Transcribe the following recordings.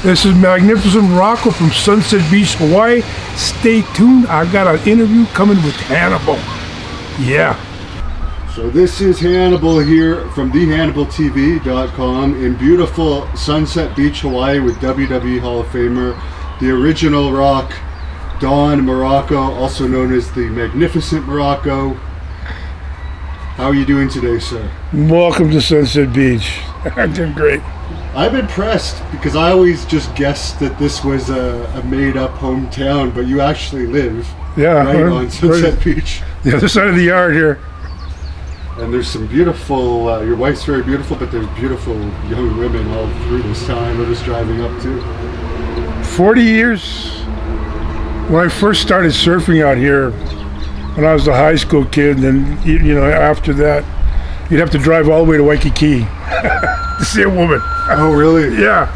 This is Magnificent Morocco from Sunset Beach, Hawaii. Stay tuned. I've got an interview coming with Hannibal. Yeah. So this is Hannibal here from thehannibaltv.com in beautiful Sunset Beach, Hawaii with WWE Hall of Famer, the original Rock, Don Muraco, also known as the Magnificent Morocco. How are you doing today, sir? Welcome to Sunset Beach. I'm doing great. I'm impressed because I always just guessed that this was a made-up hometown, but you actually live on Sunset Beach. The other side of the yard here. And there's some beautiful, your wife's very beautiful, but there's beautiful young women all through this time. We're just driving up to 40 years. When I first started surfing out here, when I was a high school kid, and you know, after that, you'd have to drive all the way to Waikiki to see a woman. Oh, really? Yeah.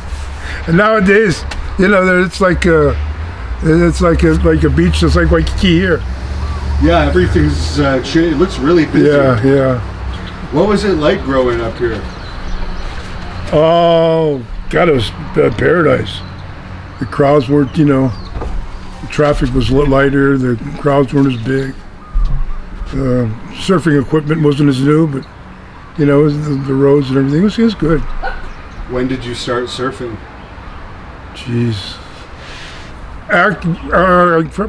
And nowadays, you know, it's like a beach that's like Waikiki here. Yeah, everything's changed. It looks really busy. Yeah. What was it like growing up here? Oh, God, it was paradise. The crowds weren't, you know, the traffic was lighter, the crowds weren't as big. Surfing equipment wasn't as new, but, you know, the roads and everything was good. When did you start surfing? Jeez.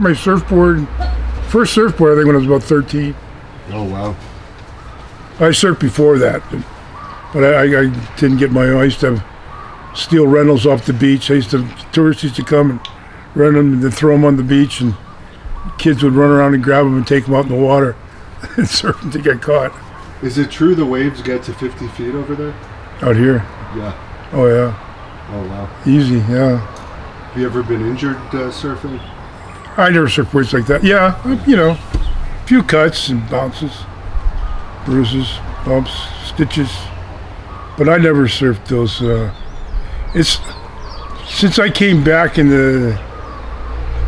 My first surfboard, I think when I was about 13. Oh, wow. I surfed before that, but I didn't get my own. I used to have steal rentals off the beach. Tourists used to come and rent them and then throw them on the beach, and kids would run around and grab them and take them out in the water and surf them to get caught. Is it true the waves get to 50 feet over there? Out here? Yeah. Oh, yeah. Oh, wow. Easy, yeah. Have you ever been injured surfing? I never surfed waves like that. Yeah, you know, a few cuts and bounces, bruises, bumps, stitches, but I never surfed those. Since I came back in the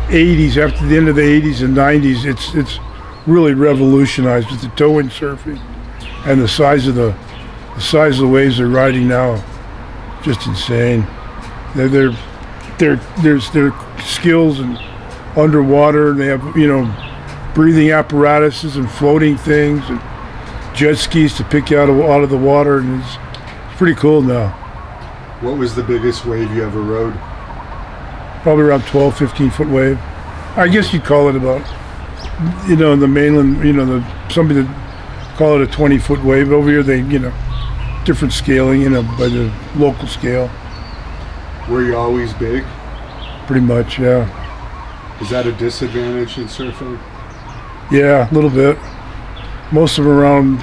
80s, after the end of the 80s and 90s, it's really revolutionized with the tow-in surfing and the size of the waves they're riding now. Just insane. Their skills and underwater, and they have, you know, breathing apparatuses and floating things and jet skis to pick you out of the water, and it's pretty cool now. What was the biggest wave you ever rode? Probably around 12, 15 foot wave. I guess you'd call it about, you know, in the mainland, you know, somebody that call it a 20-foot wave. Over here, they, you know, different scaling, you know, by the local scale. Were you always big? Pretty much, yeah. Is that a disadvantage in surfing? Yeah, a little bit. Most of them around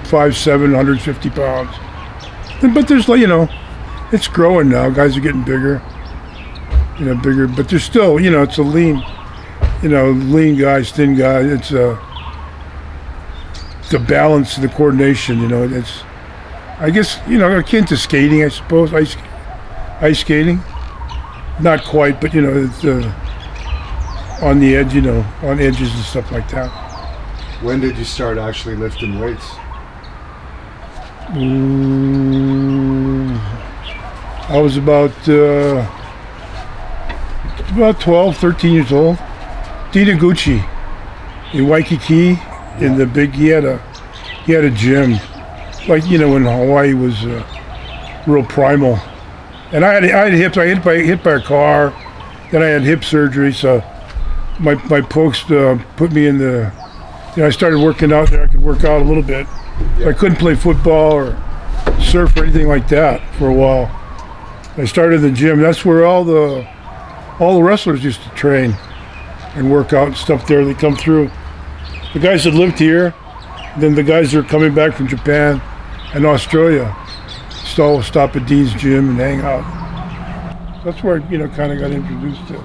5'7", 150 pounds. But there's, you know, it's growing now. Guys are getting bigger. You know, bigger, but there's still, you know, it's a lean guys, thin guys. It's the balance, the coordination, you know, it's, I guess, you know, akin to skating, I suppose, ice skating. Not quite, but, you know, it's on the edge, you know, on edges and stuff like that. When did you start actually lifting weights? I was about 12, 13 years old. Dita Gucci in Waikiki, in the big, he had a gym, like, you know, when Hawaii was real primal. And I had hips. I hit by a car. Then I had hip surgery, so my folks put me in the. You know, I started working out there. I could work out a little bit. Yeah. I couldn't play football or surf or anything like that for a while. I started the gym. That's where all the wrestlers used to train and work out and stuff there. They come through. The guys that lived here, then the guys that are coming back from Japan and Australia, stop at Dean's gym and hang out. That's where I, you know, kind of got introduced to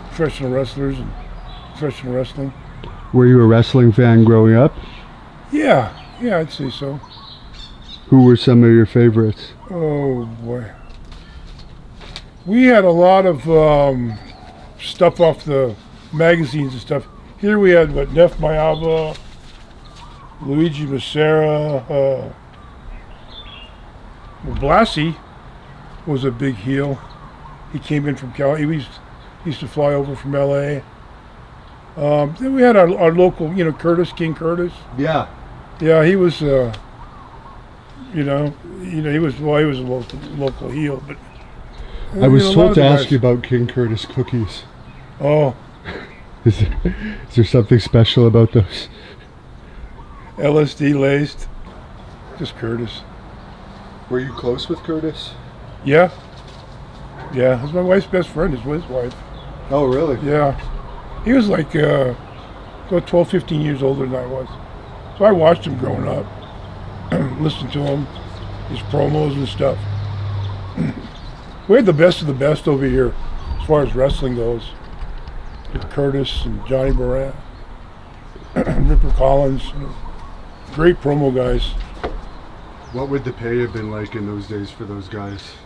professional wrestlers and professional wrestling. Were you a wrestling fan growing up? Yeah, I'd say so. Who were some of your favorites? Oh boy. We had a lot of stuff off the magazines and stuff. Here we had Nef Mayava, Luigi Massera, Blassie was a big heel. He came in from Cal. He used to fly over from L.A. Then we had our local, Curtis, King Curtis. Yeah. Yeah, he was, he was a local heel, but. I was told to ask you about King Curtis cookies. Oh. Is there something special about those? LSD laced. Just Curtis. Were you close with Curtis? Yeah. Yeah, he's my wife's best friend. His wife. Oh, really? Yeah. He was like about 12, 15 years older than I was. So I watched him growing up. Listened to him, his promos and stuff. We had the best of the best over here as far as wrestling goes. With Curtis and Johnny Moran, Ripper Collins. Great promo guys. What would the pay have been like in those days for those guys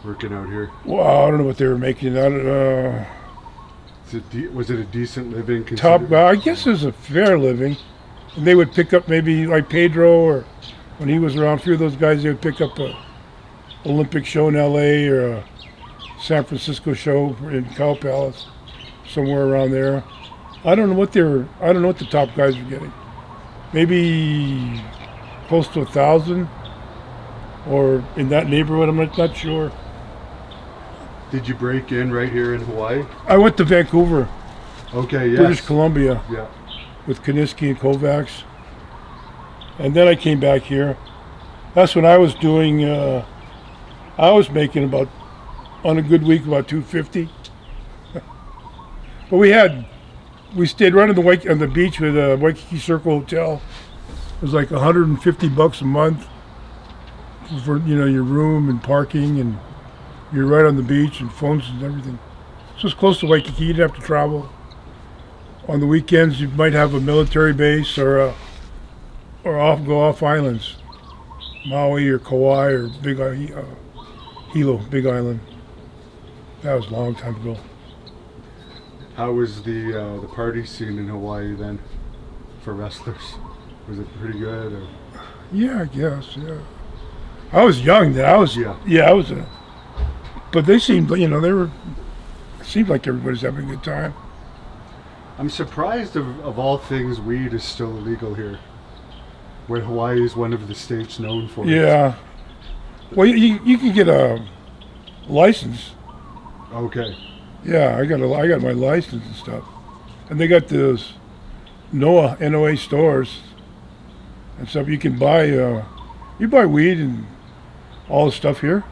working out here? Well, I don't know what they were making. Was it a decent living? Top guy, I guess it was a fair living. And they would pick up maybe like Pedro, or when he was around, a few of those guys, they would pick up a Olympic show in LA or a San Francisco show in Cow Palace, somewhere around there. I don't know what the top guys were getting. Maybe close to 1,000, or in that neighborhood. I'm not sure. Did you break in right here in Hawaii? I went to Vancouver. Okay, yes. British Columbia. Yeah. With Kaniski and Kovacs. And then I came back here. That's when I was doing, I was making about, on a good week, about $250. But we stayed right on the beach with a Waikiki Circle Hotel. It was like $150 a month for, your room and parking, and you're right on the beach and phones and everything. So it's close to Waikiki, you didn't have to travel. On the weekends, you might have a military base or go off islands, Maui or Kauai or Hilo, Big Island. That was a long time ago. How was the party scene in Hawaii then, for wrestlers? Was it pretty good? Or? Yeah, I guess. Yeah, I was young then. I was but they seemed, it seemed like everybody's having a good time. I'm surprised of all things, weed is still illegal here, when Hawaii is one of the states known for it. Yeah. Well, you can get a license. Okay. Yeah, I got my license and stuff, and they got those NOA stores and stuff. You can buy you buy weed and all the stuff here.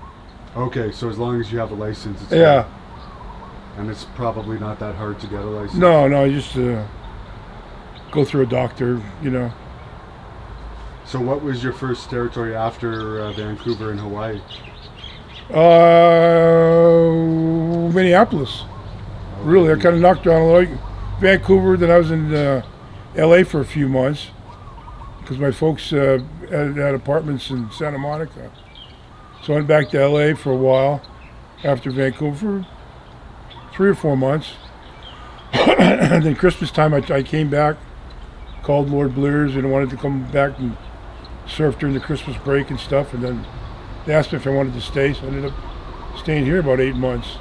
Okay, so as long as you have a license, it's yeah. Good. And it's probably not that hard to get a license. No, you just go through a doctor, So what was your first territory after Vancouver and Hawaii? Minneapolis. Oh, Really, I kind of knocked around a lot. Vancouver, then I was in LA for a few months because my folks had apartments in Santa Monica. So I went back to LA for a while after Vancouver, 3 or 4 months. And then Christmas time I came back, called Lord Blears and wanted to come back and surf during the Christmas break and stuff. And then they asked me if I wanted to stay, so I ended up staying here about 8 months.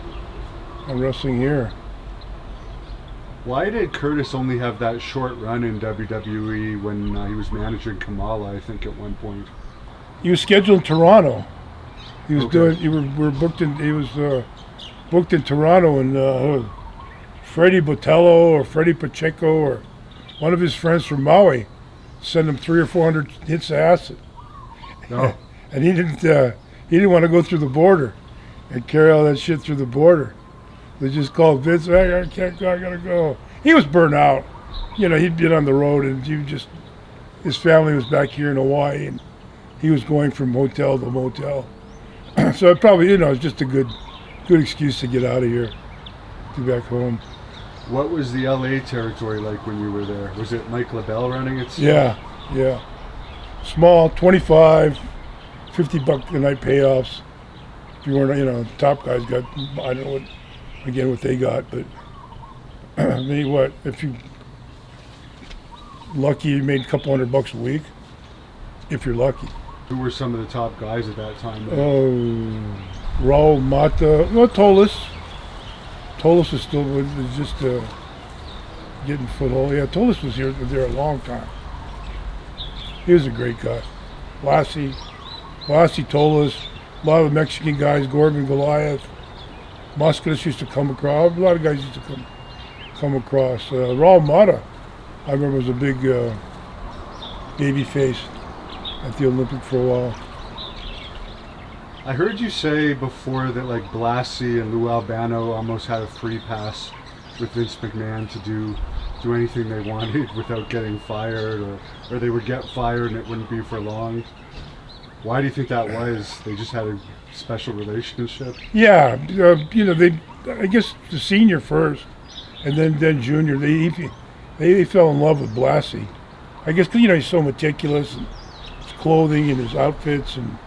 I'm wrestling here. Why did Curtis only have that short run in WWE when he was managing Kamala, I think, at one point? He was scheduled in Toronto. He was Okay. he was booked in Toronto, and Freddie Botello or Freddie Pacheco or one of his friends from Maui sent him 300 or 400 hits of acid. No. And he didn't want to go through the border and carry all that shit through the border. They just called Vince, hey, I can't go, I gotta go. He was burnt out. He'd been on the road, and his family was back here in Hawaii, and he was going from hotel to motel. So it probably, it's just a good excuse to get out of here, get back home. What was the LA territory like when you were there? Was it Mike LaBelle running it? Yeah. Small, 25, $50 a night payoffs. If you weren't, top guys got, I don't know what they got, but if you lucky, you made a couple $100 a week, if you're lucky. Who were some of the top guys at that time? Oh, Raul Mata, no, Tolis. Tolis is still was just getting foothold. Yeah, Tolis was there a long time. He was a great guy. Lassie, Tolis, a lot of Mexican guys, Gorban, Goliath, Musculus used to come across. A lot of guys used to come across. Raul Mata, I remember, was a big baby face at the Olympic for a while. I heard you say before that like Blassie and Lou Albano almost had a free pass with Vince McMahon to do anything they wanted without getting fired, or they would get fired and it wouldn't be for long. Why do you think that was? They just had a special relationship? Yeah, I guess the senior first, and then junior. They fell in love with Blassie. I guess 'cause, he's so meticulous, and his clothing and his outfits and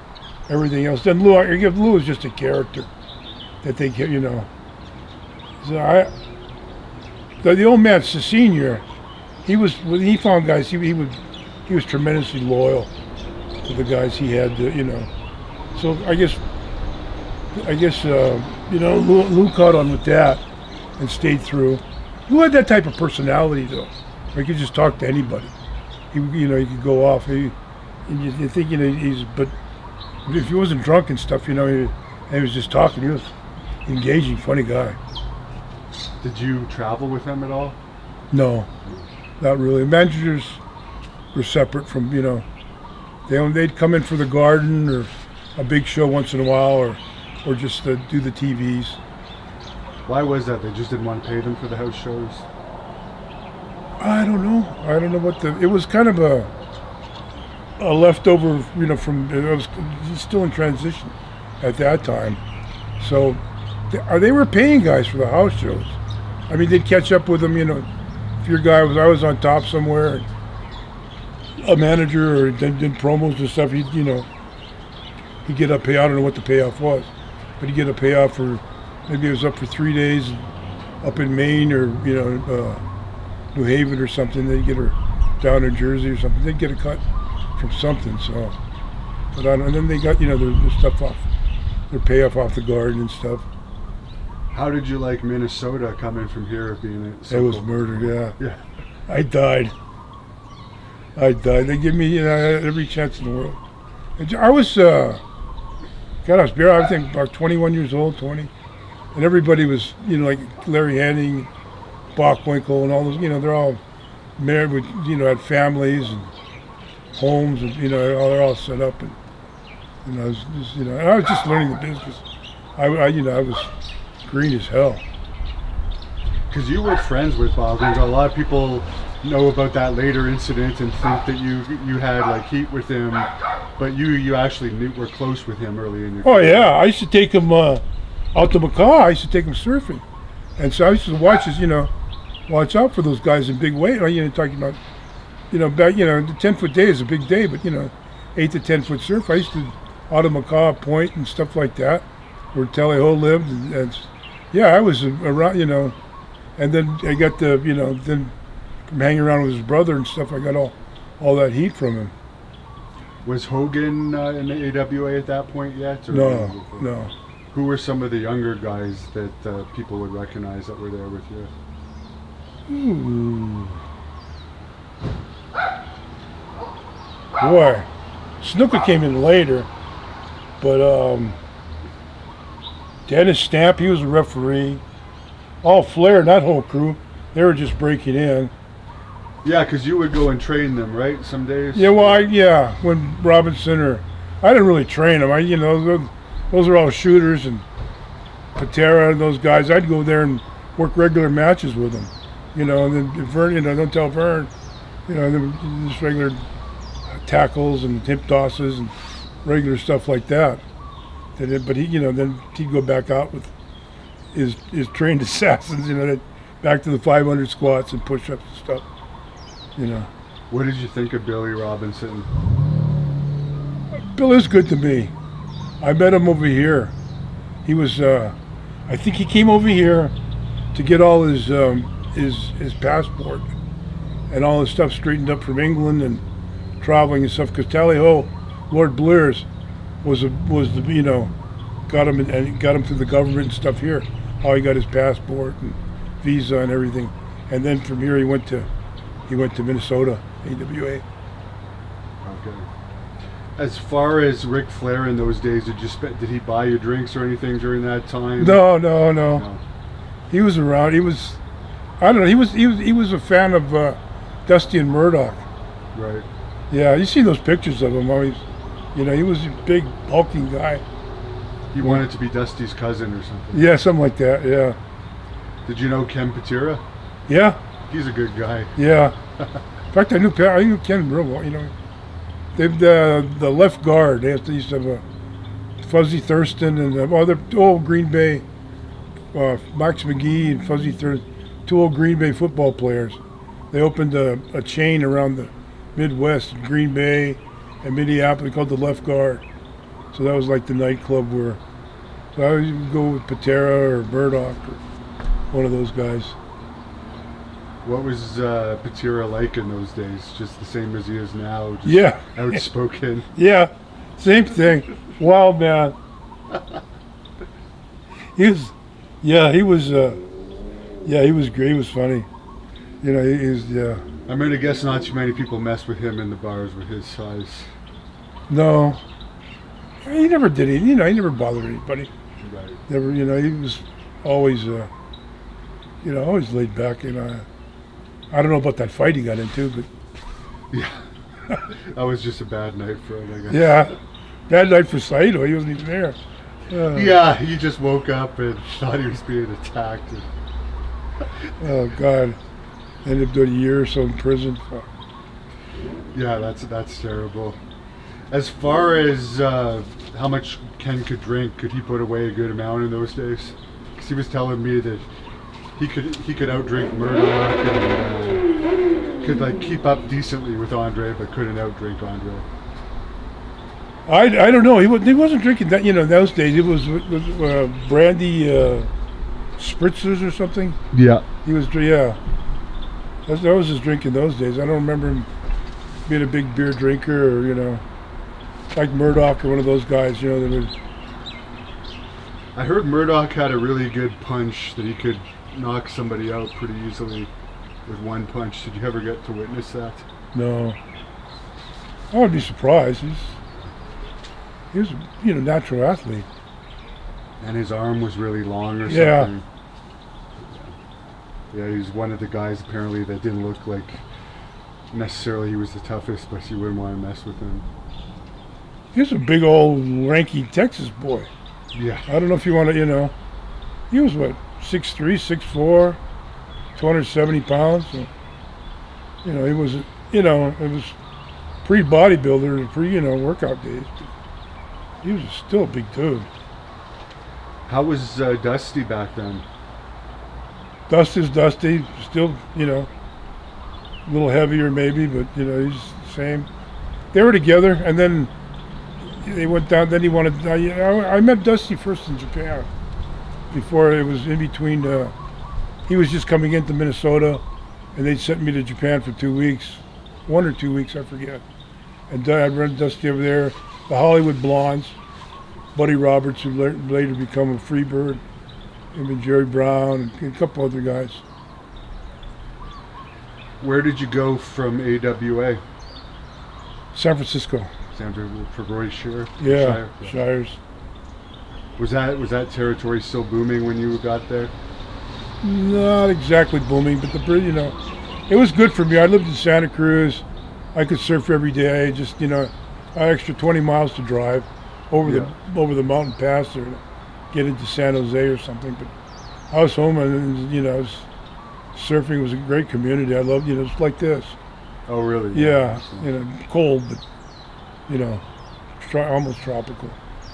everything else. Then Lou was just a character that they, So the old man, the senior, when he found guys, he was tremendously loyal to the guys he had, So I guess Lou caught on with that and stayed through. Lou had that type of personality though. He could just talk to anybody. He could go off. You think but if he wasn't drunk and stuff, he was just talking. He was engaging, funny guy. Did you travel with him at all? No, not really. Managers were separate from, they'd come in for the Garden or a big show once in a while, or just do the TVs. Why was that? They just didn't want to pay them for the house shows? I don't know. It was kind of a leftover, from, it was still in transition at that time. So they were paying guys for the house shows. I mean, they'd catch up with them, if your guy I was on top somewhere, a manager or did promos and stuff, he'd get a payoff. I don't know what the payoff was, but he'd get a payoff for, maybe it was up for 3 days up in Maine or, New Haven or something. They'd get her down in Jersey or something. They'd get a cut from something, so. But and then they got, their stuff off, their payoff off the Garden and stuff. How did you like Minnesota coming from here being It was murder, yeah. Yeah. I died. They give me, every chance in the world. I was, I think about 21 years old, 20. And everybody was, like Larry Henning, Bockwinkel and all those, they're all married with, had families and homes and, they're all set up. And, I was just, and I was just learning the business. I was green as hell. Because you were friends with Bockwinkel. A lot of people know about that later incident and think that you had like heat with him, but you actually were close with him early in your career. Yeah, I used to take him out to Macau. I used to take him surfing, and so I used to watch out for those guys in big weight. Talking about, back, the 10-foot day is a big day, but 8 to 10 foot surf. I used to out of Macau Point and stuff like that, where Tally Ho lived, and I was around, and then I got then from hanging around with his brother and stuff, I got all that heat from him. Was Hogan in the AWA at that point yet? Or No. Who were some of the younger guys that people would recognize that were there with you? Boy, Snuka came in later, but Dennis Stamp, he was a referee. All Flair, that whole crew, they were just breaking in. Yeah, because you would go and train them, right? Some days. Yeah, well, when Robinson I didn't really train them. Those are all shooters and Patera and those guys. I'd go there and work regular matches with them, and then Vern, don't tell Vern, just regular tackles and hip tosses and regular stuff like that. But he, then he'd go back out with his trained assassins, back to the 500 squats and push-ups and stuff. What did you think of Billy Robinson? Bill is good to me. I met him over here. He was, I think he came over here to get all his passport and all his stuff straightened up from England and traveling and stuff. Because Tally Ho, Lord Blair's, was the got him through the government and stuff here. How he got his passport and visa and everything, and then from here he went to Minnesota, AWA. Okay. As far as Ric Flair in those days, did he buy you drinks or anything during that time? No. He was around. He was, I don't know. He was a fan of Dusty and Murdoch. Right. Yeah, you see those pictures of him always. You know, he was a big hulking guy. He wanted to be Dusty's cousin or something. Yeah, something like that. Yeah. Did you know Ken Patera? Yeah. He's a good guy. Yeah. In fact, I knew Ken real well. You know, the left guard. They used to have a Fuzzy Thurston and other old Green Bay, Max McGee and Fuzzy Thurston, two old Green Bay football players. They opened a chain around the Midwest, Green Bay and Minneapolis, called the Left Guard. So that was like the nightclub where. So I would go with Patera or Murdoch or one of those guys. What was Patera like in those days? Just the same as he is now? Just yeah. Outspoken? Yeah, same thing. Wild man. He was great. He was funny. You know, he was, yeah. I'm going to guess not too many people mess with him in the bars with his size. No. He never did it. You know, he never bothered anybody. Right. Never, you know, he was always, always laid back. You know, I don't know about that fight he got into, but. Yeah. That was just a bad night for him, I guess. Yeah. Bad night for Saito. He wasn't even there. Yeah, he just woke up and thought he was being attacked. Oh, God. Ended up doing a year or so in prison. Yeah, that's terrible. As far as how much Ken could drink, could he put away a good amount in those days? Because he was telling me that he could outdrink Murdoch and could like keep up decently with Andre, but couldn't outdrink Andre. I don't know. He wasn't drinking that. You know, those days it was brandy spritzers or something. Yeah. He was, yeah. That was his drink in those days. I don't remember him being a big beer drinker or, you know, like Murdoch or one of those guys, you know, that would. I heard Murdoch had a really good punch that he could knock somebody out pretty easily with one punch. Did you ever get to witness that? No. I would be surprised. He was, you know, natural athlete. And his arm was really long or yeah. something. Yeah, he was one of the guys apparently that didn't look like necessarily he was the toughest, but you wouldn't want to mess with him. He was a big old lanky Texas boy. Yeah. I don't know if you want to, you know, he was what, 6'3", 6'4", 270 pounds. So, you know, he was, you know, it was pre-bodybuilder, workout days. He was still a big dude. How was Dusty back then? Dusty's Dusty, still, you know, a little heavier maybe, but, you know, he's the same. They were together, and then they went down, then he wanted, I met Dusty first in Japan, before it was in between, he was just coming into Minnesota, and they sent me to Japan for 2 weeks, 1 or 2 weeks, I forget. And I ran Dusty over there, the Hollywood Blondes, Buddy Roberts, who later become a Freebird, him and Jerry Brown, and a couple other guys. Where did you go from AWA? San Francisco. San Francisco for Roy Shire? Yeah, Shires. Was that territory still booming when you got there? Not exactly booming, but it was good for me. I lived in Santa Cruz. I could surf every day. Just, you know, an extra 20 miles to drive over the mountain pass or get into San Jose or something. But I was home, and you know, surfing was a great community. I loved, you know, it's like this. Oh, really? Yeah, you know, cold, but you know, almost tropical.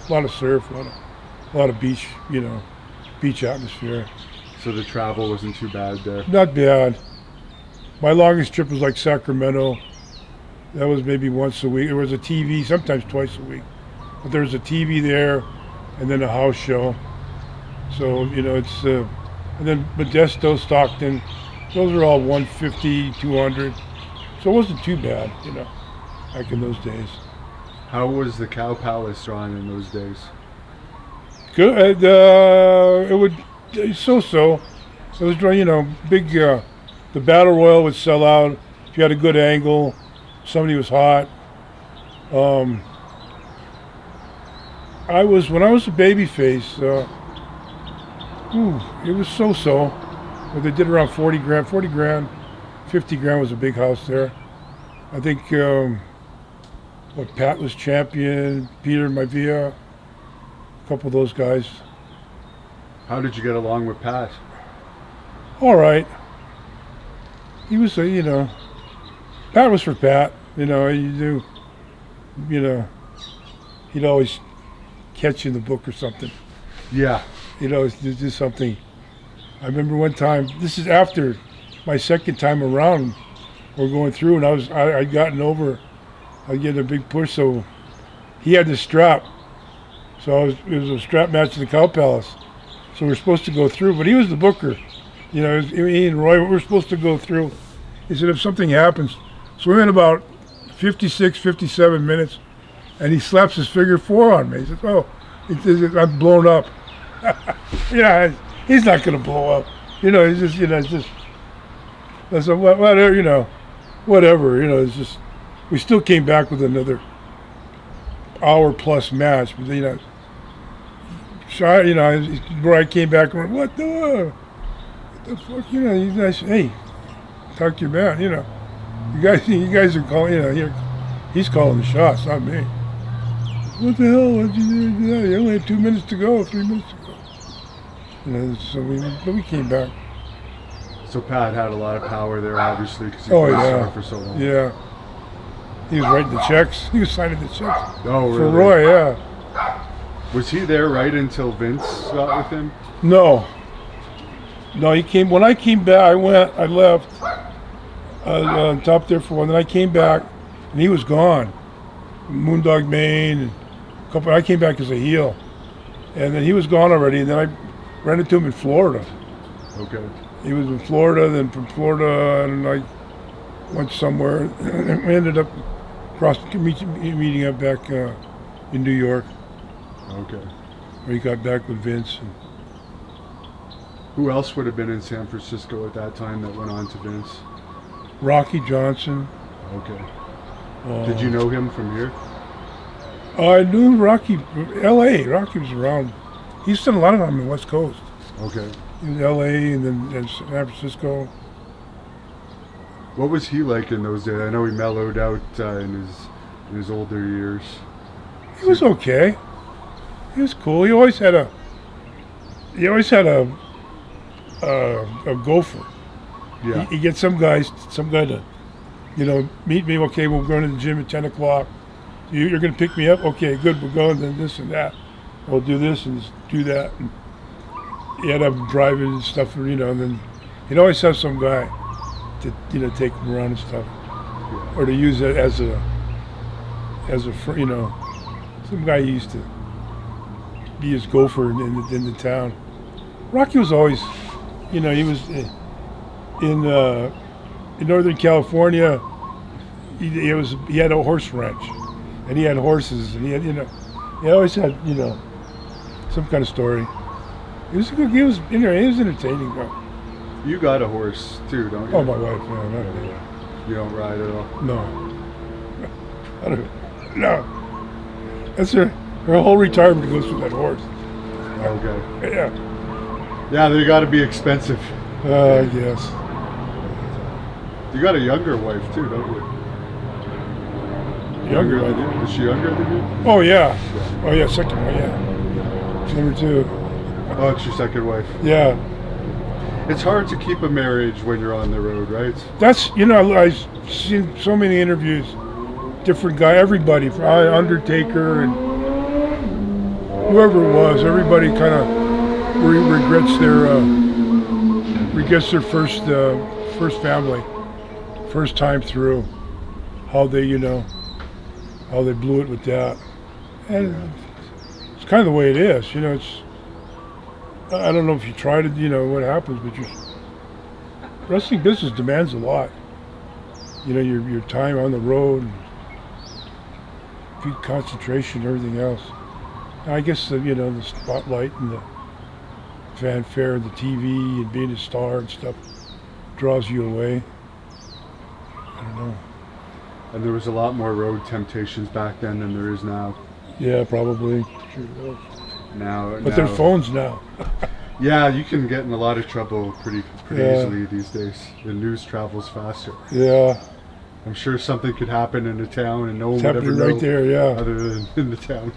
A lot of surf, a lot of beach, you know, beach atmosphere. So the travel wasn't too bad there? Not bad. My longest trip was like Sacramento. That was maybe once a week. There was a TV, sometimes twice a week. But there was a TV there, and then a house show. So, you know, it's, and then Modesto, Stockton, those are all 150, 200. So it wasn't too bad, you know, back in those days. How was the Cow Palace drawn in those days? Good. It would so. It was big. The battle royal would sell out if you had a good angle. Somebody was hot. When I was a baby face. It was so. But they did around 40 grand. 40 grand, 50 grand was a big house there. I think. Pat was champion. Peter Maivia. A couple of those guys. How did you get along with Pat? All right. He was, Pat was for Pat. He'd always catch you in the book or something. Yeah. He'd always do something. I remember one time, this is after my second time around, we're going through, and I'd gotten over, I'd get a big push, so he had the strap. So it was a strap match in the Cow Palace. So we're supposed to go through, but he was the booker. He and Roy, we were supposed to go through. He said, if something happens. So we went about 56, 57 minutes, and he slaps his figure 4 on me. He says, I'm blown up. He's not going to blow up. It's just, I said, whatever, it's just, we still came back with another hour plus match, but where I came back and went, what the fuck, I said, hey, talk to your man, you guys are calling, he's calling the shots, not me. What the hell, what'd you do? You only had 2 minutes to go, 3 minutes to go. So we came back. So Pat had a lot of power there, obviously, because he was for so long. Yeah. He was writing the checks. He was signing the checks. Oh, really? For Roy, yeah. Was he there right until Vince got with him? No, he came, when I came back, I left, on top there for one, then I came back, and he was gone. Moondog Maine, I came back as a heel, and then he was gone already, and then I ran into him in Florida. Okay. He was in Florida, then from Florida, and I went somewhere, and we ended up meeting up back in New York. Okay. Where he got back with Vince. And who else would have been in San Francisco at that time that went on to Vince? Rocky Johnson. Okay. Did you know him from here? I knew Rocky, L.A. Rocky was around. He spent a lot of time on the West Coast. Okay. In L.A. and then in San Francisco. What was he like in those days? I know he mellowed out in his older years. He was okay. He was cool. He always had a gopher. Yeah. He gets some guy to, meet me. Okay, we're going to the gym at 10 o'clock. You're going to pick me up? Okay, good. We're going then this and that. We'll do this and do that. And he had to driving and stuff, and then he'd always have some guy to, take him around and stuff. Yeah. Or to use it as a some guy used to be his gopher in the town. Rocky was always, he was in Northern California. He had a horse ranch, and he had horses, and he always had some kind of story. He was entertaining though. You got a horse too, don't you? Oh, my wife, no, not me. You don't ride at all? No. I don't. No. That's her whole retirement goes with that horse. Okay. Yeah. Yeah, they got to be expensive. I guess. You got a younger wife too, don't you? Younger than you? Is she younger than you? Oh yeah. Oh yeah, second one, yeah. She's number 2. Oh, it's your second wife. Yeah. It's hard to keep a marriage when you're on the road, right? That's, I've seen so many interviews, different guy, everybody, Undertaker and whoever it was, everybody kind of regrets their first family, first time through, how they blew it with that. And it's kind of the way it is, I don't know if you try to, what happens, but wrestling business demands a lot. Your time on the road, concentration, everything else. I guess the spotlight and the fanfare, the TV, and being a star and stuff draws you away. I don't know. And there was a lot more road temptations back then than there is now. Yeah, probably. Sure was. But there's phones now. Yeah, you can get in a lot of trouble pretty Yeah. easily these days. The news travels faster. Yeah, I'm sure something could happen in a town and no one it's would ever happening know right there. Yeah, other than in the town.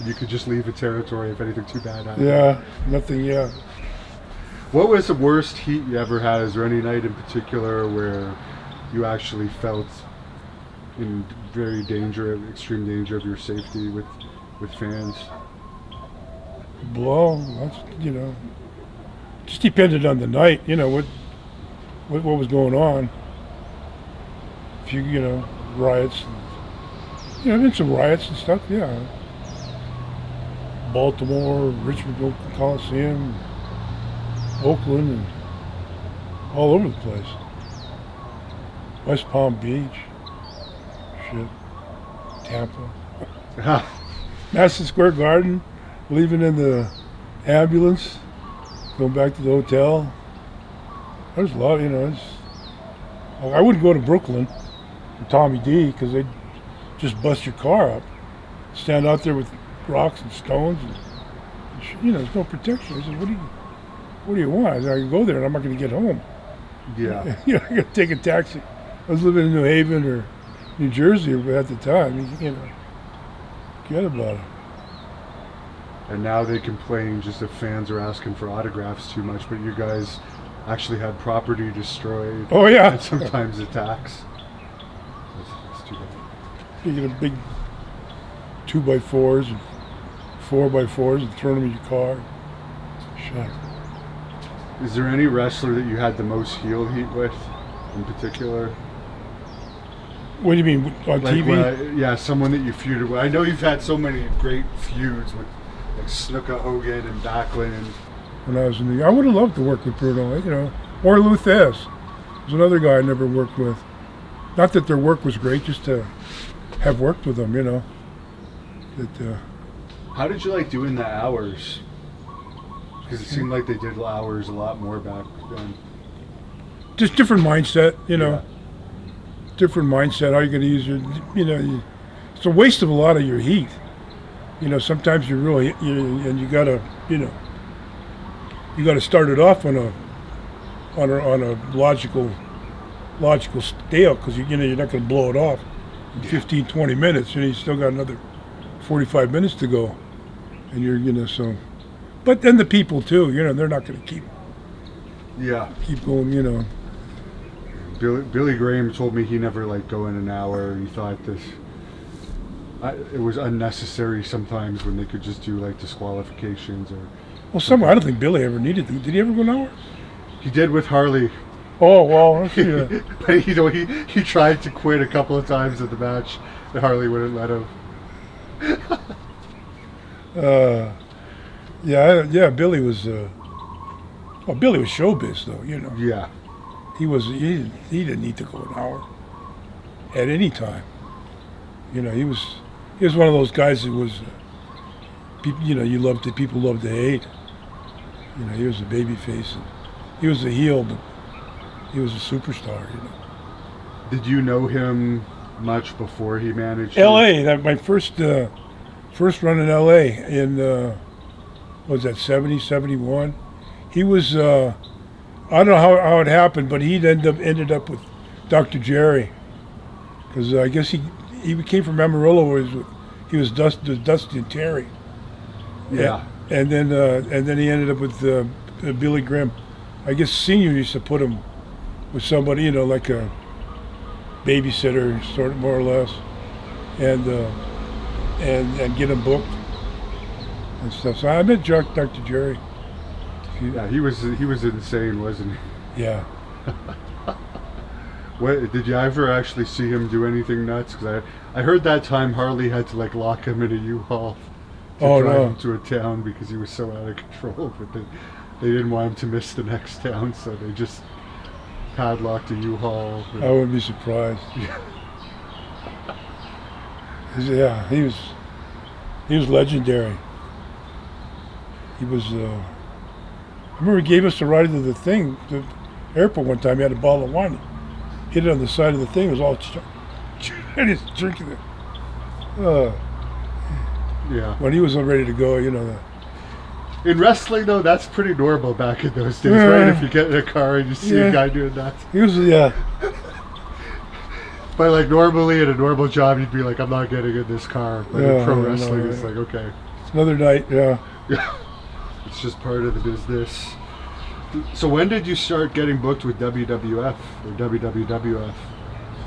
You could just leave a territory if anything too bad happened. yeah, nothing. Yeah. What was the worst heat you ever had? Is there any night in particular where you actually felt in extreme danger of your safety with fans? Well, that's just depended on the night. What was going on. If riots. Been some riots and stuff. Yeah. Baltimore, Richmond Coliseum, Oakland, and all over the place. West Palm Beach, Tampa, Madison Square Garden, leaving in the ambulance, going back to the hotel. There's a lot, I wouldn't go to Brooklyn for Tommy D because they'd just bust your car up, stand out there with rocks and stones, and there's no protection. I said, what do you want? I said, I can go there and I'm not going to get home. Yeah. I got to take a taxi. I was living in New Haven or New Jersey at the time. Forget about it. And now they complain just if fans are asking for autographs too much, but you guys actually had property destroyed. Oh yeah. And sometimes attacks. That's too bad. You get a big 2x4s and 4x4s and throw them in your car. Shut. Is there any wrestler that you had the most heel heat with, in particular? What do you mean on TV? Yeah, someone that you feuded with. I know you've had so many great feuds with like Snuka, Hogan, and Backlund. When I was I would have loved to work with Bruno, or Luthez. There's another guy I never worked with. Not that their work was great, just to have worked with them, How did you like doing the hours? Because it seemed like they did hours a lot more back then. Just different mindset, Yeah. Different mindset. How you going to use your, it's a waste of a lot of your heat. Sometimes you really, and you gotta, you gotta start it off on a logical scale because you're not going to blow it off in 15, 20 minutes. You still got another 45 minutes to go, and you're so. But then the people too, they're not going to keep going, Billy Graham told me he never liked going an hour. He thought it was unnecessary sometimes when they could just do like disqualifications or. Well, I don't think Billy ever needed to. Did he ever go an hour? He did with Harley. Oh well, yeah. But he tried to quit a couple of times at the match, and Harley wouldn't let him. Yeah. Billy was. Billy was showbiz though, Yeah. He didn't need to go an hour at any time. He was one of those guys that was, people loved to hate. He was a baby face. He was a heel, but he was a superstar. Did you know him much before he managed? L.A. My first run in L.A. in what was that 70, 71? He was. I don't know how it happened, but he ended up with Dr. Jerry, because I guess he came from Amarillo, where he was Dusty and Terry. Yeah. And then he ended up with Billy Graham. I guess Senior used to put him with somebody, like a babysitter, sort of more or less, and get him booked and stuff. So I met Dr. Jerry. Yeah, he was insane, wasn't he? Yeah. What did you ever actually see him do anything nuts? Because I heard that time Harley had to like lock him in a U-Haul to drive him to a town because he was so out of control. But they didn't want him to miss the next town, so they just padlocked a U-Haul. I wouldn't be surprised. Yeah, he was. He was legendary. He was. I remember he gave us a ride to the airport one time. He had a bottle of wine. He hit it on the side of the thing. It was all and he's drinking it. Yeah. When he was all ready to go, In wrestling, though, that's pretty normal back in those days, right? If you get in a car and you see a guy doing that. He was, yeah. But like normally in a normal job, you'd be like, I'm not getting in this car. But in pro wrestling, it's like, okay. It's another night, yeah. Yeah. It's just part of the business. So when did you start getting booked with WWF or WWF?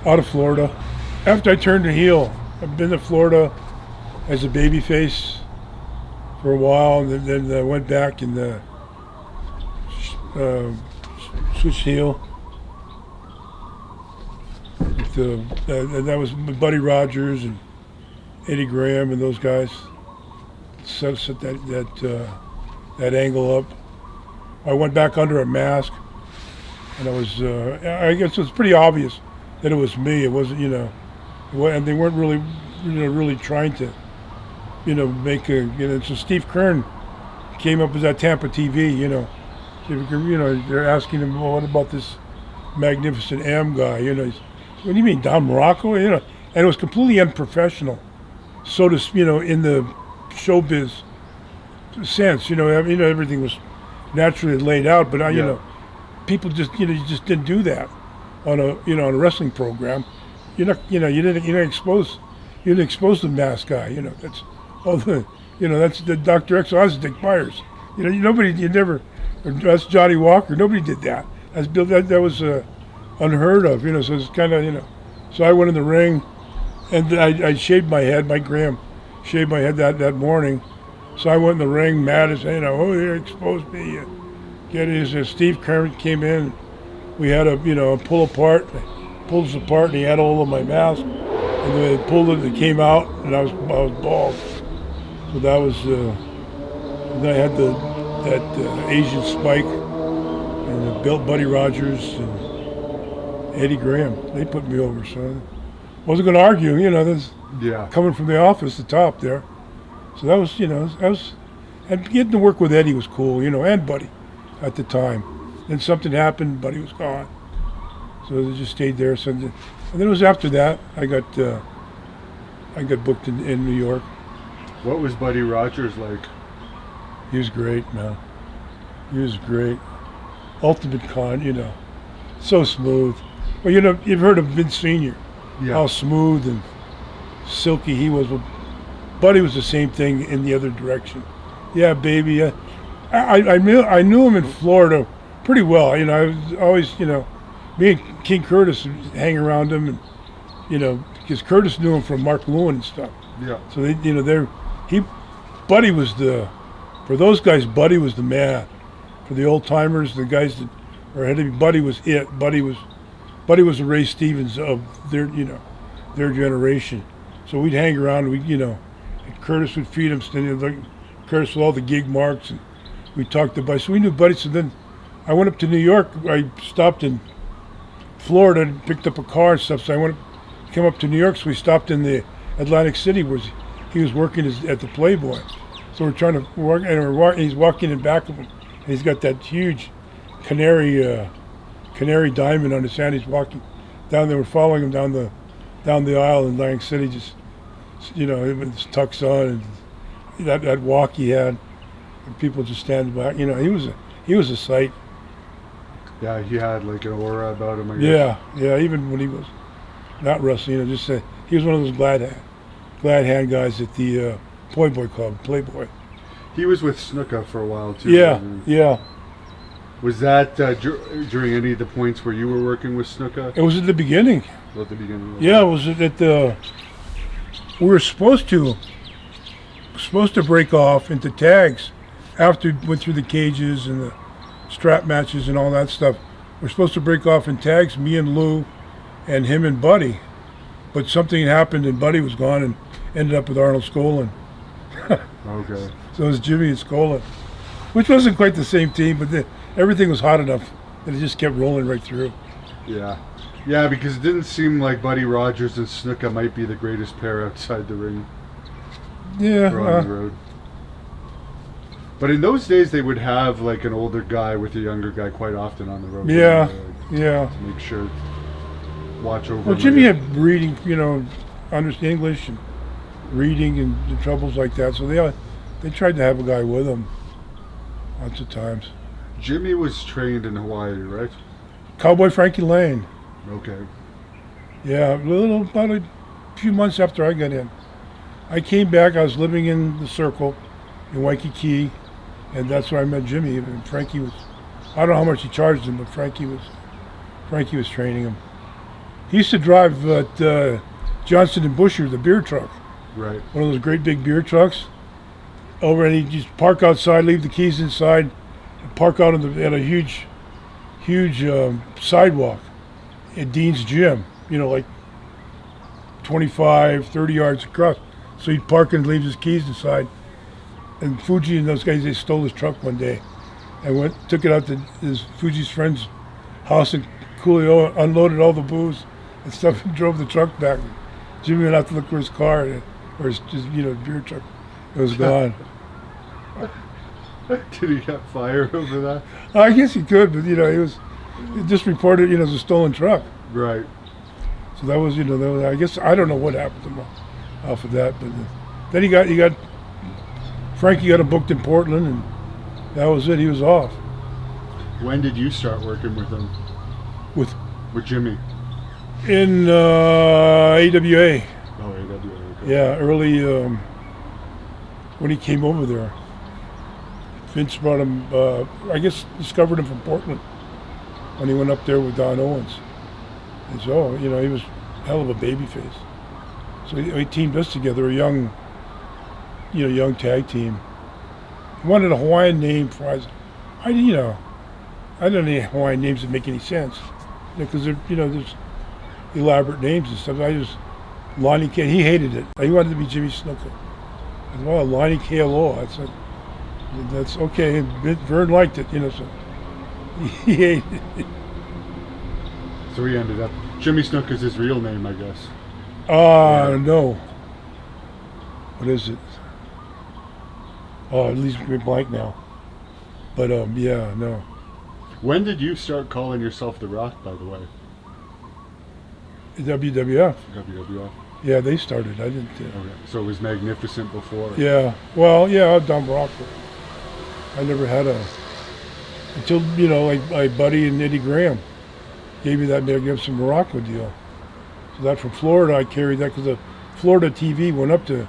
Out of Florida. After I turned heel, I've been to Florida as a babyface for a while, and then I went back and switched heel. And that was Buddy Rogers and Eddie Graham and those guys set that angle up. I went back under a mask, and I was I guess it was pretty obvious that it was me. It wasn't, and they weren't really trying to, make a, so Steve Kern came up with that Tampa TV, they're asking him, well, what about this Magnificent M guy, what do you mean, Don Morocco, and it was completely unprofessional, so to, in the showbiz sense, everything was naturally laid out, but people just, you just didn't do that on a wrestling program. You didn't expose the masked guy. That's all the, that's the Dr. X. I was Dick Myers. That's Johnny Walker. Nobody did that. That was unheard of. So it's kind of, So I went in the ring, and I shaved my head. Mike Graham shaved my head that morning. So I went in the ring mad as, they exposed me. Steve Kerr came in. We had a pull apart. Pulled us apart, and he had all of my mask. And when they pulled it, it came out, and I was bald. So that was. And then I had that Asian Spike, and built Buddy Rogers and Eddie Graham. They put me over, so I wasn't going to argue. This coming from the office, the top there. So that was, and getting to work with Eddie was cool, and Buddy at the time. Then something happened, Buddy was gone. So they just stayed there. So, and then it was after that I got booked in New York. What was Buddy Rogers like? He was great, man. He was great. Ultimate con, so smooth. Well, you've heard of Vince Sr. Yeah. How smooth and silky he was. Well, Buddy was the same thing in the other direction. Yeah, baby. I knew him in Florida pretty well. I was always, me and King Curtis hang around him, and because Curtis knew him from Mark Lewin and stuff. Yeah. So Buddy was for those guys, Buddy was the man. For the old timers, the guys that were ahead of me, Buddy was it. Buddy was the Ray Stevens of their generation. So we'd hang around. And Curtis would feed him. Curtis with all the gig marks, and we talked to Buddy. So we knew Buddy. So then I went up to New York. I stopped in Florida and picked up a car and stuff. So I came up to New York. So we stopped in the Atlantic City where he was working at the Playboy. So we're trying to work, and he's walking in back of him. And he's got that huge canary diamond on his hand. He's walking down there. We're following him down the aisle in Atlantic City. Just with his tux on and that walk he had. And people just standing back. He was a sight. Yeah, he had like an aura about him, I guess. Yeah. Even when he was not wrestling, he was one of those glad hand guys at the Playboy Club, Playboy. He was with Snuka for a while too. Yeah. Was that during any of the points where you were working with Snuka? It was at the beginning. At the beginning. Yeah, it was at the. We were supposed to break off into tags after we went through the cages and the strap matches and all that stuff. We're supposed to break off in tags, me and Lou, and him and Buddy. But something happened and Buddy was gone and ended up with Arnold Skolin. Okay. So it was Jimmy and Skolin, which wasn't quite the same team, but everything was hot enough that it just kept rolling right through. Yeah. Yeah, because it didn't seem like Buddy Rogers and Snuka might be the greatest pair outside the ring. Yeah. or on the road. But in those days, they would have like an older guy with a younger guy quite often on the road. Yeah. To Yeah. make sure, watch over. Well, Jimmy had reading, understand English and reading and the troubles like that. So they tried to have a guy with them lots of times. Jimmy was trained in Hawaii, right? Cowboy Frankie Lane. Okay. Yeah, about a few months after I got in. I came back, I was living in the Circle in Waikiki, and that's where I met Jimmy. And Frankie was, I don't know how much he charged him, but Frankie was training him. He used to drive Johnson and Busher, the beer truck. Right. One of those great big beer trucks. Over, and he'd just park outside, leave the keys inside, and park out at a huge sidewalk at Dean's Gym, like 25, 30 yards across. So he'd park and leave his keys inside. And Fuji and those guys, they stole his truck one day and took it out to Fuji's friend's house in Coolio, unloaded all the booze and stuff, and drove the truck back. Jimmy went out to look for his car, or his beer truck. It was gone. Did he get fired over that? I guess he could, but he just reported, as a stolen truck. Right. So that was, I guess I don't know what happened to him off of that, but then Frankie got him booked in Portland, and that was it. He was off. When did you start working with him? With Jimmy? In AWA. Oh, AWA. Okay. Yeah, early when he came over there. Vince brought him, I guess discovered him from Portland when he went up there with Don Owens. And so, he was a hell of a baby face. So he teamed us together, a young tag team. He wanted a Hawaiian name for us. I don't know any Hawaiian names that make any sense. Because there's elaborate names and stuff. Lonnie K, he hated it. He wanted to be Jimmy Snuka. I said, well, Lonnie KLO. I said, that's okay. Vern liked it, so he hated it. So he ended up, Jimmy Snuka's his real name, I guess. No. What is it? Oh, it leaves me blank now. But, yeah, no. When did you start calling yourself The Rock, by the way? WWF. WWF. Yeah, they started. I didn't. Okay. So it was Magnificent before. Yeah. Well, yeah, I was down Morocco. I never had until, like my buddy and Eddie Graham gave me that Magnificent Morocco deal. So that from Florida, I carried that because the Florida TV went up to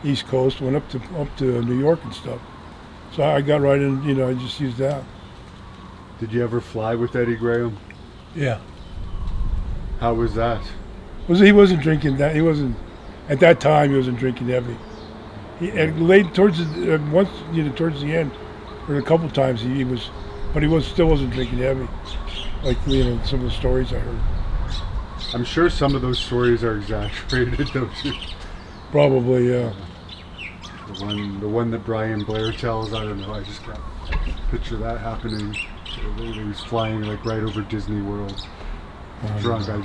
East Coast, went up to New York and stuff. So I got right in, I just used that. Did you ever fly with Eddie Graham? Yeah. How was that? He wasn't drinking that. He wasn't, at that time, he wasn't drinking heavy. Late towards towards the end, or a couple times he was, but he still wasn't drinking heavy. Like, some of the stories I heard. I'm sure some of those stories are exaggerated, don't you? Probably, yeah. The one that Brian Blair tells, I don't know, I just can't picture that happening. He was flying like right over Disney World. Drunk. I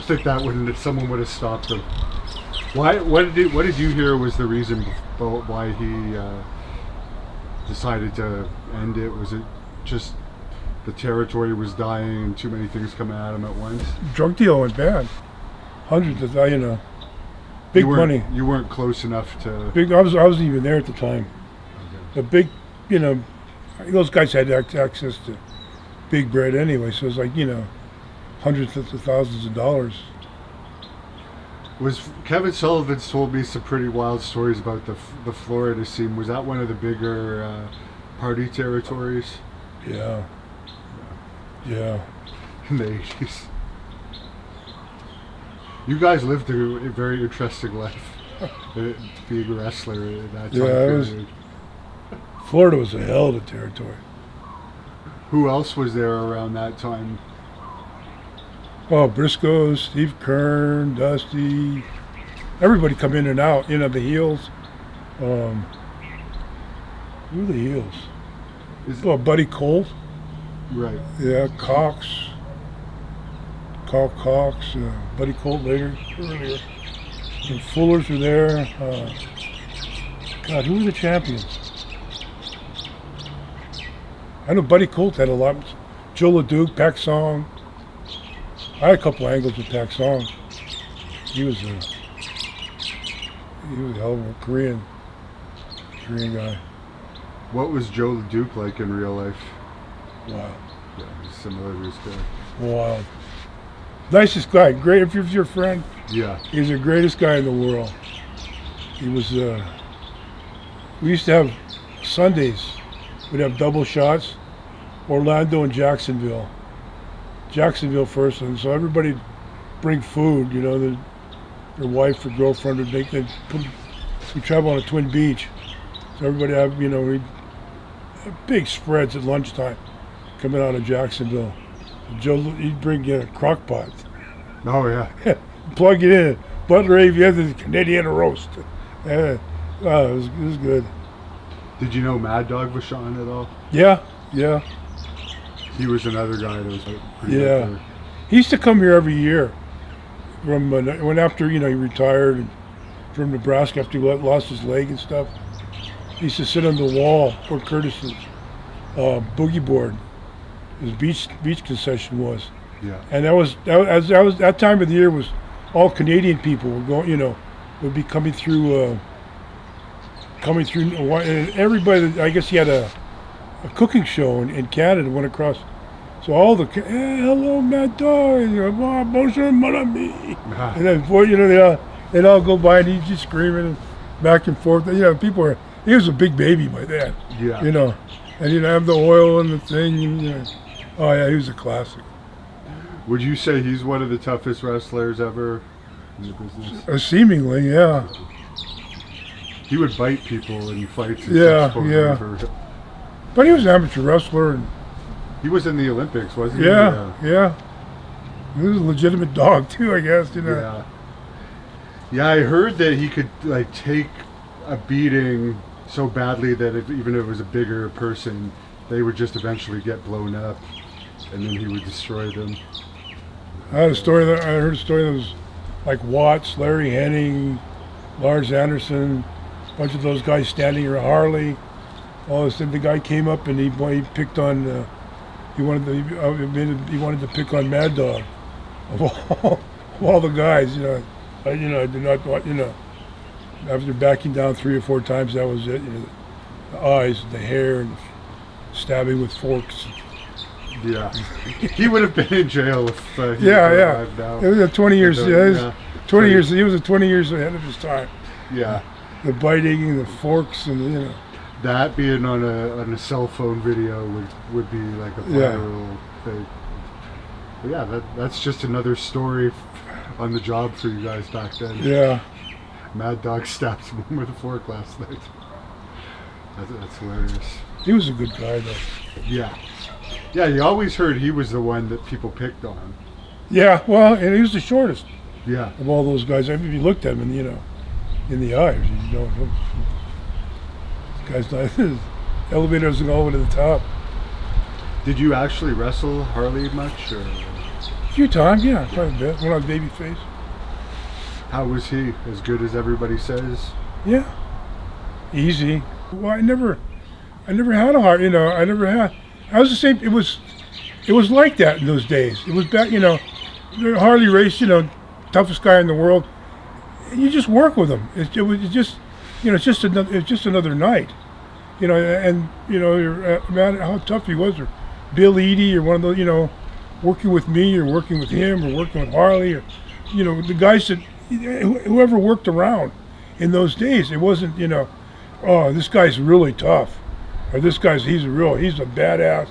think someone would have stopped him. What did you hear was the reason why he decided to end it? Was it just the territory was dying and too many things coming at him at once? Drug deal went bad. Hundreds of, big money. You weren't close enough to. Big. I wasn't even there at the time. Okay. The big, those guys had access to big bread anyway. So it's like, hundreds of thousands of dollars. Was Kevin Sullivan's told me some pretty wild stories about the Florida scene. Was that one of the bigger party territories? Yeah. Yeah. In the 80s. You guys lived a very interesting life, being a wrestler at that time period. Florida was a hell of a territory. Who else was there around that time? Oh, Briscoe, Steve Kern, Dusty, everybody come in and out. The heels. Who are the heels? Buddy Cole. Right. Yeah, Carl Cox, Buddy Cole earlier. And Fullers were there. God, who were the champions? I know Buddy Colt had a lot. Joe LeDuc, Pak Song. I had a couple angles with Pak Song. He was a hell of a Korean guy. What was Joe LeDuc like in real life? Wow. Yeah, he's similar to his guy. Wow. Nicest guy. Great if you're your friend. Yeah. He's the greatest guy in the world. He was, we used to have Sundays. We'd have double shots. Orlando and Jacksonville. Jacksonville first, and so everybody'd bring food, you know, their wife or girlfriend would make them, we travel on a twin beach. So everybody have, you know, we'd have big spreads at lunchtime coming out of Jacksonville. Joe, he'd bring in a crock pot. Oh, yeah. Plug it in. Butler Ave, you have the Canadian roast. It was good. Did you know Mad Dog Vachon at all? Yeah. He was another guy that was like pretty Yeah. up there. He used to come here every year. From when after, you know, he retired from Nebraska after he lost his leg and stuff. He used to sit on the wall where Curtis's boogie board, his beach concession was. Yeah. And that time of the year was all Canadian people were going, you know, would be coming through, and everybody, I guess he had a cooking show in Canada, went across. So all the, hello, Mad Dog, bonjour, mon ami. And then, you know, they'd all go by and he'd just screaming back and forth. You know, he was a big baby by then. Yeah. You know, and he'd have the oil and the thing. And, you know, oh, yeah, he was a classic. Would you say he's one of the toughest wrestlers ever in the business? Seemingly, yeah. He would bite people in fights. And Yeah, stuff yeah. But he was an amateur wrestler. And he was in the Olympics, wasn't he? Yeah. He was a legitimate dog, too, I guess, you know. Yeah. Yeah, I heard that he could, like, take a beating so badly that even if it was a bigger person, they would just eventually get blown up, and then he would destroy them. I heard a story that was like Watts, Larry Henning, Lars Anderson, a bunch of those guys standing around Harley. All of a sudden, the guy came up and he picked on. He wanted to pick on Mad Dog, of all the guys. You know, I did not want. You know, after backing down 3 or 4 times, that was it. You know, the eyes, the hair, and stabbing with forks. Yeah, he would have been in jail if he was alive now. It was 20 years. Yeah, 20 years. He was 20 years ahead of his time. Yeah, the biting and the forks and you know. That being on a cell phone video would be like a viral thing. But yeah, that's just another story on the job for you guys back then. Yeah. Mad Dog stabbed someone with a fork last night. That's hilarious. He was a good guy though. Yeah. Yeah, you always heard he was the one that people picked on. Yeah, well, and he was the shortest. Yeah. Of all those guys. I mean, if you looked at him, in the eyes, you know, this guy's not. Elevator doesn't go all the way to the top. Did you actually wrestle Harley much? Or? A few times, yeah, quite a bit. When I was babyface. How was he? As good as everybody says? Yeah. Easy. Well, I never had a heart. You know, I was the same. It was like that in those days. It was back. You know, the Harley race. You know, toughest guy in the world. You just work with him. It's just another night. You know, and you know, man, how tough he was, or Bill Eadie, or one of those. You know, working with me, or working with him, or working with Harley, or you know, the guys that whoever worked around in those days. It wasn't, you know, oh, this guy's really tough, or this guy's he's a badass,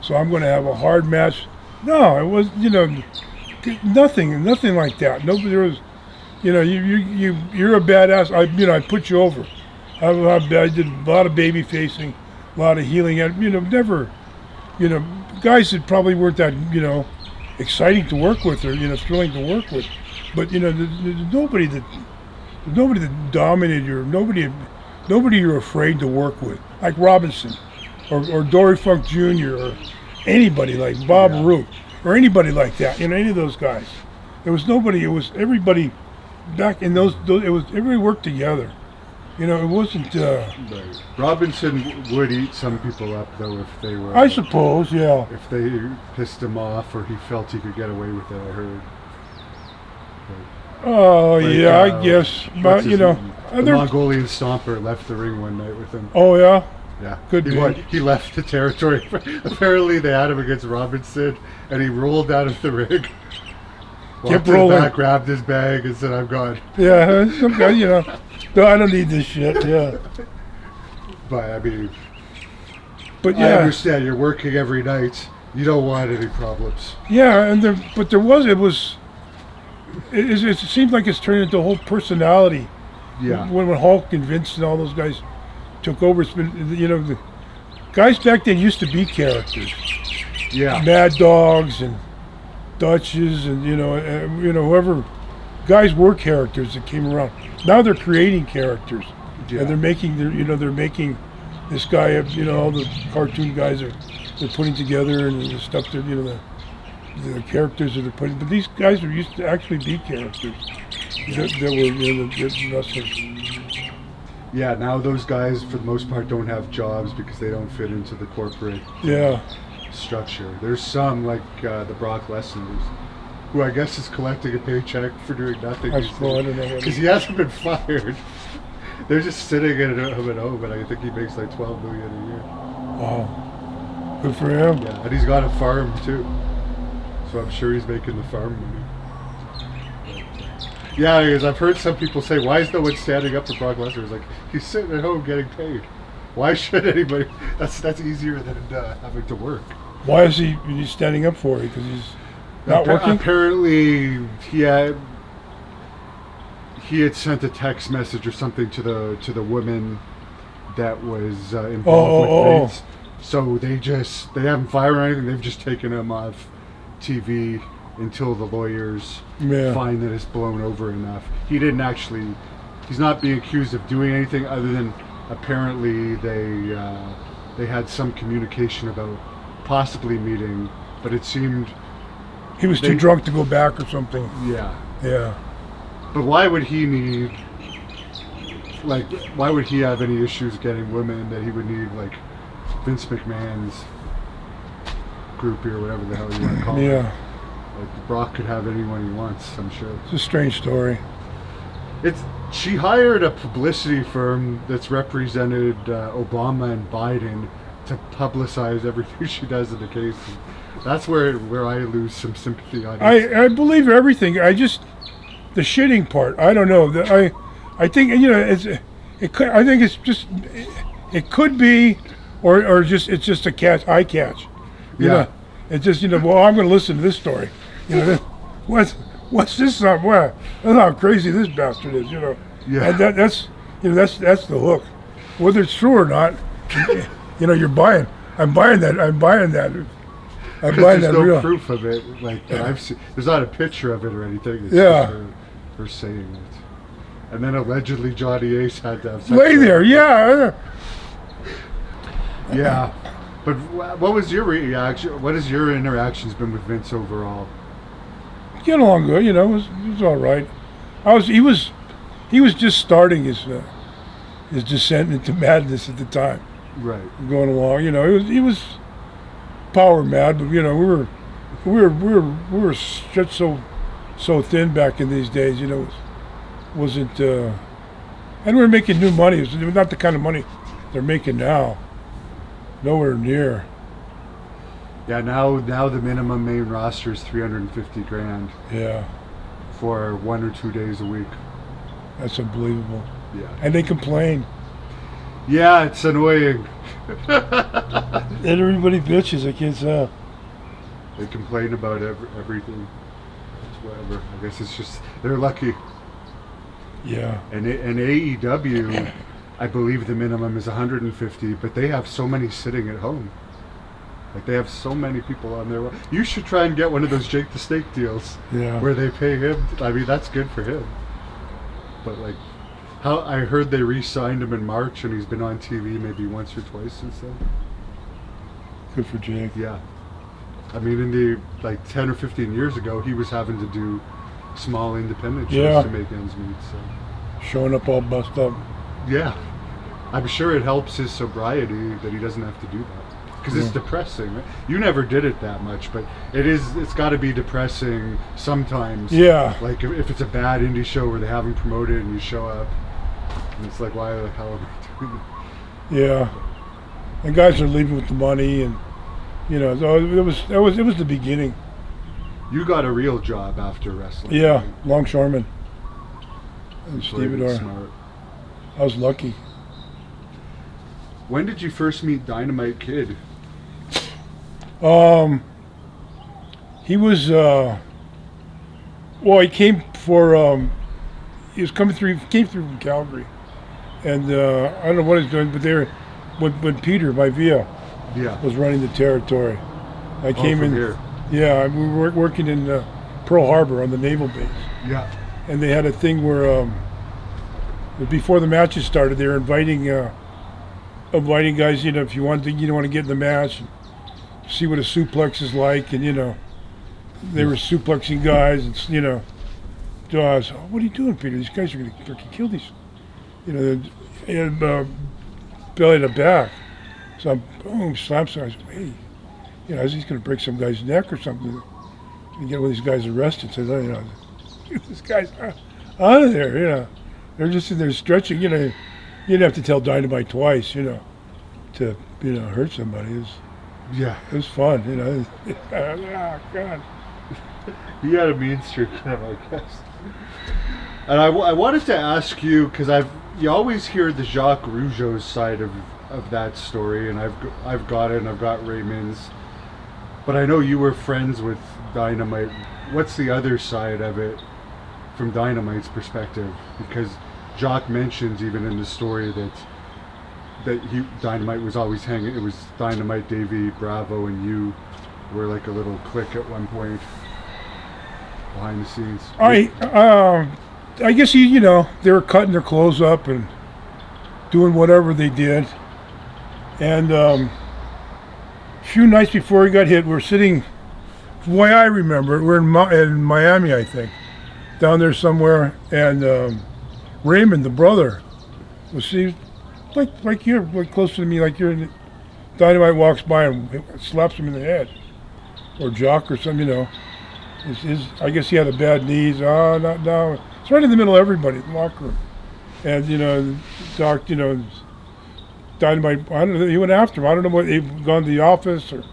so I'm going to have a hard match. No, it was, you know, nothing like that. Nobody, there was, you know, you're a badass. I put you over. I did a lot of baby facing, a lot of healing, and you know, never, you know, guys that probably weren't that, you know, exciting to work with or, you know, thrilling to work with, but you know, there's nobody that dominated you, or nobody you're afraid to work with, like Robinson, or Dory Funk Jr., or anybody like Bob Roop, or anybody like that. You know, any of those guys. There was nobody. It was everybody back in those. It was everybody worked together. You know, it wasn't. Right. Robinson would eat some people up though if they were. I suppose, yeah. If they pissed him off or he felt he could get away with it, I heard. Oh yeah, I guess. But you know, the Mongolian Stomper left the ring one night with him. Oh yeah. Yeah, Could be. He left the territory. Apparently, they had him against Robinson, and he rolled out of the ring. Kept rolling. Back, grabbed his bag, and said, "I'm gone." Yeah, some guy, you know. No, I don't need this shit. Yeah. But I mean, yeah, I understand. You're working every night. You don't want any problems. Yeah, and it seems like it's turned into a whole personality. Yeah. When Hulk and Vince and all those guys took over, it's been, you know, the guys back then used to be characters. Yeah. Mad Dogs and Dutches and you know whoever guys were characters that came around. Now they're creating characters, and they're making this guy up. You know, all the cartoon guys they're putting together and the stuff that you know the characters that they're putting. But these guys are used to actually be characters that were the wrestlers. Yeah, now those guys for the most part don't have jobs because they don't fit into the corporate structure. There's some like the Brock Lesnar's, who I guess is collecting a paycheck for doing nothing. I don't know. Because he hasn't been fired. They're just sitting in him at home, and I think he makes like $12 million a year. Wow, good for him. Yeah, and he's got a farm too, so I'm sure he's making the farm money. Yeah, because I've heard some people say, "Why is no one standing up for Brock Lesnar?" It's like he's sitting at home getting paid. Why should anybody? That's easier than having to work. Why is he standing up for it? Because he's not working? Apparently, he had sent a text message or something to the woman that was involved with Vince. So they haven't fired or anything. They've just taken him off TV until the lawyers find that it's blown over enough. He's not being accused of doing anything other than apparently they had some communication about possibly meeting, but it seemed he was too drunk to go back or something. Yeah. But why would he have any issues getting women that he would need like Vince McMahon's groupie or whatever the hell you want to call it? Like Brock could have anyone he wants, I'm sure. It's a strange story. She hired a publicity firm that's represented Obama and Biden to publicize everything she does in the case. That's where I lose some sympathy on it. I believe everything. The shitting part. I don't know. I think I think it's just it could be, or just it's just a eye catch. You know, it's just well I'm going to listen to this story. You know, what's this? That's how crazy this bastard is. You know. Yeah. And that's the hook. Whether it's true or not, you're buying. I'm buying that. There's no proof of it. Like that I've seen. There's not a picture of it or anything. It's just her saying it. And then allegedly Johnny Ace had to have sex lay there. Yeah. Yeah. But what was your reaction? What has your interactions been with Vince overall? Get along good. You know, it was all right. He was just starting his descent into madness at the time. Right. Going along, he was power mad, but we were stretched so thin back in these days. Wasn't and we were making new money. It was not the kind of money they're making now. Nowhere near. Yeah, now the minimum main roster is $350,000. Yeah. For 1 or 2 days a week. That's unbelievable. Yeah. And they complain. Yeah, it's annoying. And everybody bitches, I can't tell. They complain about everything. It's whatever. I guess it's just they're lucky. Yeah. And AEW, I believe the minimum is 150, but they have so many sitting at home. Like they have so many people on there. You should try and get one of those Jake the Snake deals. Yeah. Where they pay him. I mean, that's good for him. But like, how I heard they re-signed him in March, and he's been on TV maybe once or twice since then. Good for Jake. Yeah. I mean, in the 10 or 15 years ago, he was having to do small independent shows to make ends meet. So. Showing up all bust up. Yeah. I'm sure it helps his sobriety that he doesn't have to do that. Because it's depressing. Right? You never did it that much, but it's got to be depressing sometimes. Yeah. Like if it's a bad indie show where they haven't promoted and you show up, and it's like, why the hell am I doing that? Yeah. And guys are leaving with the money, and so it was the beginning. You got a real job after wrestling. Yeah, right? longshoreman. And stevedore. Smart. I was lucky. When did you first meet Dynamite Kid? He was he came for he was coming through. He came through from Calgary, and I don't know what he's doing, but when Peter by Via was running the territory, I came in here. Yeah, we were working in Pearl Harbor on the naval base. Yeah. And they had a thing where before the matches started, they were inviting guys, if you want to get in the match and see what a suplex is like, and they were suplexing guys, and so I was, what are you doing, Peter? These guys are going to freaking kill these, and belly to back. So I'm boom, slap. So I was, hey, he's going to break some guy's neck or something, and get one of these guys arrested. So this guy's out of there, They're just in there stretching, You didn't have to tell Dynamite twice, to hurt somebody. It was fun, Oh God. He had a mean streak, I guess. And I wanted to ask you, because you always hear the Jacques Rougeau's side of that story, and I've got it, and I've got Raymond's. But I know you were friends with Dynamite. What's the other side of it from Dynamite's perspective? Because Jacques mentions even in the story that Dynamite was always hanging. It was Dynamite, Davey, Bravo, and you were like a little clique at one point behind the scenes. I guess they were cutting their clothes up and doing whatever they did. And a few nights before he got hit, we're sitting. The way I remember it, we're in Miami, I think, down there somewhere, and Raymond, the brother, was like you're close to me, like you're. Dynamite walks by and slaps him in the head, or Jock or something, I guess he had a bad knee. Not now. It's right in the middle of everybody in the locker room, and Doc, Dynamite. I don't know. He went after him. I don't know what he'd gone to the office or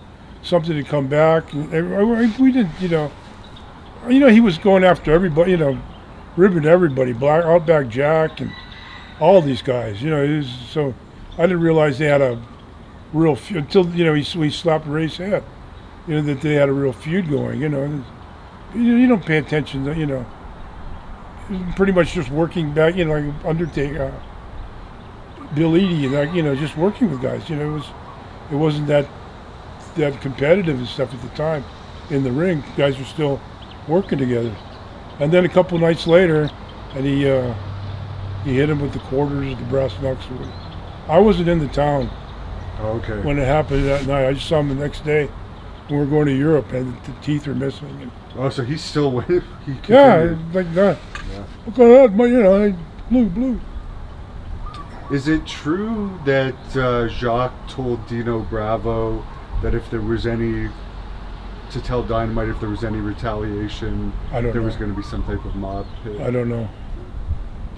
something to come back. And we didn't, he was going after everybody, ribbing everybody, Outback Jack and all these guys, so I didn't realize they had a real feud until, he slapped Ray's head, that they had a real feud going, you don't pay attention to, pretty much just working back, like Undertaker, Bill Eadie, and just working with guys, it wasn't that competitive and stuff at the time in the ring. Guys were still working together. And then a couple nights later, and he hit him with the quarters, the brass knucks. I wasn't in the town when it happened that night. I just saw him the next day when we were going to Europe, and the teeth were missing. And so he's still with him? Like that. Yeah. Look at that, blue. Is it true that Jacques told Dino Bravo that if there was any, to tell Dynamite if there was any retaliation, there was going to be some type of mob hit? I don't know.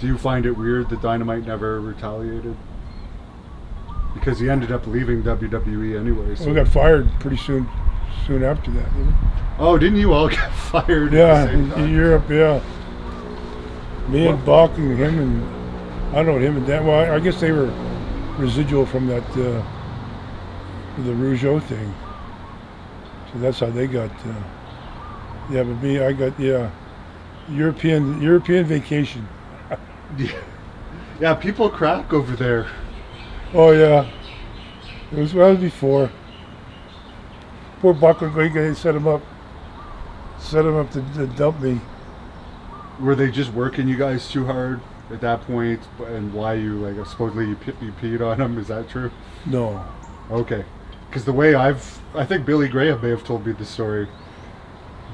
Do you find it weird that Dynamite never retaliated? Because he ended up leaving WWE anyway. So. We got fired pretty soon after that, didn't we? Oh, didn't you all get fired? Yeah, in Europe, yeah. Me and Buck and him and, I don't know what him and Dan, well, I guess they were residual from that, the Rougeau thing. So that's how they got, but me, I got, European vacation. Yeah, people crack over there. Oh yeah, it was before. Poor Buck, they set him up to dump me. Were they just working you guys too hard at that point, and why you supposedly you peed on him? Is that true? No. Okay, because the way I think Billy Graham may have told me the story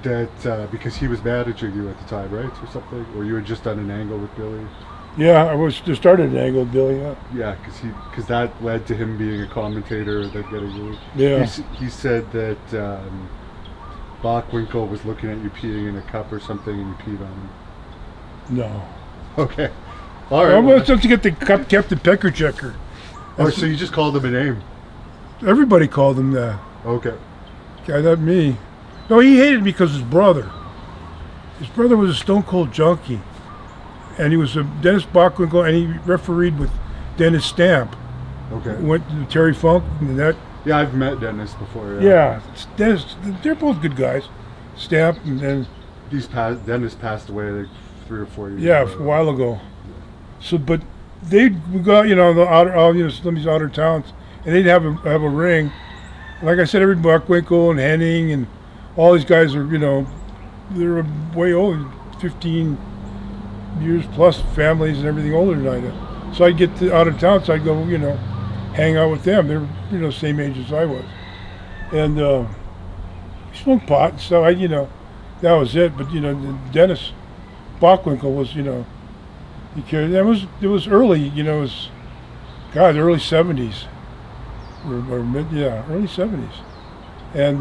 that because he was managing you at the time, right, or something, or you had just done an angle with Billy. Yeah, I was just started an Angle Bill. Yeah. Yeah, because that led to him being a commentator and then getting moved. Yeah. He said that Bockwinkel was looking at you peeing in a cup or something, and you peed on him. No. Okay. All right. I was supposed to get the Captain Pecker Checker. Oh, so you just called him a name? Everybody called him that. Okay. Yeah, not me. No, he hated me because his brother. His brother was a stone cold junkie. And he was a Dennis Bockwinkel, and he refereed with Dennis Stamp. Okay. Went to Terry Funk and that. Yeah, I've met Dennis before. Yeah, Dennis. They're both good guys. Stamp and then. Dennis passed away like 3 or 4 years. Yeah, ago. a while ago. So, but we got the outer, some of these outer towns, and they'd have a ring. Like I said, every Bockwinkel and Henning and all these guys are, they're way old, 15 years plus, families and everything older than I did. So I'd get out of town, so I'd go, hang out with them. They were, same age as I was. And smoked pot and stuff. That was it. But, Dennis Bockwinkel was, he carried, it was early, it was, God, early 70s. Or mid, early 70s. And,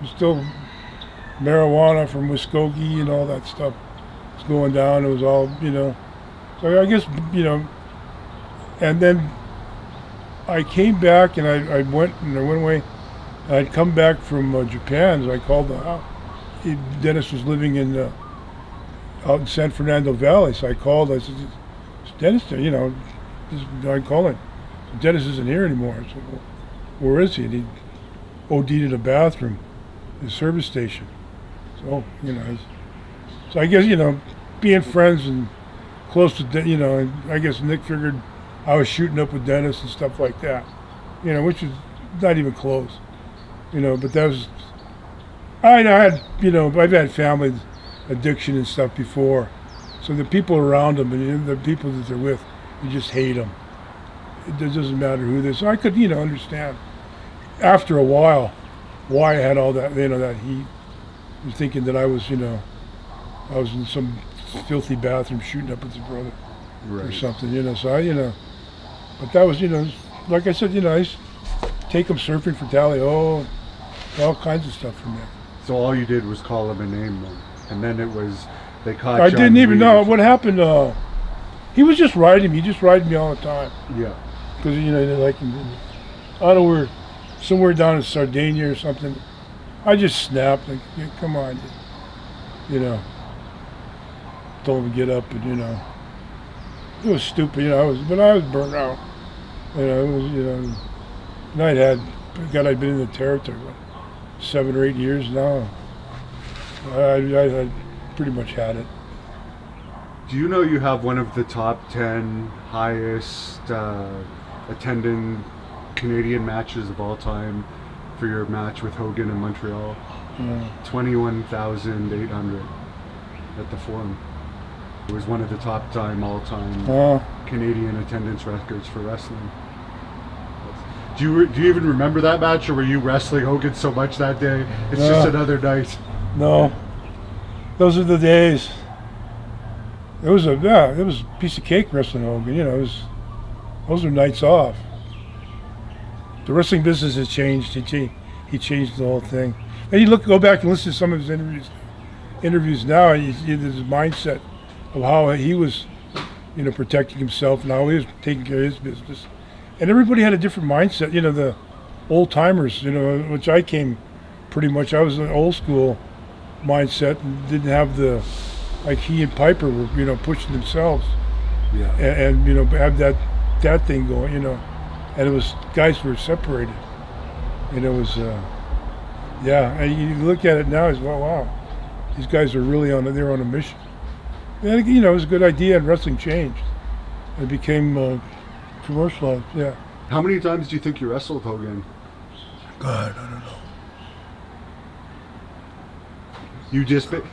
still marijuana from Muskogee and all that stuff was going down. It was all, so I guess, and then I came back and I went away. I'd come back from Japan, so I called the house. Dennis was living in, out in San Fernando Valley, so I called. I said, "Is Dennis there?" I called him. Dennis isn't here anymore. I said, "Well, where is he?" And he OD'd in a bathroom, the service station. So, so I guess, being friends and close to, I guess Nick figured I was shooting up with Dennis and stuff like that, which is not even close, but that was, I had, I've had family addiction and stuff before. So the people around them and the people that they're with, you just hate them. It doesn't matter who they are. So I could, understand after a while why I had all that, that heat. I was thinking that I was, I was in some filthy bathroom shooting up with his brother or something, So I, but that was, like I said, I used to take him surfing for Tally-Ho, all kinds of stuff from there. So all you did was call him a name then, and then it was, they caught I didn't even know what happened. He was just riding me. He just riding me all the time. Yeah. Because, like, I don't know where, somewhere down in Sardinia or something. I just snapped, like, yeah, come on, told him to get up, and, it was stupid, I was burnt out. It was, and I'd been in the territory, 7 or 8 years now. I pretty much had it. Do you know you have one of the top 10 highest attending Canadian matches of all time for your match with Hogan in Montreal? 21,800 at the Forum. It was one of the top all-time Canadian attendance records for wrestling. Do you even remember that match, or were you wrestling Hogan so much that day? It's just another night. No, those are the days. It was a piece of cake wrestling Hogan. Those are nights off. The wrestling business has changed. He changed the whole thing. And you go back and listen to some of his interviews now, and you see this mindset of how he was, protecting himself and how he was taking care of his business. And everybody had a different mindset. The old timers, which I came pretty much. I was an old school mindset and didn't have the, like he and Piper were, pushing themselves. Yeah. And have that thing going, and it was guys were separated. And it was, and you look at it now as well, wow, these guys are really they're on a mission. And, it was a good idea, and wrestling changed. It became commercialized, yeah. How many times do you think you wrestled Hogan? God, I don't know.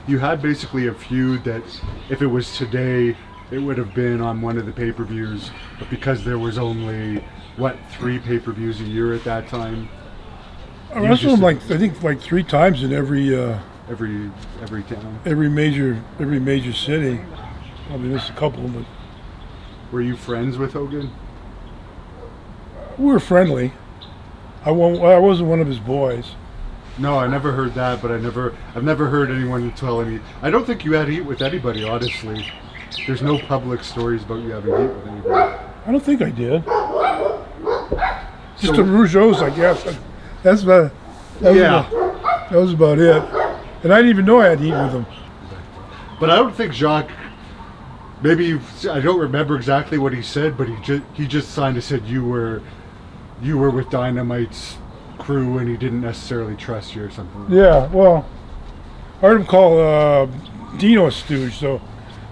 You had basically a feud that, if it was today, it would have been on one of the pay-per-views, but because there was only 3 pay-per-views a year at that time. I wrestled him I think 3 times in every town, every major city. I mean, there's a couple, but Were you friends with Hogan? We were friendly. I wasn't one of his boys. No, I never heard that, but I've never heard anyone tell any. I don't think you had heat with anybody, honestly. There's no public stories about you having heat with anybody. I don't think I did. Just the Rougeaus, I guess. That was about it. And I didn't even know I had heat with them. But I don't think Jacques. Maybe I don't remember exactly what he said, but he just kind of said you were with Dynamite's crew, and he didn't necessarily trust you or something. Yeah, well, I heard him call Dino a stooge, so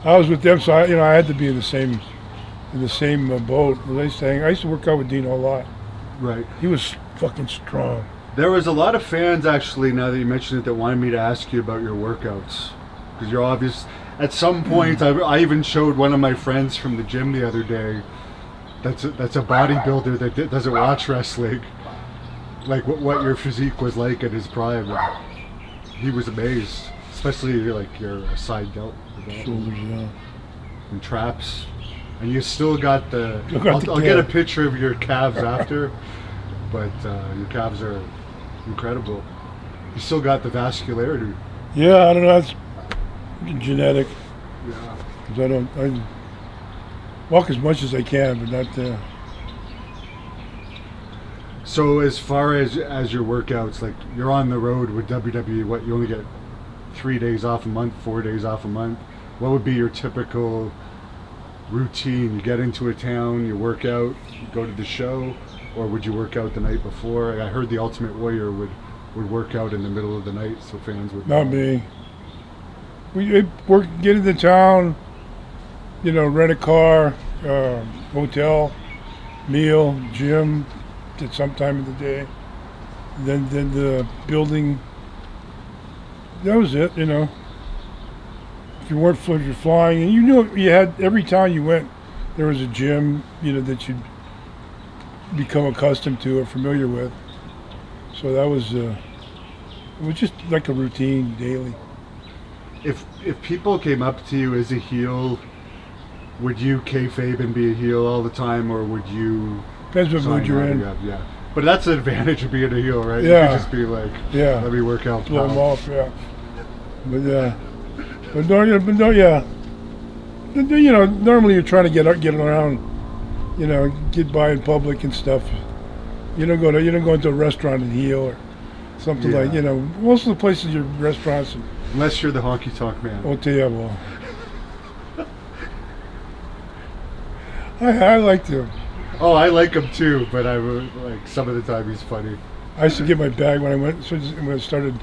I was with them, so I had to be in the same boat. I used to work out with Dino a lot. Right. He was fucking strong. There was a lot of fans, actually, now that you mentioned it, that wanted me to ask you about your workouts, because you're obvious. At some point, I even showed one of my friends from the gym the other day. That's a bodybuilder that doesn't watch wrestling. Like what your physique was like at his prime. He was amazed, especially like your side delt, Shoulders, yeah. and traps, and you still got the. I'll get a picture of your calves after, but your calves are incredible. You still got the vascularity. Yeah, I don't know. That's genetic. Yeah. 'Cause I walk as much as I can, but not. So as far as your workouts, like you're on the road with WWE, what you only get 3 days off a month, 4 days off a month. What would be your typical routine? You get into a town, you work out, you go to the show, or would you work out the night before? I heard the Ultimate Warrior would work out in the middle of the night, so fans would. Not me. We get into town, rent a car, hotel, meal, gym at some time of the day. Then the building. That was it, If you're flying, and you had every town you went, there was a gym, that you'd become accustomed to or familiar with. So that was it was just like a routine daily. If people came up to you as a heel, would you kayfabe and be a heel all the time, or would you? Depends what mood you're in. Yeah, but that's the advantage of being a heel, right? Yeah. You can just be like, let me work out. Blow them off, yeah. But normally you're trying to get around, get by in public and stuff. You don't go into a restaurant and heel or something like, most of the places your restaurants. Unless you're the honky tonk man. Oh, yeah, well. I like to. Oh, I like him too, but I would like some of the time he's funny. I used to get my bag when I started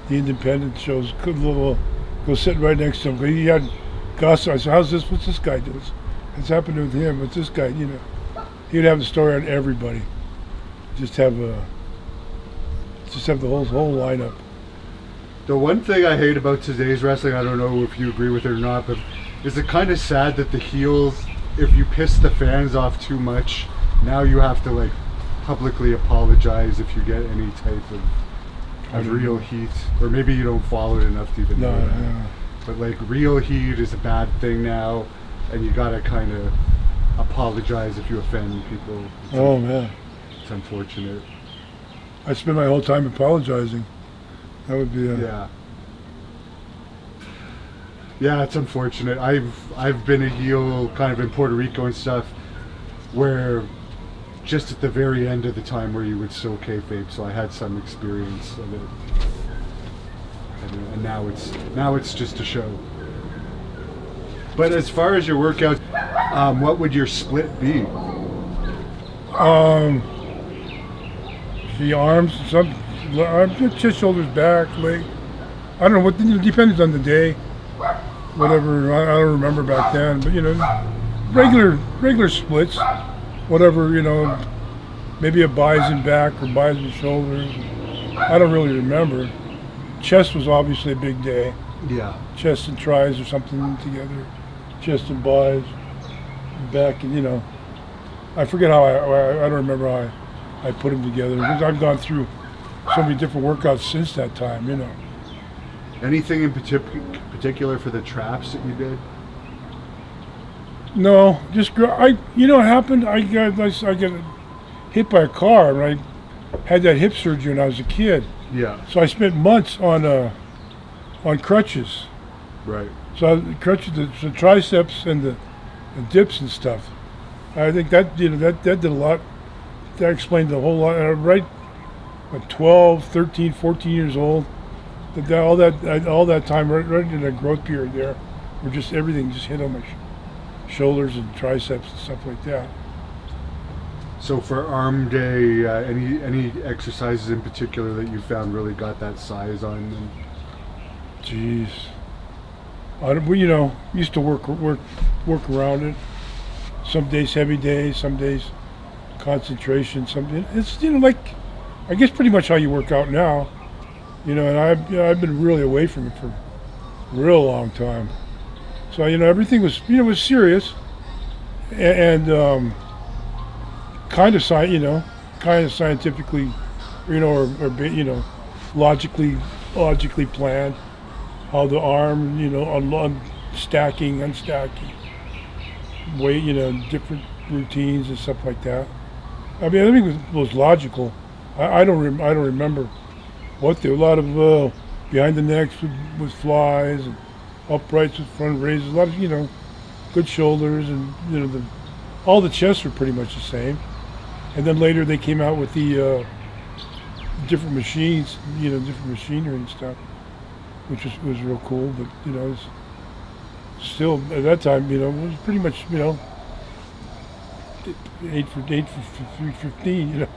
the independent shows. Go sit right next to him. He had gossip. I said, what's this guy doing? What's happened with him? What's this guy? He'd have the story on everybody. Just have the whole lineup. The one thing I hate about today's wrestling, I don't know if you agree with it or not, but is it kind of sad that the heels, if you piss the fans off too much, now you have to like publicly apologize if you get any type of real heat, or maybe you don't follow it enough to even know that. No. But like real heat is a bad thing now, and you gotta kind of apologize if you offend people. Man, it's unfortunate. I spend my whole time apologizing. That would be Yeah, it's unfortunate. I've been a heel kind of in Puerto Rico and stuff, where just at the very end of the time where you would still kayfabe, so I had some experience of it. And now it's just a show. But as far as your workouts, what would your split be? The arms, chest, shoulders, back, leg. I don't know what. Depends on the day. Whatever. I don't remember back then, but regular splits. Whatever, maybe a buys and back or buys and shoulders. I don't really remember. Chest was obviously a big day. Yeah. Chest and tries or something together. Chest and buys, back, and I forget how I don't remember how I put them together, because I've gone through so many different workouts since that time, Anything in particular for the traps that you did? No, just you know what happened? I got hit by a car, and I had that hip surgery when I was a kid. Yeah. So I spent months on crutches. Right. So crutches, the triceps and the dips and stuff. I think that that did a lot. That explained the whole lot. Right at 12, 13, 14 years old, all that time, right in the growth period there, where just everything just hit on my shoulders and triceps and stuff like that. So for arm day, any exercises in particular that you found really got that size on them? Jeez, we used to work around it. Some days heavy days, some days concentration. It's like I guess pretty much how you work out now. And I've been really away from it for a real long time. So everything was was serious and kind of scientifically, or logically planned. How the arm, stacking, unstacking, weight, different routines and stuff like that. I mean, I think it was logical. I don't remember what a lot of behind the necks with flies and uprights with front raises. A lot of good shoulders and all the chests were pretty much the same. And then later they came out with the different machines, different machinery and stuff, which was real cool. But it's still at that time, it was pretty much 8 for 315,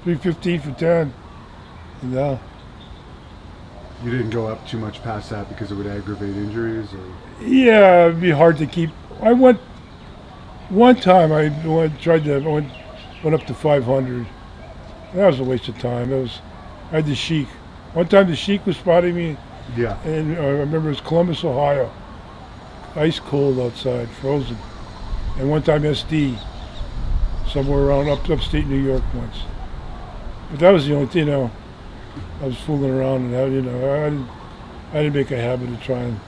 315 for 10. And you didn't go up too much past that because it would aggravate injuries, or? Yeah, it'd be hard to keep. I went one time. I went up to 500. That was a waste of time. I had the Sheik. One time the Sheik was spotting me. Yeah. And I remember it was Columbus, Ohio. Ice cold outside, frozen. And one time SD, somewhere around upstate New York once. But that was the only thing, I was fooling around, and I didn't make a habit of trying.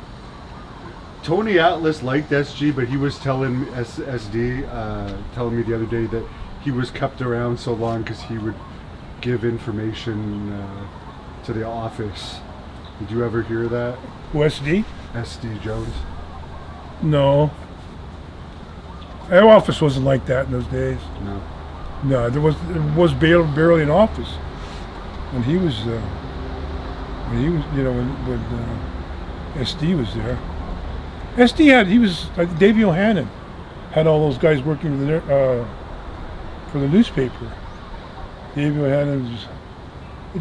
Tony Atlas liked SG, but he was telling SD, telling me the other day that he was kept around so long because he would give information to the office. Did you ever hear that? Who, SD? SD Jones. No. Our office wasn't like that in those days. No. No, it was barely an office when he was when SD was there. He was like Davey O'Hannon had all those guys working for the newspaper. Davey O'Hannon was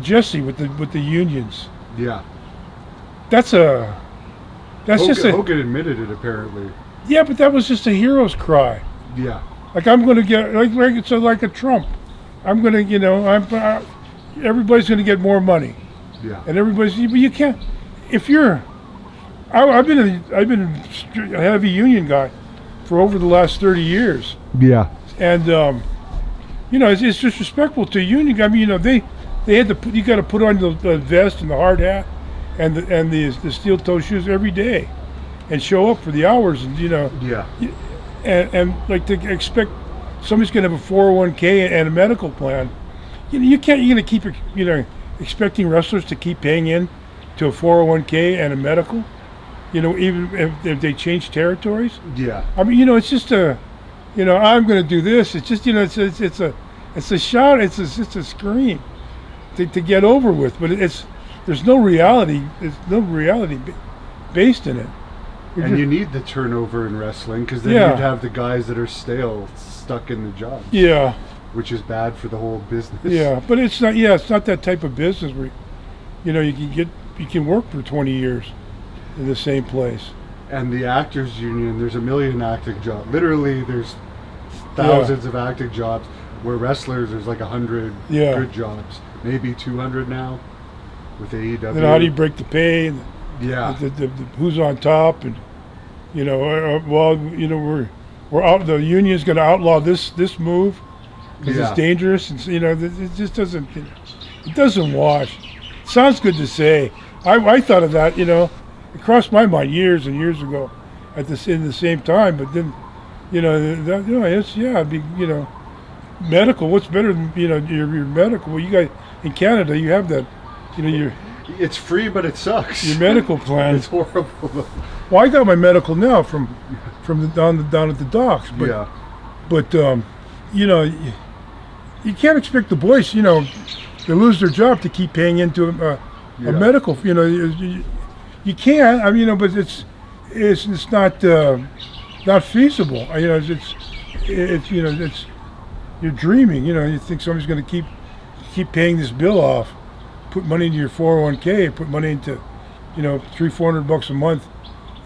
Jesse with the unions. Yeah. That's Hogan admitted it apparently. Yeah, but that was just a hero's cry. Yeah. Like I'm going to get it's like a Trump. I'm going to everybody's going to get more money. Yeah. And you can't if you're. I've been a heavy union guy for over the last 30 years. Yeah. And it's disrespectful to a union guy. I mean, they had to you got to put on the vest and the hard hat and the steel toe shoes every day and show up for the hours and Yeah. And like to expect somebody's going to have a 401k and a medical plan. You're going to keep expecting wrestlers to keep paying in to a 401k and a medical. Even if they change territories. Yeah. I mean, it's just I'm going to do this. It's just it's a shout. It's a scream to get over with. But there's no reality. There's no reality based in it. And you need the turnover in wrestling because then you'd have the guys that are stale stuck in the job. Yeah. Which is bad for the whole business. Yeah, but it's not. Yeah, it's not that type of business where, you can work for 20 years in the same place. And the actors union, there's a million acting jobs. Literally, there's thousands of acting jobs. Where wrestlers, there's like 100 good jobs, maybe 200 now with AEW. Then how do you break the pay? And the who's on top, and we're out. The union's going to outlaw this move because it's dangerous, and it just doesn't. It doesn't wash. It sounds good to say. I thought of that. It crossed my mind years and years ago, in the same time. But then, You know, it's it'd be, medical. What's better than your medical? Well, you guys in Canada, you have that, your It's free, but it sucks. your medical plan. It's horrible. Well, I got my medical now from down at the docks, but Yeah. but you can't expect the boys, they lose their job to keep paying into a Yeah. medical. You can. I mean, but it's not feasible. It's you're dreaming. You think somebody's going to keep paying this bill off, put money into your 401k, put money into $300-400 a month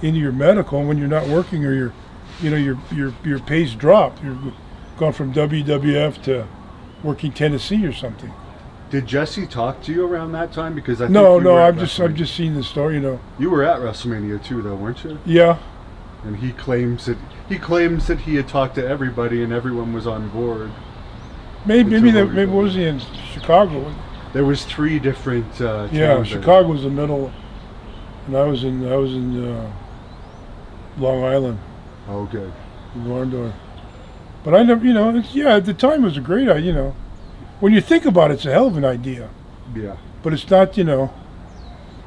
into your medical, and when you're not working or your pay's dropped. You're gone from WWF to working Tennessee or something. Did Jesse talk to you around that time? Because I think No, you were at I've just seen the story. You were at WrestleMania too, though, weren't you? Yeah. And he claims that he had talked to everybody and everyone was on board. Maybe what was he in Chicago? There was 3 different. Yeah, towns Chicago was the middle, and I was in Long Island, Oh, good. in Warndorf. But I never, at the time it was a great idea. When you think about it, it's a hell of an idea. Yeah. But it's not,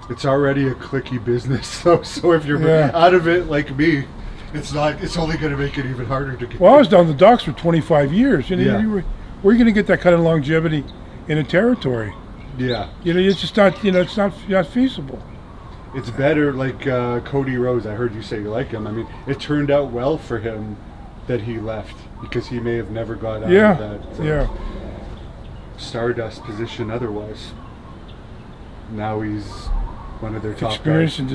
It's already a cliquey business, so if you're Yeah. out of it like me, it's not. It's only going to make it even harder to get. Well, I was down the docks for 25 years. Yeah. Where are you going to get that kind of longevity in a territory? Yeah. It's just not, it's not feasible. It's better like Cody Rhodes. I heard you say you like him. I mean, it turned out well for him that he left because he may have never got out Yeah, of that yeah. Stardust position otherwise. Now he's one of their top Experience guys. and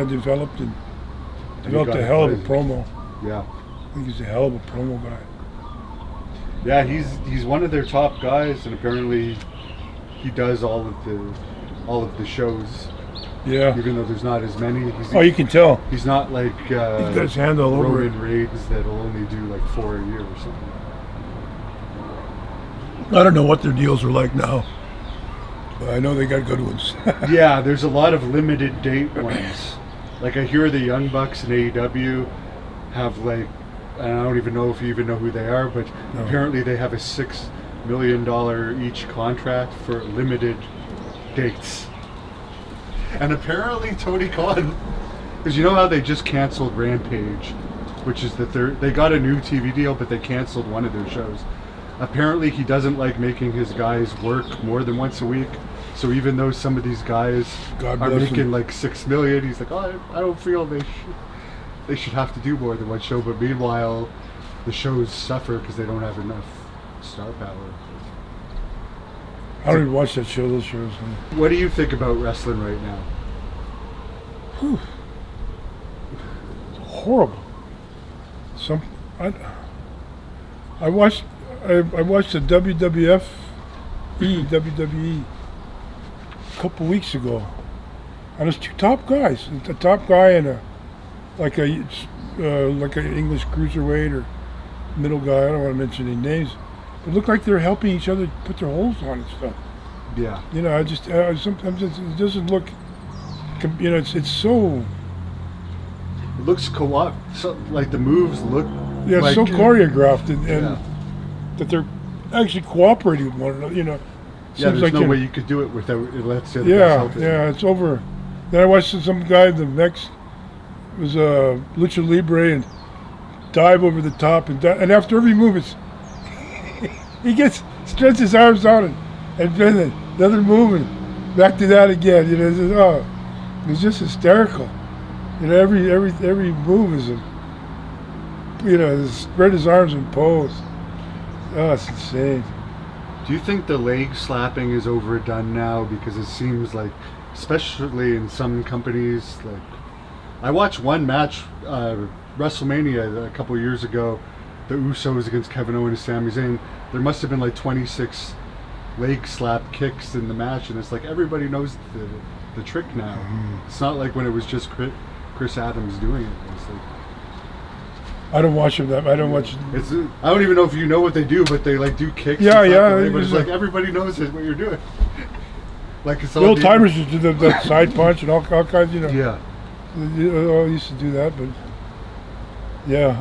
developed he got a hell of a plays. promo. Yeah. I think he's a hell of a promo guy. Yeah, he's one of their top guys, and apparently he does all of the shows. Yeah. Even though there's not as many. You can tell. He's not like He's got his hand all over it. Roman Reigns that'll only do like 4 a year or something. I don't know what their deals are like now, but I know they got good ones. Yeah, there's a lot of limited date ones. Like I hear the Young Bucks and AEW have like, and I don't even know if you even know who they are, but No. apparently they have a $6 million each contract for limited dates. And apparently Tony Khan, because you know how they just canceled Rampage, which is the third, they got a new TV deal, but they canceled one of their shows. Apparently he doesn't like making his guys work more than once a week. So even though some of these guys God are bless making him. like $6 million, he's like, oh, I don't feel they should have to do more than one show. But meanwhile, the shows suffer because they don't have enough star power. I don't even watch those shows. What do you think about wrestling right now? It's horrible. I watched the WWE a couple weeks ago, and there's 2 top guys. A top guy and like a English cruiserweight or middle guy. I don't want to mention any names. It looked like they're helping each other put their holes on and stuff. Yeah. Sometimes it doesn't look. It's so. It looks like the moves look. Yeah, like, so choreographed and Yeah. that they're actually cooperating with one another. Yeah, Seems there's like no way you could do it without it. Let's say the guys Yeah, helping. yeah, it's over. Then I watched some guy, the next was Lucha Libre, and dive over the top, and after every move, he stretches his arms out, and then another move, and back to that again. It's just hysterical. Every move is spread his arms and pose. Oh, it's insane. Do you think the leg slapping is overdone now? Because it seems like, especially in some companies, like I watched one match, WrestleMania a couple years ago, the Usos against Kevin Owens and Sami Zayn. There must have been like 26 leg slap kicks in the match, and it's like everybody knows the trick now. Mm-hmm. It's not like when it was just Chris Adams doing it. It's like, I don't watch them. I don't watch. I don't even know if you know what they do, but they like do kicks. Yeah, and yeah, slap the leg, but it's it's like everybody knows what you're doing. Like it's all The old timers used to do that side punch and all kinds. Yeah. They all used to do that, but Yeah,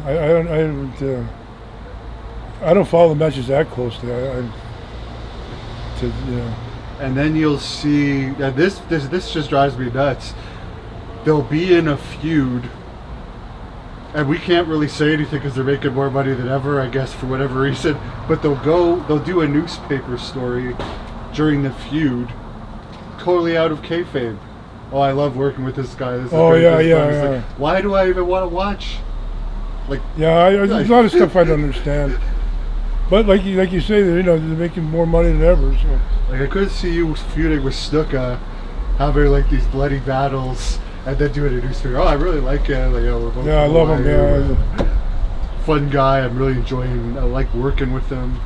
I don't follow the matches that closely. And then you'll see, this just drives me nuts. They'll be in a feud, and we can't really say anything because they're making more money than ever, I guess, for whatever reason. But they'll do a newspaper story during the feud, totally out of kayfabe. Oh, I love working with this guy. This is Oh great, yeah, this yeah, guy. It's yeah. like, why do I even want to watch? Like, Yeah, there's a lot of stuff I don't understand. But like you say, they're making more money than ever. So like I could see you feuding with Snuka, having like these bloody battles, and then doing a newspaper. Oh, I really like it. Like, we're both yeah, I love him. Yeah, fun guy. I'm really enjoying. I like working with him.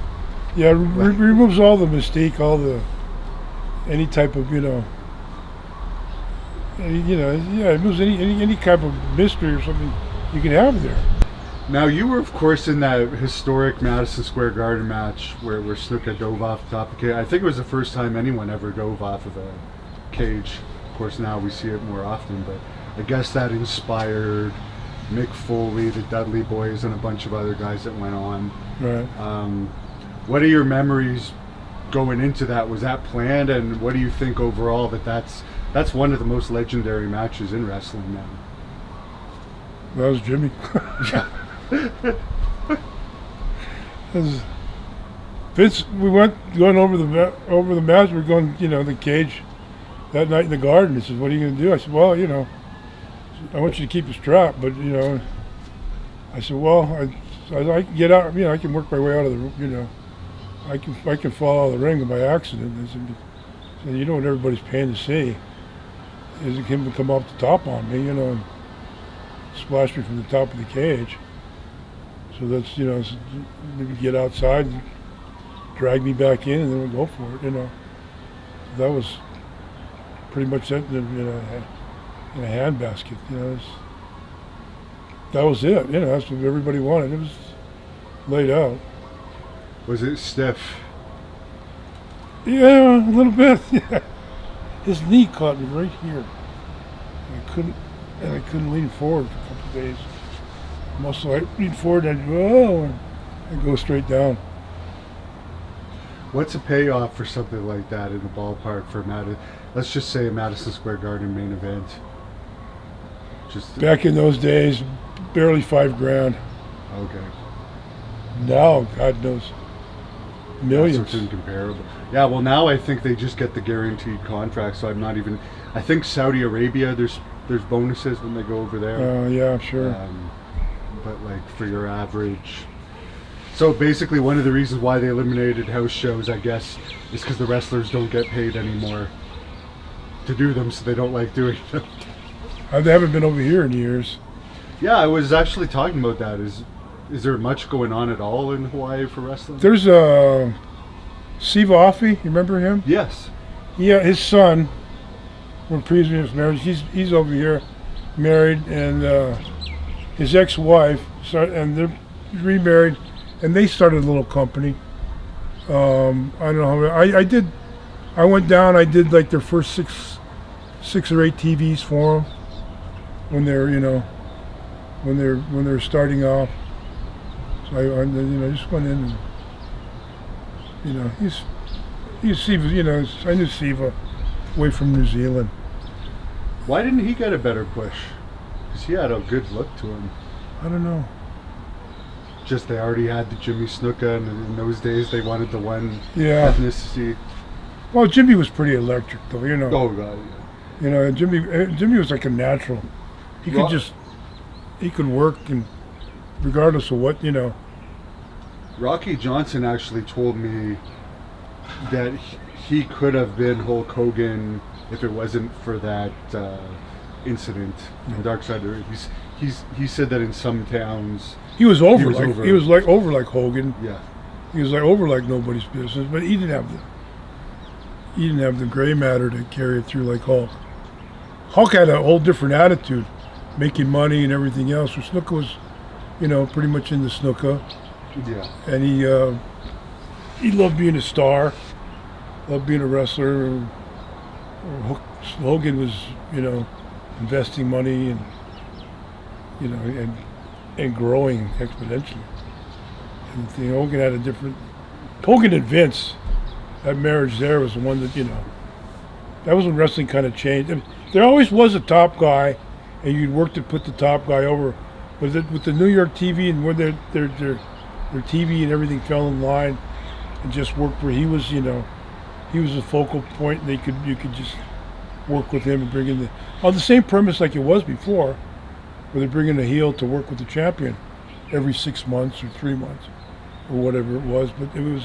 yeah. Removes all the mystique, any type of yeah, it removes any type of mystery or something you can have there. Now, you were, of course, in that historic Madison Square Garden match where Snuka dove off the top of the cage. I think it was the first time anyone ever dove off of a cage. Of course, now we see it more often, but I guess that inspired Mick Foley, the Dudley Boys, and a bunch of other guys that went on. Right. What are your memories going into that? Was that planned, and what do you think overall that's one of the most legendary matches in wrestling now? That was Jimmy. Yeah. Vince, we went going over the match. We're going, the cage that night in the garden. He says, "What are you going to do?" I said, "Well, I want you to keep your strap, but I said, "Well, I can get out. I can work my way out of the, I can fall out of the ring by accident." I said, "You know what everybody's paying to see is him to come off the top on me, and splash me from the top of the cage. So that's, maybe get outside, and drag me back in, and then we'll go for it, That was pretty much it in a handbasket, that was it, that's what everybody wanted. It was laid out. Was it stiff? Yeah, a little bit, yeah. His knee caught me right here. I couldn't lean forward for a couple of days. I lean forward and I'd go straight down. What's a payoff for something like that in the ballpark for let's just say a Madison Square Garden main event? Just back in those days, barely $5,000. Okay. Now, God knows, millions. That's incomparable. Yeah, well now I think they just get the guaranteed contract, so I think Saudi Arabia, there's bonuses when they go over there. Yeah, sure. But like for your average, so basically one of the reasons why they eliminated house shows, I guess, is because the wrestlers don't get paid anymore to do them, so they don't like doing them. They haven't been over here in years. Yeah, I was actually talking about that. Is there much going on at all in Hawaii for wrestling? There's Siva Afi, you remember him? Yes. Yeah, his son, from previous marriage, he's over here, married, and his ex-wife, and they're remarried, and they started a little company. I don't know how I went down. I did like their first six or eight TVs for them when they're when they're starting off. So I just went in and he's Siva. I knew Siva way from New Zealand. Why didn't he get a better push? Because he had a good look to him. I don't know. Just they already had the Jimmy Snuka, and in those days they wanted the one ethnicity. Well, Jimmy was pretty electric, though. Oh God. Yeah. Jimmy was like a natural. He could work, and regardless of what, Rocky Johnson actually told me that he could have been Hulk Hogan if it wasn't for that incident in Dark Side of the Ring. He said that in some towns he was over like Hogan. Yeah, he was like over like nobody's business, but he didn't have the gray matter to carry it through like Hulk. Hulk had a whole different attitude, making money and everything else. Where Snuka was, pretty much into Snuka. Yeah, and he loved being a star, loved being a wrestler. Hogan was, investing money and and growing exponentially. And Hogan had a different. Hogan and Vince, that marriage there was the one that that was when wrestling kind of changed. I mean, there always was a top guy, and you'd work to put the top guy over. With the New York TV and where their TV and everything fell in line, and just worked where he was, he was the focal point, and you could just work with him and bring in on the same premise like it was before, where they bring in a heel to work with the champion every 6 months or 3 months or whatever it was. But it was,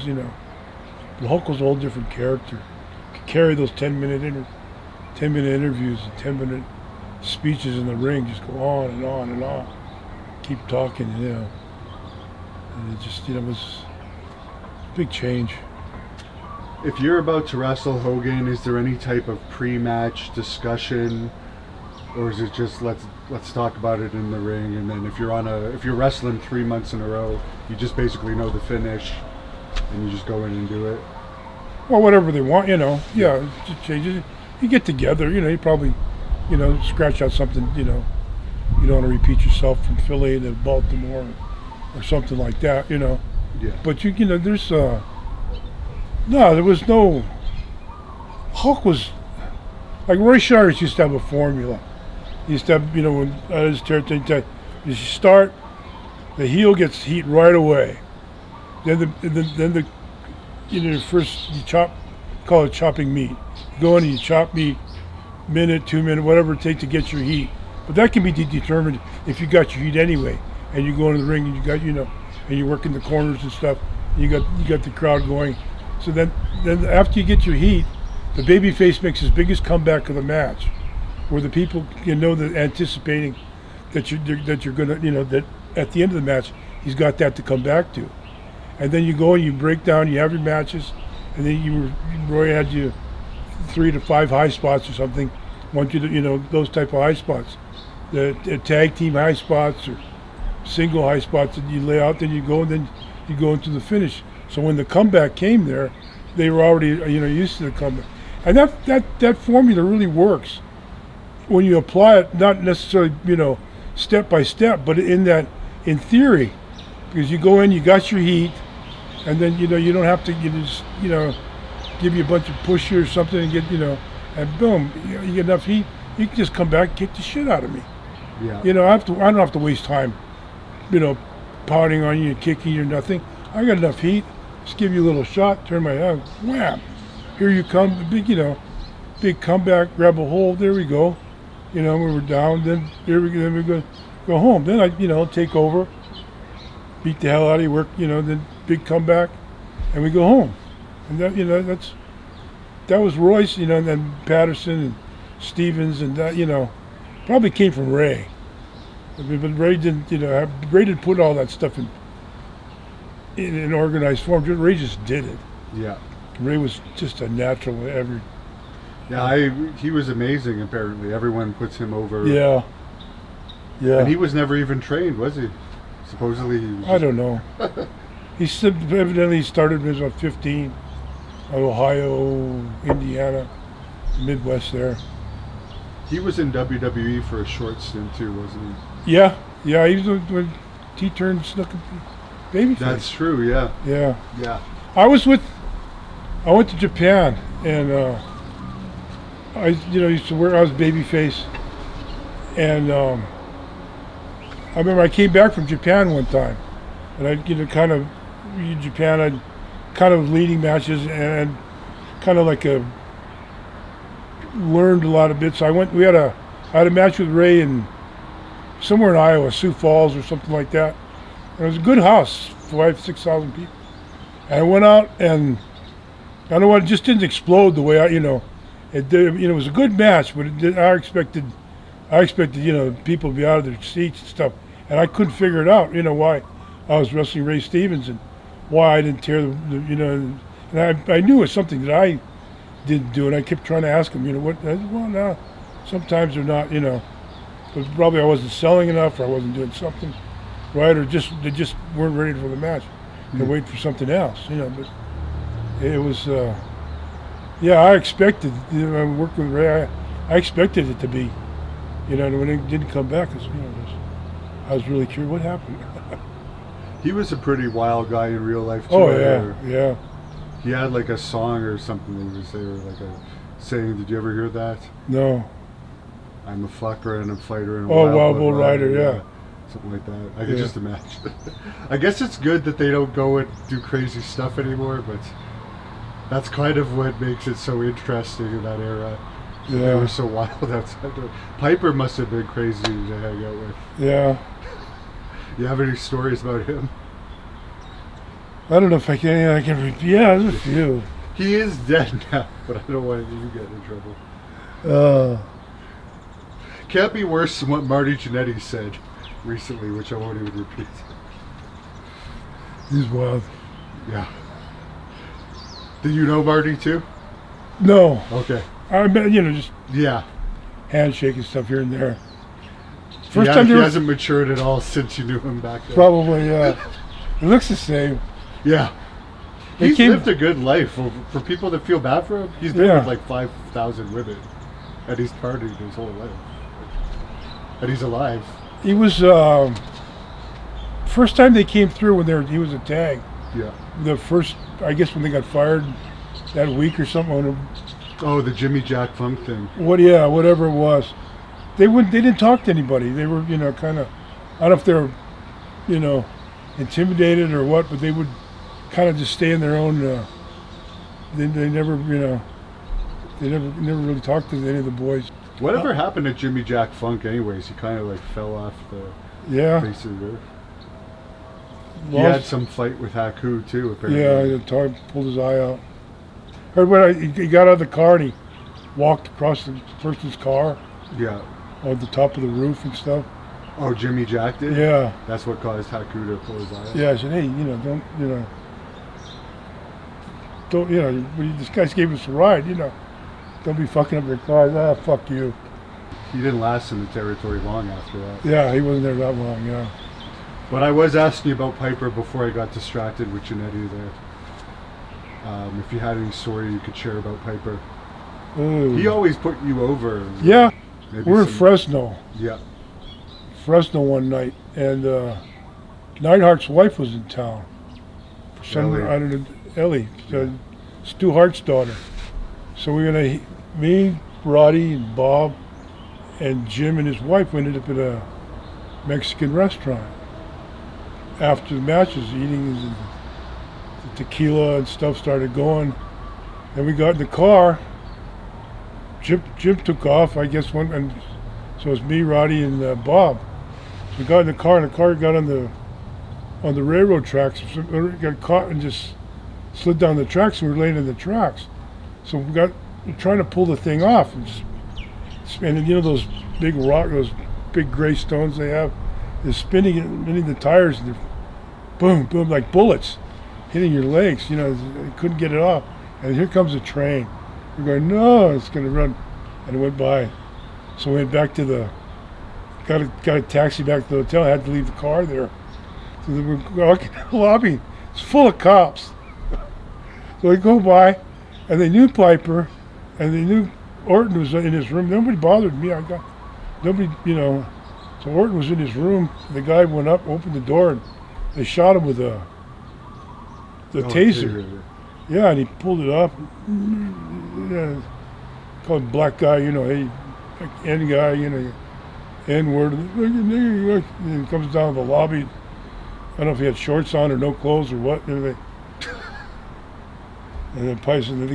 but Hulk was a whole different character. Could carry those 10-minute interviews and 10-minute speeches in the ring, just go on and on and on, keep talking, and it just, was a big change. If you're about to wrestle Hogan, is there any type of pre-match discussion, or is it just let's talk about it in the ring, and then if you're wrestling 3 months in a row, you just basically know the finish, and you just go in and do it? Well, whatever they want, yeah, it just changes. You get together, you probably, scratch out something, you don't want to repeat yourself from Philly to Baltimore or something like that, Yeah. But there's no, there was no. Hulk was like Roy Shires used to have a formula. He used to have, when his territory, you start, the heel gets heat right away. Then first you call it chopping meat. You go in and you chop meat, minute, 2 minute, whatever it takes to get your heat. But that can be determined if you got your heat anyway, and you go into the ring and you got, and you work in the corners and stuff. And you got the crowd going. So then after you get your heat, the babyface makes his biggest comeback of the match, where the people that anticipating that you're gonna that at the end of the match he's got that to come back to, and then you go and you break down, you have your matches, and then Roy had you 3 to 5 high spots or something, want you to those type of high spots, the tag team high spots or single high spots that you lay out, then you go and then you go into the finish. So when the comeback came there, they were already used to the comeback, and that formula really works when you apply it, not necessarily step by step, but in theory, because you go in, you got your heat, and then you don't have to give you a bunch of push or something and get and boom, you get enough heat, you can just come back and kick the shit out of me. Yeah. I don't have to waste time, pounding on you, kicking you, nothing. I got enough heat. Just give you a little shot, turn my head, wham! Here you come, big comeback, grab a hold. There we go. We were down. Then we go home. Then I take over, beat the hell out of you, work. Then big comeback, and we go home. And that was Royce. And then Patterson and Stevens and that. Probably came from Ray. But Ray didn't. Ray didn't put all that stuff in an organized form. Ray just did it. Yeah. Ray was just a natural. He was amazing. Apparently, everyone puts him over. Yeah. Yeah. And he was never even trained, was he? Supposedly. He was I don't know. Evidently started when he was about 15. Ohio, Indiana, Midwest there. He was in WWE for a short stint too, wasn't he? Yeah. He was when he turned Snuka babyface. That's true. Yeah. Yeah. I went to Japan, and I used to wear. I was babyface, and I remember I came back from Japan one time, and I kind of in Japan I'd kind of leading matches and kind of like learned a lot of bits. I had a match with Ray in somewhere in Iowa, Sioux Falls or something like that. And it was a good house, 5,000-6,000 people. And I went out, and I don't know what, it just didn't explode the way it did. It was a good match, but I expected people to be out of their seats and stuff, and I couldn't figure it out. Why I was wrestling Ray Stevens and why I didn't tear and I knew it was something that I didn't do, and I kept trying to ask him, what? Well, no, sometimes they're not, but probably I wasn't selling enough, or I wasn't doing something right, or they just weren't ready for the match. They wait for something else, But it was, I expected. Working with Ray, I expected it to be, when it didn't come back. I was really curious what happened. He was a pretty wild guy in real life too. Oh yeah, yeah. He had like a song or something that he was there, like a saying. Did you ever hear that? No. I'm a fucker and a fighter and a Wild Bull Rider, yeah. Something like that. I can just imagine. I guess it's good that they don't go and do crazy stuff anymore, but that's kind of what makes it so interesting in that era. Yeah. They were so wild outside. Piper must have been crazy to hang out with. Yeah. You have any stories about him? I don't know if I can. Yeah, there's a few. He is dead now, but I don't want you to get in trouble. Can't be worse than what Marty Jannetty said recently, which I won't even repeat. He's wild. Yeah. Did you know Marty too? No. Okay. I bet, just handshake and stuff here and there. First time he hasn't matured at all since you knew him back then. Probably, yeah. It looks the same. Yeah. He's lived a good life. For people that feel bad for him, he's been with like 5,000 women. And he's partied his whole life. And he's alive. He was, first time they came through when he was a tag. Yeah. The first, I guess when they got fired that week or something. Oh, the Jimmy Jack Funk thing. Whatever it was. They didn't talk to anybody. They were, kind of, I don't know if they were, intimidated or what, but they would kind of just stay in their own, they never, they never really talked to any of the boys. Whatever happened to Jimmy Jack Funk anyways? He kind of like fell off the face of the earth. He had some fight with Haku too, apparently. Yeah, the pulled his eye out. Heard when he got out of the car and he walked across the person's car. Yeah. On the top of the roof and stuff. Oh, Jimmy Jack did? Yeah. That's what caused Haku to pull his eye out? Yeah, I said, hey, don't, this guy gave us a ride, don't be fucking up your cars. Ah, fuck you. He didn't last in the territory long after that. Yeah, he wasn't there that long, yeah. But I was asking you about Piper before I got distracted with Jannetty there. If you had any story you could share about Piper. Ooh. He always put you over. Yeah. We're in Fresno. Yeah. Fresno one night, and Neidhart's wife was in town. Ellie, Stu Hart's daughter. So me, Roddy, and Bob, and Jim and his wife ended up at a Mexican restaurant. After the matches, eating the tequila and stuff started going. Then we got in the car. Jim took off, I guess, and so it was me, Roddy, and Bob. So we got in the car, and the car got on the railroad tracks. So we got caught and just slid down the tracks, and we were laying in the tracks. So we're trying to pull the thing off, and those big those big gray stones they have, is spinning the tires, and they're boom, boom, like bullets, hitting your legs. They couldn't get it off, and here comes a train. We're going, no, it's going to run. And it went by. So we went back to got a taxi back to the hotel. I had to leave the car there. So then we walking in the lobby. It's full of cops. So we go by, and they knew Piper, and they knew Orton was in his room. Nobody bothered me. Nobody, So Orton was in his room. The guy went up, opened the door, and they shot him with the taser. Yeah, and he pulled it up. Yeah, called him black guy, hey, N guy, N word. And he comes down to the lobby. I don't know if he had shorts on or no clothes or what. And then Piper had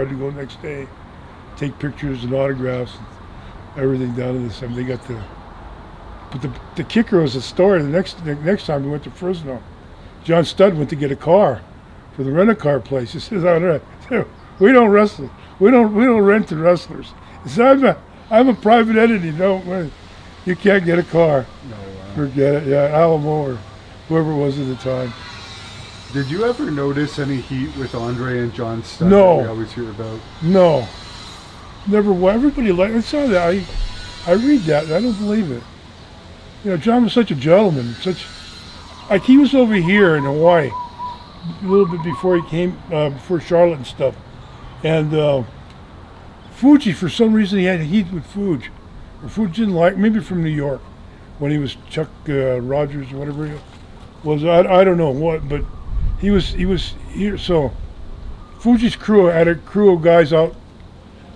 to go the next day, take pictures and autographs, and everything down to this. I mean, they got but the kicker was the story. The next time we went to Fresno, John Studd went to get a car for the rent-a-car place. He says, we don't wrestle. We don't rent to wrestlers. He says, I'm a private entity. No, you can't get a car. No. Forget it. Yeah, Alamo or whoever it was at the time. Did you ever notice any heat with Andre and John Studd No. that we always hear about? No. Never. Everybody I saw that. I read that. And I don't believe it. John was such a gentleman. He was over here in Hawaii a little bit before he came, before Charlotte and stuff. And Fuji, for some reason, he had heat with Fuji. Or Fuji didn't like, maybe from New York. when he was Chuck Rogers or whatever he was. I don't know what, but he was here. So Fuji's crew had a crew of guys out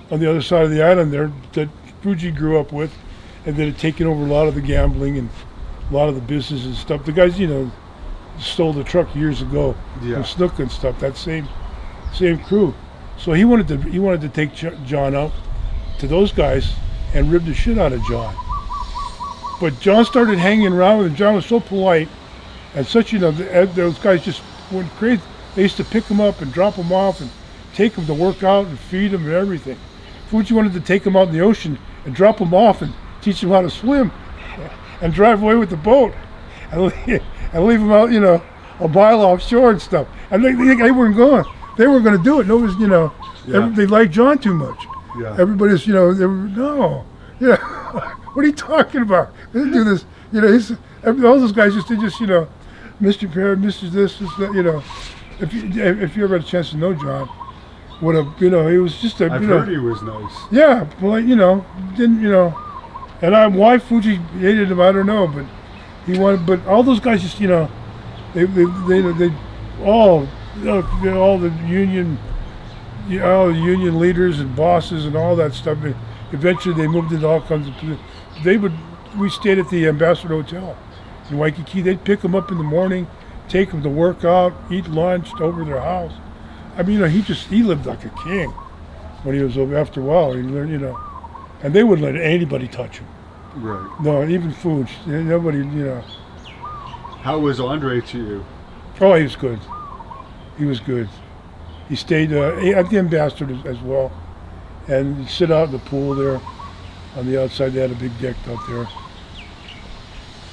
on the other side of the island there that Fuji grew up with, and that had taken over a lot of the gambling and a lot of the business and stuff. The guys, stole the truck years ago from Snuka and stuff. That same crew. So he wanted to take John out to those guys and rib the shit out of John. But John started hanging around with him. John was so polite and such, those guys just went crazy. They used to pick him up and drop him off and take him to work out and feed him and everything. Fuji wanted to take him out in the ocean and drop him off and teach him how to swim and drive away with the boat and leave him out, a mile offshore and stuff. And they weren't going. They weren't going to do it. Nobody's, they liked John too much. Yeah. Everybody's, they were, no. Yeah. What are you talking about? They didn't do this. All those guys just, Mr. Perry, Mr. This, that, If you ever had a chance to know John, he was just a, I've heard he was nice. Yeah, well, didn't, and why Fuji hated him, I don't know, but he wanted, but all those guys just, they all the union, all the union leaders and bosses and all that stuff. Eventually, they moved into all kinds of. We stayed at the Ambassador Hotel in Waikiki. They'd pick them up in the morning, take them to work out, eat lunch over their house. I mean, he lived like a king when he was over. After a while, he learned, and they wouldn't let anybody touch him. Right. No, even food. Nobody, How was Andre to you? Oh, he was good. He was good. He stayed at the Ambassador as well, and he'd sit out in the pool there. On the outside, they had a big deck out there,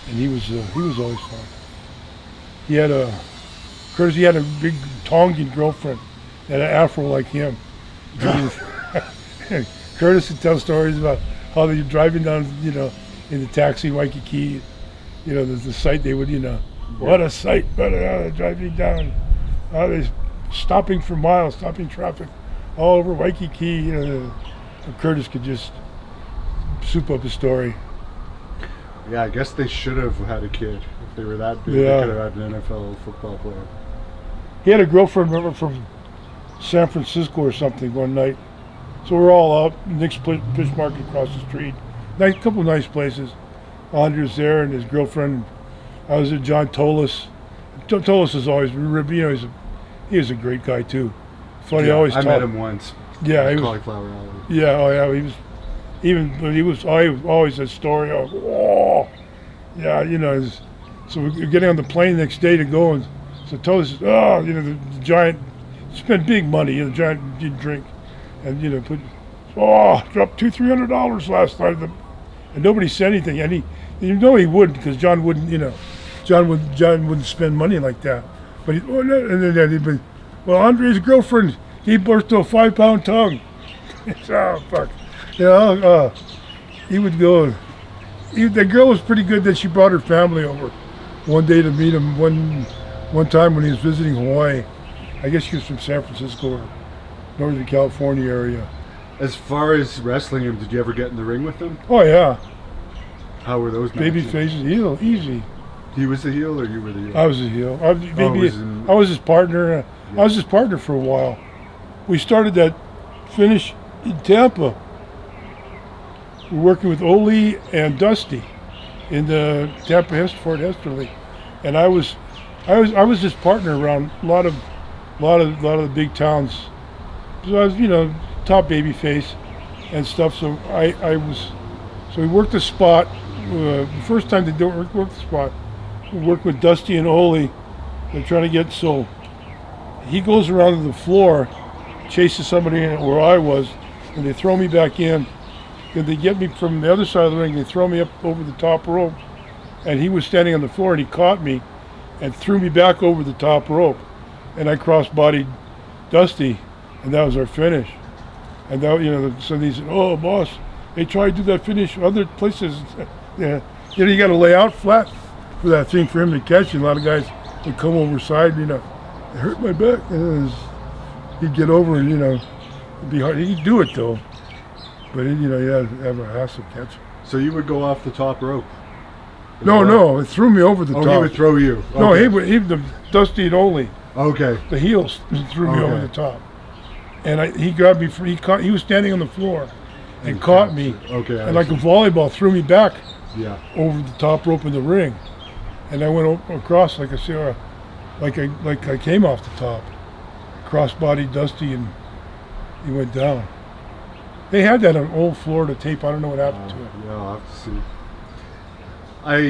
and he was always fun. He had Curtis. He had a big Tongan girlfriend, and an afro like him. Curtis would tell stories about how they were driving down, in the taxi Waikiki. The sight they would, what a sight! Driving down, they stopping for miles, stopping traffic all over Waikiki. Curtis could just soup up a story. Yeah, I guess they should have had a kid. If they were that big, Yeah. they could have had an NFL football player. He had a girlfriend, remember, from San Francisco or something one night. So we're all out, Nick's Fish Market across the street. Nice, couple of nice places. Andre's there and his girlfriend. I was at John Tolis. John Tolis is always, he was a great guy too. Funny, Yeah, always I taught. met him once. Yeah, he was. Cauliflower Alley. Yeah, oh yeah, he was always a story of, yeah, so we're getting on the plane the next day to go, and so Tolis says, the giant, spent big money, the giant didn't drink, and dropped $200-300 last night, and nobody said anything, and he wouldn't, because John wouldn't, John wouldn't spend money like that, but Andre's girlfriend gave birth to a 5-pound tongue. Oh fuck. He would go. The girl was pretty good that she brought her family over one day to meet him one time when he was visiting Hawaii. I guess she was from San Francisco or Northern California area. As far as wrestling him, did you ever get in the ring with him? Oh yeah. How were those Baby matches? faces, heel, easy. He was the heel or you were the heel? I was a heel. I was his partner. I was his partner for a while. We started that finish in Tampa. We're working with Ole and Dusty in the Tampa Fort Hester League, and I was his partner around a lot of the big towns. So I was top baby face and stuff. So so we worked the spot. The first time they don't work the spot, we worked with Dusty and Ole. They're trying to get, so he goes around to the floor, chases somebody in where I was, and they throw me back in. Then they get me from the other side of the ring, they throw me up over the top rope, and he was standing on the floor, and he caught me and threw me back over the top rope, and I cross-bodied Dusty, and that was our finish. And that, so they said, "Oh, boss, they tried to do that finish other places." Yeah, you got to lay out flat for that thing for him to catch. And a lot of guys would come overside, it hurt my back, and he'd get over, and it'd be hard. He'd do it though, but he had to have a hassle catch. So you would go off the top rope? No, it threw me over the top. he would throw you. Okay. No, he the Dusty and Ole. Okay. The heels threw me over the top, and he grabbed me. He was standing on the floor, and caught me. Okay. And like a volleyball, threw me back. Yeah. Over the top rope in the ring, and I went across like I came off the top, cross-body Dusty, and he went down. They had that on old Florida tape. I don't know what happened to it. Yeah, I'll have to see.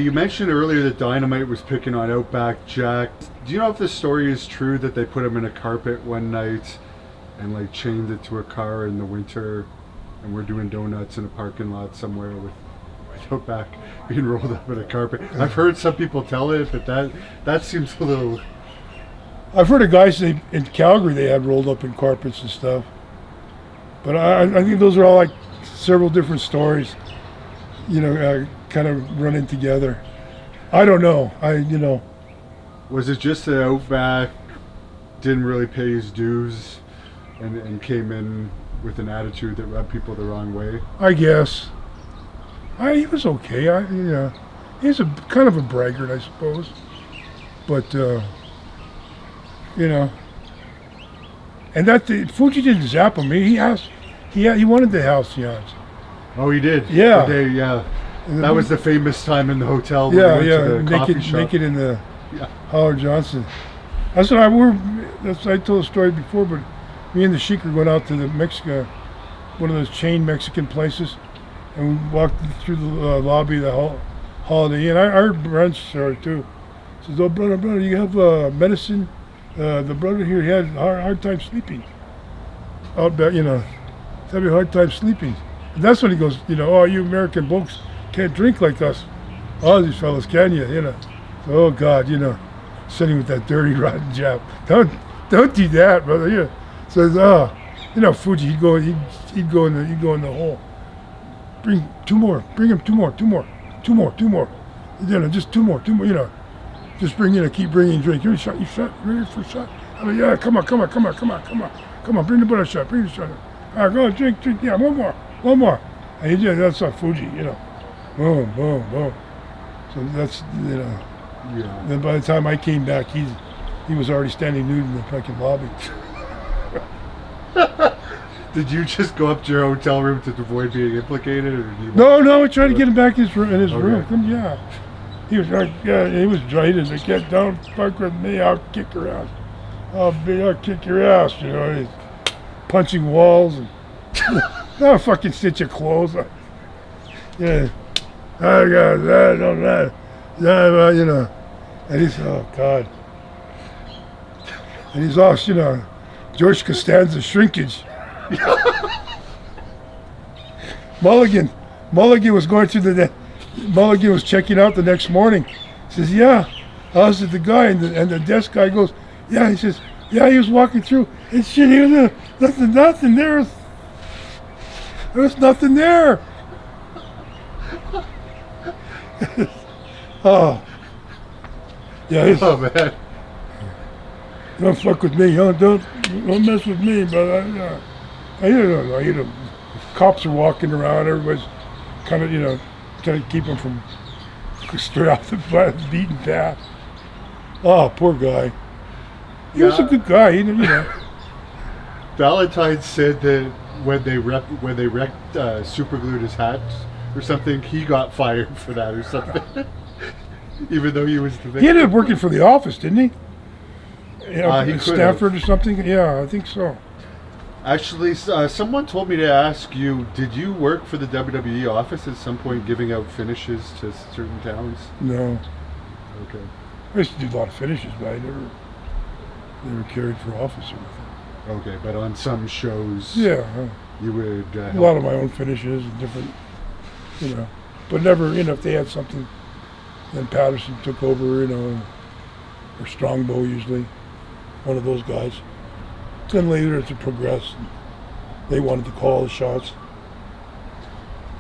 You mentioned earlier that Dynamite was picking on Outback Jack. Do you know if this story is true that they put him in a carpet one night and like chained it to a car in the winter, and we're doing donuts in a parking lot somewhere with Outback being rolled up in a carpet? I've heard some people tell it, but that seems a little... I've heard of guys in Calgary they had rolled up in carpets and stuff. But I think those are all like several different stories, kind of running together. I don't know. Was it just that Outback didn't really pay his dues and came in with an attitude that rubbed people the wrong way? I guess. He was okay. He's a kind of a braggart, I suppose. But and that Fuji didn't zap him. He wanted the halcyons. Oh, he did. Yeah. That was the famous time in the hotel. Yeah, To the coffee shop. Naked in the Howard Johnson. That's what I told a story before, but me and the Sheik were going out to the Mexico, one of those chain Mexican places, and we walked through the lobby of the Holiday Inn. I heard Brent's story too. He says, "Oh, brother, you have medicine?" The brother here, he had a hard time sleeping. Out back, having a hard time sleeping. And that's when he goes, "Oh, you American folks can't drink like us. Oh, these fellas can you, Oh God, sitting with that dirty, rotten Jap. Don't do that, brother. Says, Fuji, he'd go in the hole. Bring two more. Bring him two more. Just two more. Just keep bringing drink. You shot, ready for a shot? I mean, yeah, come on. Bring the butter shot. Bring the shot. All right, go drink. Yeah, one more. And he did. That's not Fuji, Boom. So that's, Yeah. Then by the time I came back, he was already standing nude in the fucking lobby. Did you just go up to your hotel room to avoid being implicated, or did you? No, I tried to get him back in his room. Okay. Yeah. He was like, he was drained. He said, "Don't fuck with me. I'll kick your ass. I'll kick your ass." He's punching walls and not a fucking stitch of clothes. Yeah. I got that. And he's, oh God. And he's all, George Costanza shrinkage. Mulligan was going through Mulligan was checking out the next morning. He says, "Yeah, I was at the guy," and the desk guy goes, "Yeah." He says, "Yeah, he was walking through, and shit, he was nothing there. There was nothing there." Oh, yeah. Oh man. Don't fuck with me. Don't mess with me. But I don't know. Cops are walking around. Everybody's kind of, trying to keep them from straight off the beaten path. Oh, poor guy. He was a good guy. Valentine said that when they wrecked superglued his hat or something, he got fired for that or something. Even though he was the victim. He ended up working for the office, didn't he? He Stanford or something? Yeah, I think so. Actually, someone told me to ask you, did you work for the WWE office at some point, giving out finishes to certain towns? No. Okay. I used to do a lot of finishes, but I never carried for office or anything. Okay, but on some shows, yeah, you would a lot of my own finishes and different, but never, if they had something, then Patterson took over, or Strongbow usually, one of those guys. Then later as it progressed, they wanted to call the shots.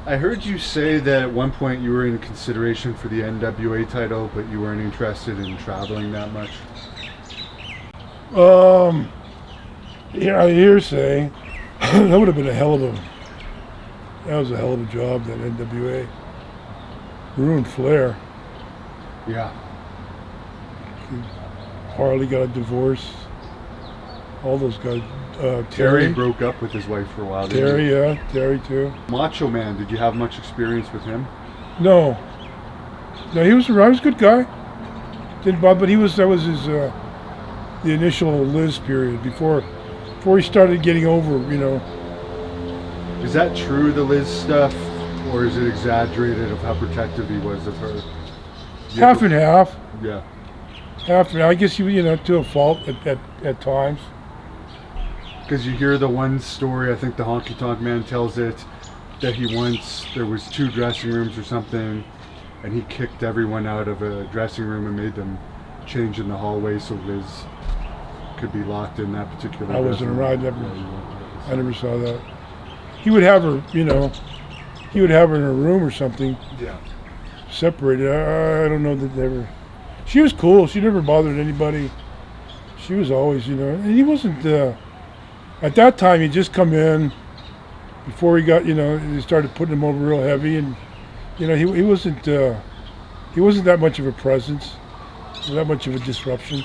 I heard you say that at one point you were in consideration for the NWA title, but you weren't interested in traveling that much. Yeah, hearsay. That would have been a hell of a job, that NWA. Ruined Flair. Yeah. Harley got a divorce. All those guys. Terry broke up with his wife for a while. Terry, yeah, Terry too. Macho Man, did you have much experience with him? No, he was a good guy. Didn't bother, but that was his the initial Liz period before he started getting over. Is that true, the Liz stuff, or is it exaggerated of how protective he was of her? Half and half. Yeah. Half and half. I guess to a fault at times. Because you hear the one story, I think the Honky Tonk Man tells it, that there was 2 dressing rooms or something, and he kicked everyone out of a dressing room and made them change in the hallway so Liz could be locked in that particular. I wasn't around. I never saw that. He would have her, he would have her in her room or something. Yeah. Separated. I don't know that they ever. She was cool. She never bothered anybody. She was always, and he wasn't. At that time, he'd just come in before he got, they started putting him over real heavy, and he wasn't that much of a presence, that much of a disruption.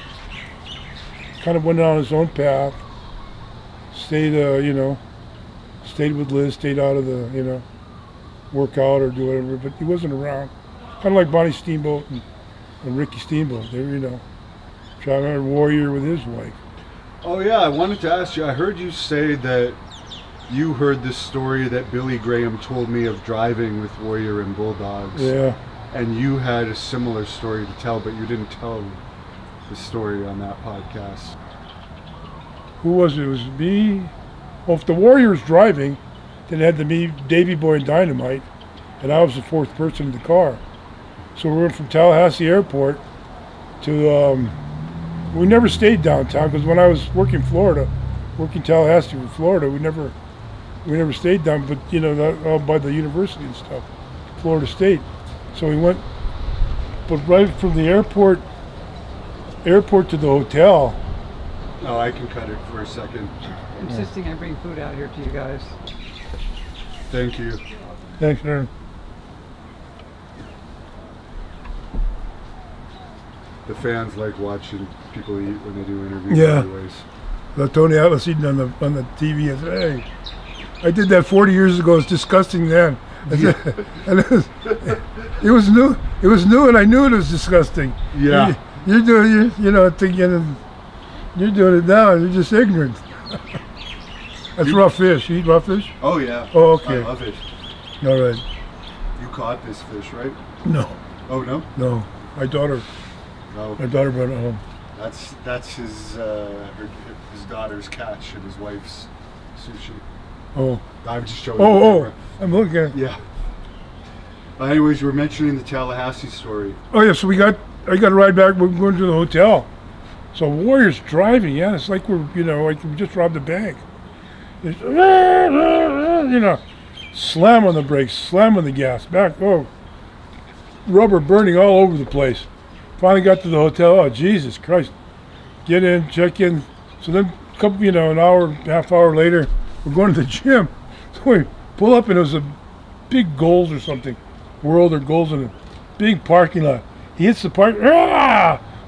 Kind of went on his own path. Stayed with Liz. Stayed out of the, work out or do whatever. But he wasn't around. Kind of like Bonnie Steamboat and Ricky Steamboat. They were, trying to warrior with his wife. Oh yeah, I wanted to ask you. I heard you say that you heard this story that Billy Graham told me of driving with Warrior and Bulldogs. Yeah. And you had a similar story to tell, but you didn't tell the story on that podcast. Who was it? It was me. Well, if the Warrior was driving, then it had to be Davey Boy and Dynamite, and I was the 4th person in the car. So we went from Tallahassee Airport to, we never stayed downtown because when I was working Tallahassee for Florida, we never stayed down, but all by the university and stuff, Florida State. So we went, but right from the airport to the hotel. Oh, I can cut it for a second. Insisting I bring food out here to you guys. Thank you. Thanks, Aaron. The fans like watching people eat when they do interviews. Yeah. Anyways. Tony Atlas eating on the TV. I said, hey, I did that 40 years ago. It's disgusting then. Yeah. And it was new. It was new, and I knew it was disgusting. Yeah. You're doing, thinking, and you're doing it now. You're just ignorant. That's raw fish. You eat raw fish? Oh yeah. Oh, okay. I love it. All right. You caught this fish, right? No. Oh no. No. My daughter No. brought it home. That's his daughter's catch and his wife's sushi. Oh. I'm just showing. Oh. I'm looking at it. Yeah. Anyways, you were mentioning the Tallahassee story. Oh yeah. So I got a ride back. We're going to the hotel. So Warrior's driving. Yeah, it's like like we just robbed a bank. It's, slam on the brakes, slam on the gas, back. Oh, rubber burning all over the place. Finally got to the hotel. Oh, Jesus Christ. Get in, check in. So then a couple, an hour, half hour later, we're going to the gym. So we pull up and it was a big Goals or something. World or Goals in a big parking lot. He hits the park.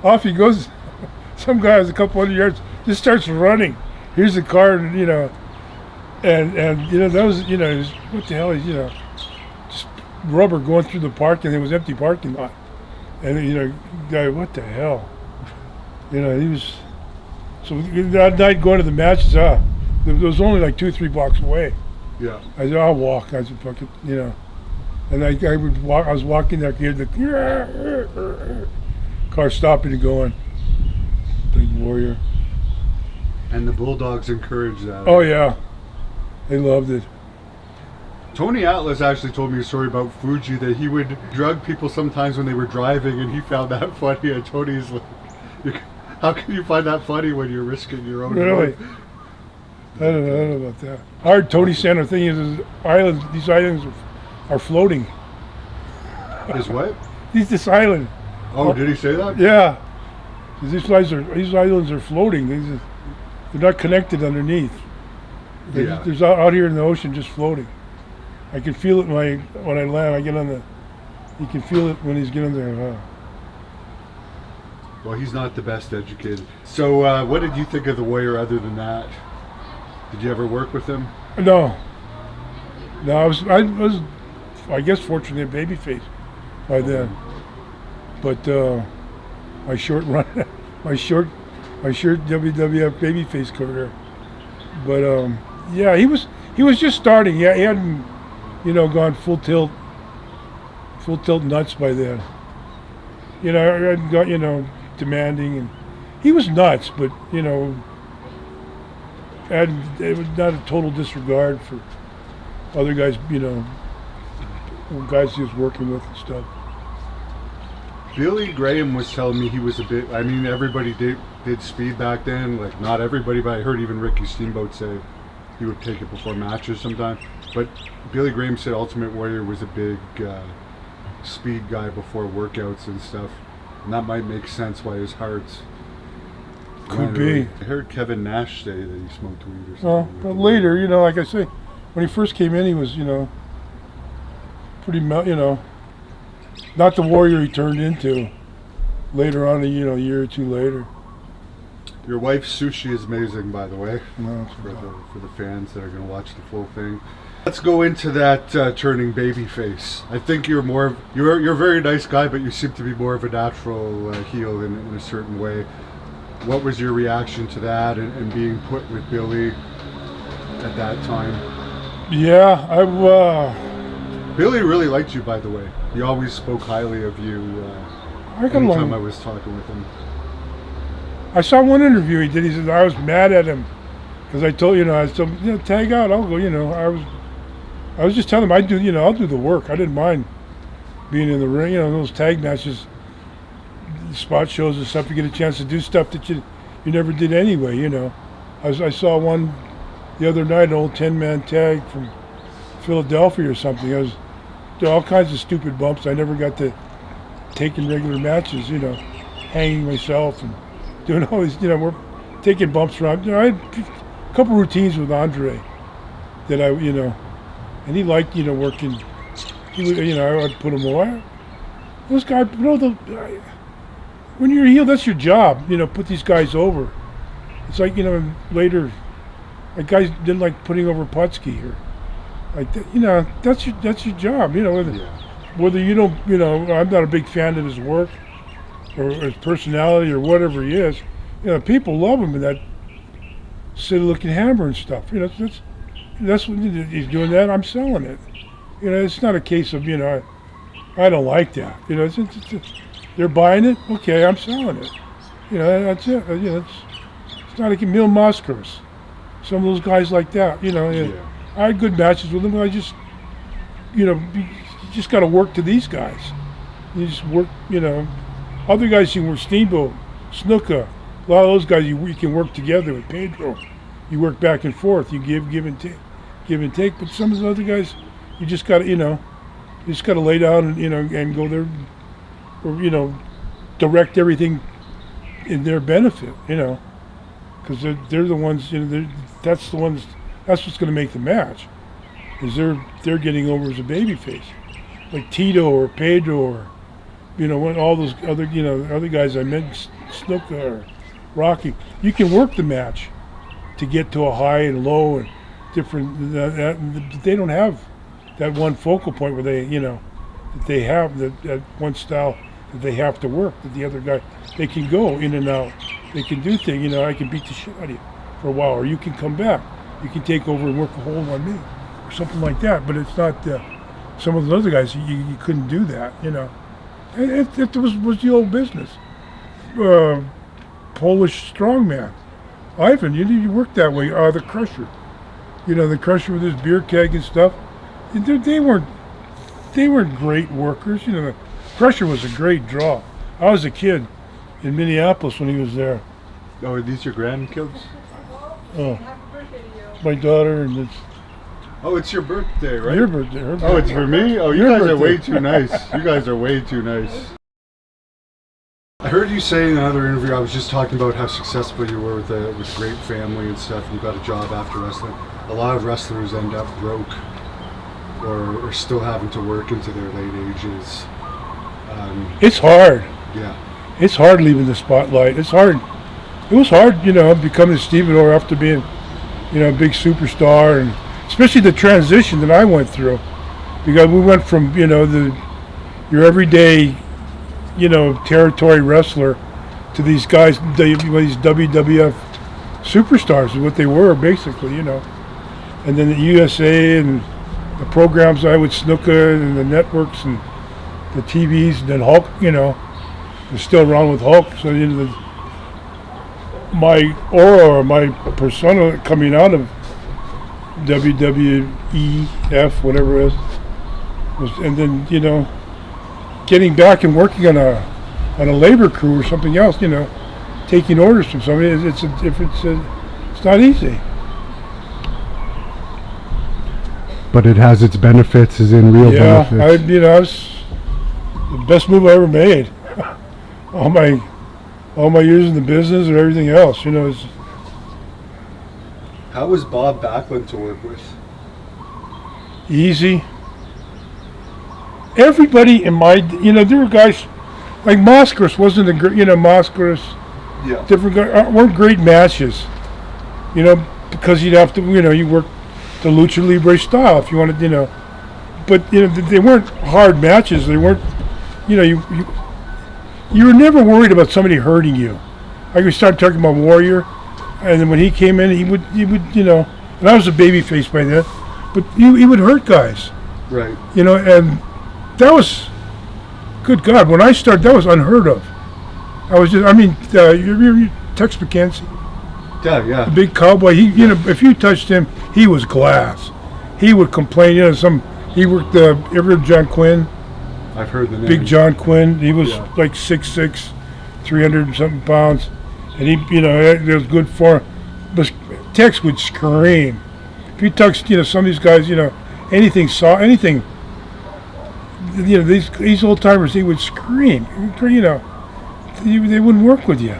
Off he goes. Some guy has a couple 100 yards, just starts running. Here's the car, and that was, what the hell is, just rubber going through the park, and it was empty parking lot. And, guy, what the hell? He was, so that night going to the matches, it was only like 2-3 blocks away. Yeah. I said, I'll walk. I said, fuck it, And I would walk, I was walking there, hear the car stopping and going. Big Warrior. And the Bulldogs encouraged that. Oh yeah, they loved it. Tony Atlas actually told me a story about Fuji that he would drug people sometimes when they were driving, and he found that funny. And Tony's like, "How can you find that funny when you're risking your own Really? life?" I don't know about that. I heard Tony saying the thing is these islands are floating. Is what? This island. Oh, did he say that? Yeah. These islands are floating. They're not connected underneath. There's out here in the ocean just floating. I can feel it when I land. I get on the. You can feel it when he's getting there. Well, he's not the best educated. So, what did you think of the Warrior other than that? Did you ever work with him? No. No, I guess, fortunately a babyface by then. But my short run, my short WWF babyface career. But yeah, he was just starting. Yeah, he hadn't, gone full tilt nuts by then. I hadn't got, demanding, and he was nuts, but it was not a total disregard for other guys, guys he was working with and stuff. Billy Graham was telling me he was a bit. I mean, everybody did speed back then. Like, not everybody, but I heard even Ricky Steamboat say he would take it before matches sometimes. But Billy Graham said Ultimate Warrior was a big speed guy before workouts and stuff, and that might make sense why his heart's. Could be. I heard Kevin Nash say that he smoked weed or something. Well, but later, like I say, when he first came in, he was, pretty, not the warrior he turned into later on, a year or two later. Your wife's sushi is amazing, by the way, No, for the fans that are going to watch the full thing. Let's go into that turning baby face. I think you're a very nice guy, but you seem to be more of a natural heel in a certain way. What was your reaction to that and being put with Billy at that time? Yeah, Billy really liked you, by the way. He always spoke highly of you anytime I was talking with him. I saw one interview he did. He said I was mad at him because I told him, tag out. I'll go. I was just telling him I'll do the work. I didn't mind being in the ring. Those tag matches, spot shows and stuff. You get a chance to do stuff that you never did anyway. I saw one the other night, an old 10-man tag from Philadelphia or something. There was all kinds of stupid bumps. I never got to take in regular matches. Hanging myself and doing all these. We're taking bumps around. I had a couple routines with Andre that and he liked working. He would, I'd put him away. Those guys, when you're a heel, that's your job. Put these guys over. It's like later, like guys didn't like putting over Putski or like that. That's your job. Whether you don't, I'm not a big fan of his work or his personality or whatever he is. People love him in that silly-looking hammer and stuff. That's what he's doing. That I'm selling it. It's not a case of I don't like that. They're buying it. Okay, I'm selling it. That's it. It's not like Emil Moskers. Some of those guys like that. I had good matches with them. I just, you just got to work to these guys. You just work. Other guys you can work. Steamboat, Snuka. A lot of those guys you can work together with. Pedro, you work back and forth. You give and take. But some of the other guys, you just got to, you just got to lay down and and go there, or direct everything in their benefit. Because they're the ones. That's the ones. That's what's going to make the match. Is they're getting over as a babyface, like Tito or Pedro or all those other other guys I mentioned, Snuka or Rocky. You can work the match to get to a high and low and different. They don't have that one focal point where they that they have that one style that they have to work. That the other guy, they can go in and out. They can do things. I can beat the shit out of you for a while, or you can come back. You can take over and work a hold on me, or something like that. But it's not. Some of the other guys, you couldn't do that. It was the old business. Polish strongman, Ivan. You worked that way. The Crusher. The Crusher with his beer keg and stuff. They weren't great workers. The Crusher was a great draw. I was a kid in Minneapolis when he was there. Oh, are these your grandkids? Oh, my daughter and it's. Oh, it's your birthday, right? Your birthday. Her birthday. Oh, it's for me? Oh, you guys are way too nice. You guys are way too nice. I heard you say in another interview, I was just talking about how successful you were with a great family and stuff, and you got a job after wrestling. A lot of wrestlers end up broke or are still having to work into their late ages. It's hard. Yeah. it's hard leaving the spotlight. It's hard. It was hard, becoming Steven Orr after being, a big superstar, and especially the transition that I went through, because we went from, your everyday, territory wrestler to these guys, these WWF superstars is what they were basically, and then the USA and the programs I with Snuka and the networks and the TVs, and then Hulk, was still around with Hulk, so my aura or my persona coming out of WWEF, whatever it was, and then getting back and working on a labor crew or something else, taking orders from somebody, it's not easy. But it has its benefits, as in real benefits. Yeah, it's the best move I ever made. all my years in the business and everything else, How was Bob Backlund to work with? Easy. Everybody in my, there were guys like Moskowitz wasn't a great, Moskowitz. Yeah. Different guys weren't great matches, because you'd have to, you work the lucha libre style if you wanted, but they weren't hard matches. They weren't, you were never worried about somebody hurting you. Like we started talking about Warrior, and then when he came in, he would, and I was a babyface by then, but he would hurt guys. Right. And that was, good God, when I started, that was unheard of. I was just, you Tex McKenzie. Yeah. The big cowboy, if you touched him, he was glass. He would complain, he worked ever John Quinn? I've heard the name. Big John Quinn, he was like 6'6", 300 and something pounds, and he, it was good for him. But Tex would scream. If you touched, some of these guys, anything, these old timers, he would scream, they wouldn't work with you.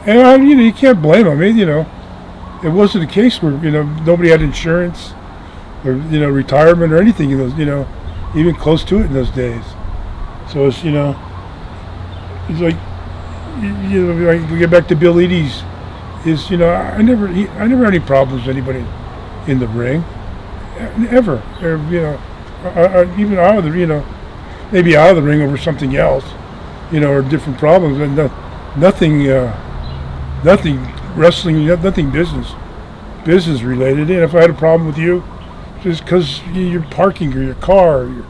And you can't blame them. It wasn't a case where nobody had insurance or retirement or anything in those, even close to it in those days. So it's it's like like we get back to Bill Eadie's. I never had any problems with anybody in the ring, ever. Even out of the maybe out of the ring over something else, or different problems, and nothing wrestling, nothing business related. And if I had a problem with you, just because you're parking or your car, or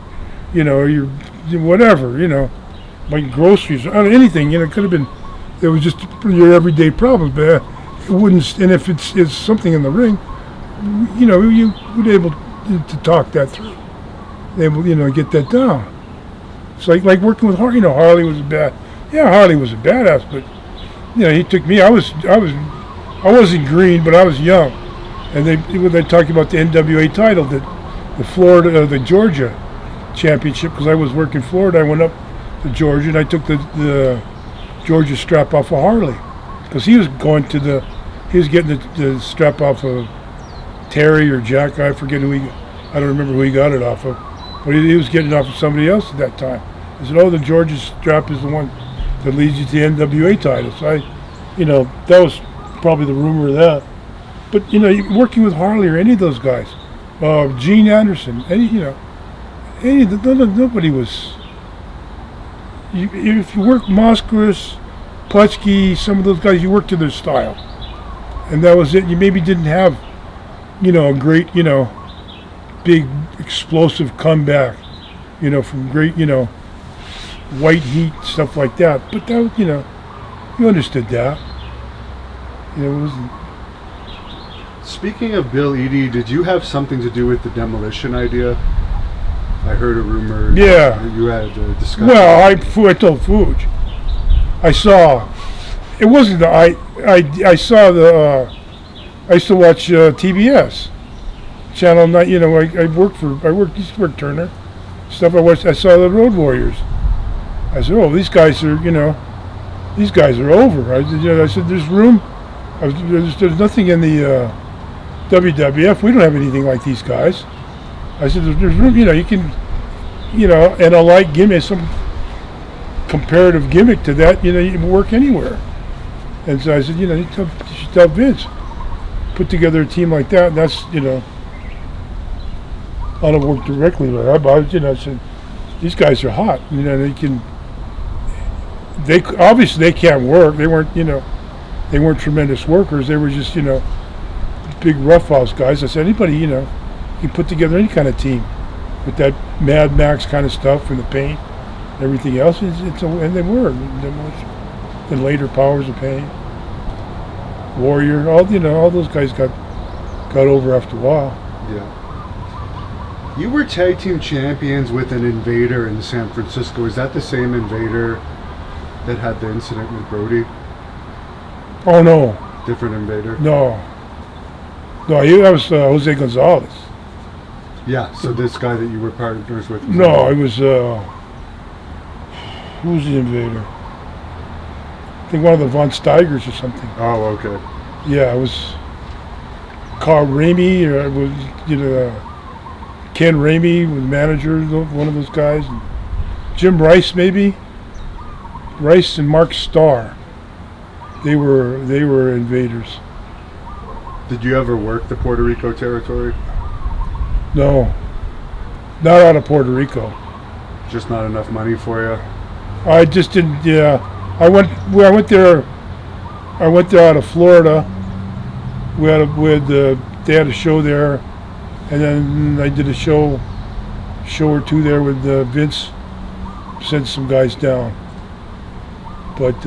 you're whatever, like groceries, or anything, it could have been. It was just your everyday problems, but it wouldn't. And if it's something in the ring, you would be able to talk that through, able get that down. It's like working with Harley. Harley was Harley was a badass, but he took me. I wasn't green, but I was young, and when they talked about the NWA title, the Georgia championship, because I was working Florida, I went up to Georgia and I took the Georgia strap off of Harley, because he was getting the strap off of Terry or Jack. I forget I don't remember who he got it off of, but he was getting it off of somebody else at that time. I said, the Georgia strap is the one that leads you to the NWA title. So that was probably the rumor of that. But working with Harley or any of those guys, Gene Anderson, nobody was. If you worked Moskowitz, Putski, some of those guys, you worked to their style, and that was it. You maybe didn't have, a great, big explosive comeback, from great, white heat, stuff like that. But that was, you understood that. It wasn't. Speaking of Bill Eadie, did you have something to do with the demolition idea? I heard a rumor. Yeah. That you had a discussion. Well, I told Fuge. I saw. It wasn't I saw the. I used to watch TBS, Channel 9. I used to work Turner, stuff. I saw the Road Warriors. I said, these guys are, these guys are over. I said, there's room. There's nothing in the WWF. We don't have anything like these guys. I said, there's room. You can, and I like gimmicks. Some comparative gimmick to that, you can work anywhere. And so I said, you should tell Vince, put together a team like that. And that's, I don't work directly with it, but I said, these guys are hot. They obviously they can't work. They weren't, they weren't tremendous workers. They were just, big roughhouse guys. I said, anybody, you put together any kind of team with that Mad Max kind of stuff and the paint, and everything else. And they were. Then later, Powers of Pain, Warrior, all those guys got over after a while. Yeah. You were tag team champions with an Invader in San Francisco. Is that the same Invader that had the incident with Brody? Oh, no. Different Invader? No, that was Jose Gonzalez. Yeah, so this guy that you were partners with? No, it was, who was the Invader? I think one of the Von Steigers or something. Oh, okay. Yeah, it was Carl Ramey, or it was, Ken Ramey was manager, one of those guys. And Jim Rice, maybe. Rice and Mark Starr. They were Invaders. Did you ever work the Puerto Rico territory? No, not out of Puerto Rico. Just not enough money for you? I just didn't. Yeah, I went there. I went there out of Florida. They had a show there, and then I did a show or two there with Vince. Sent some guys down, but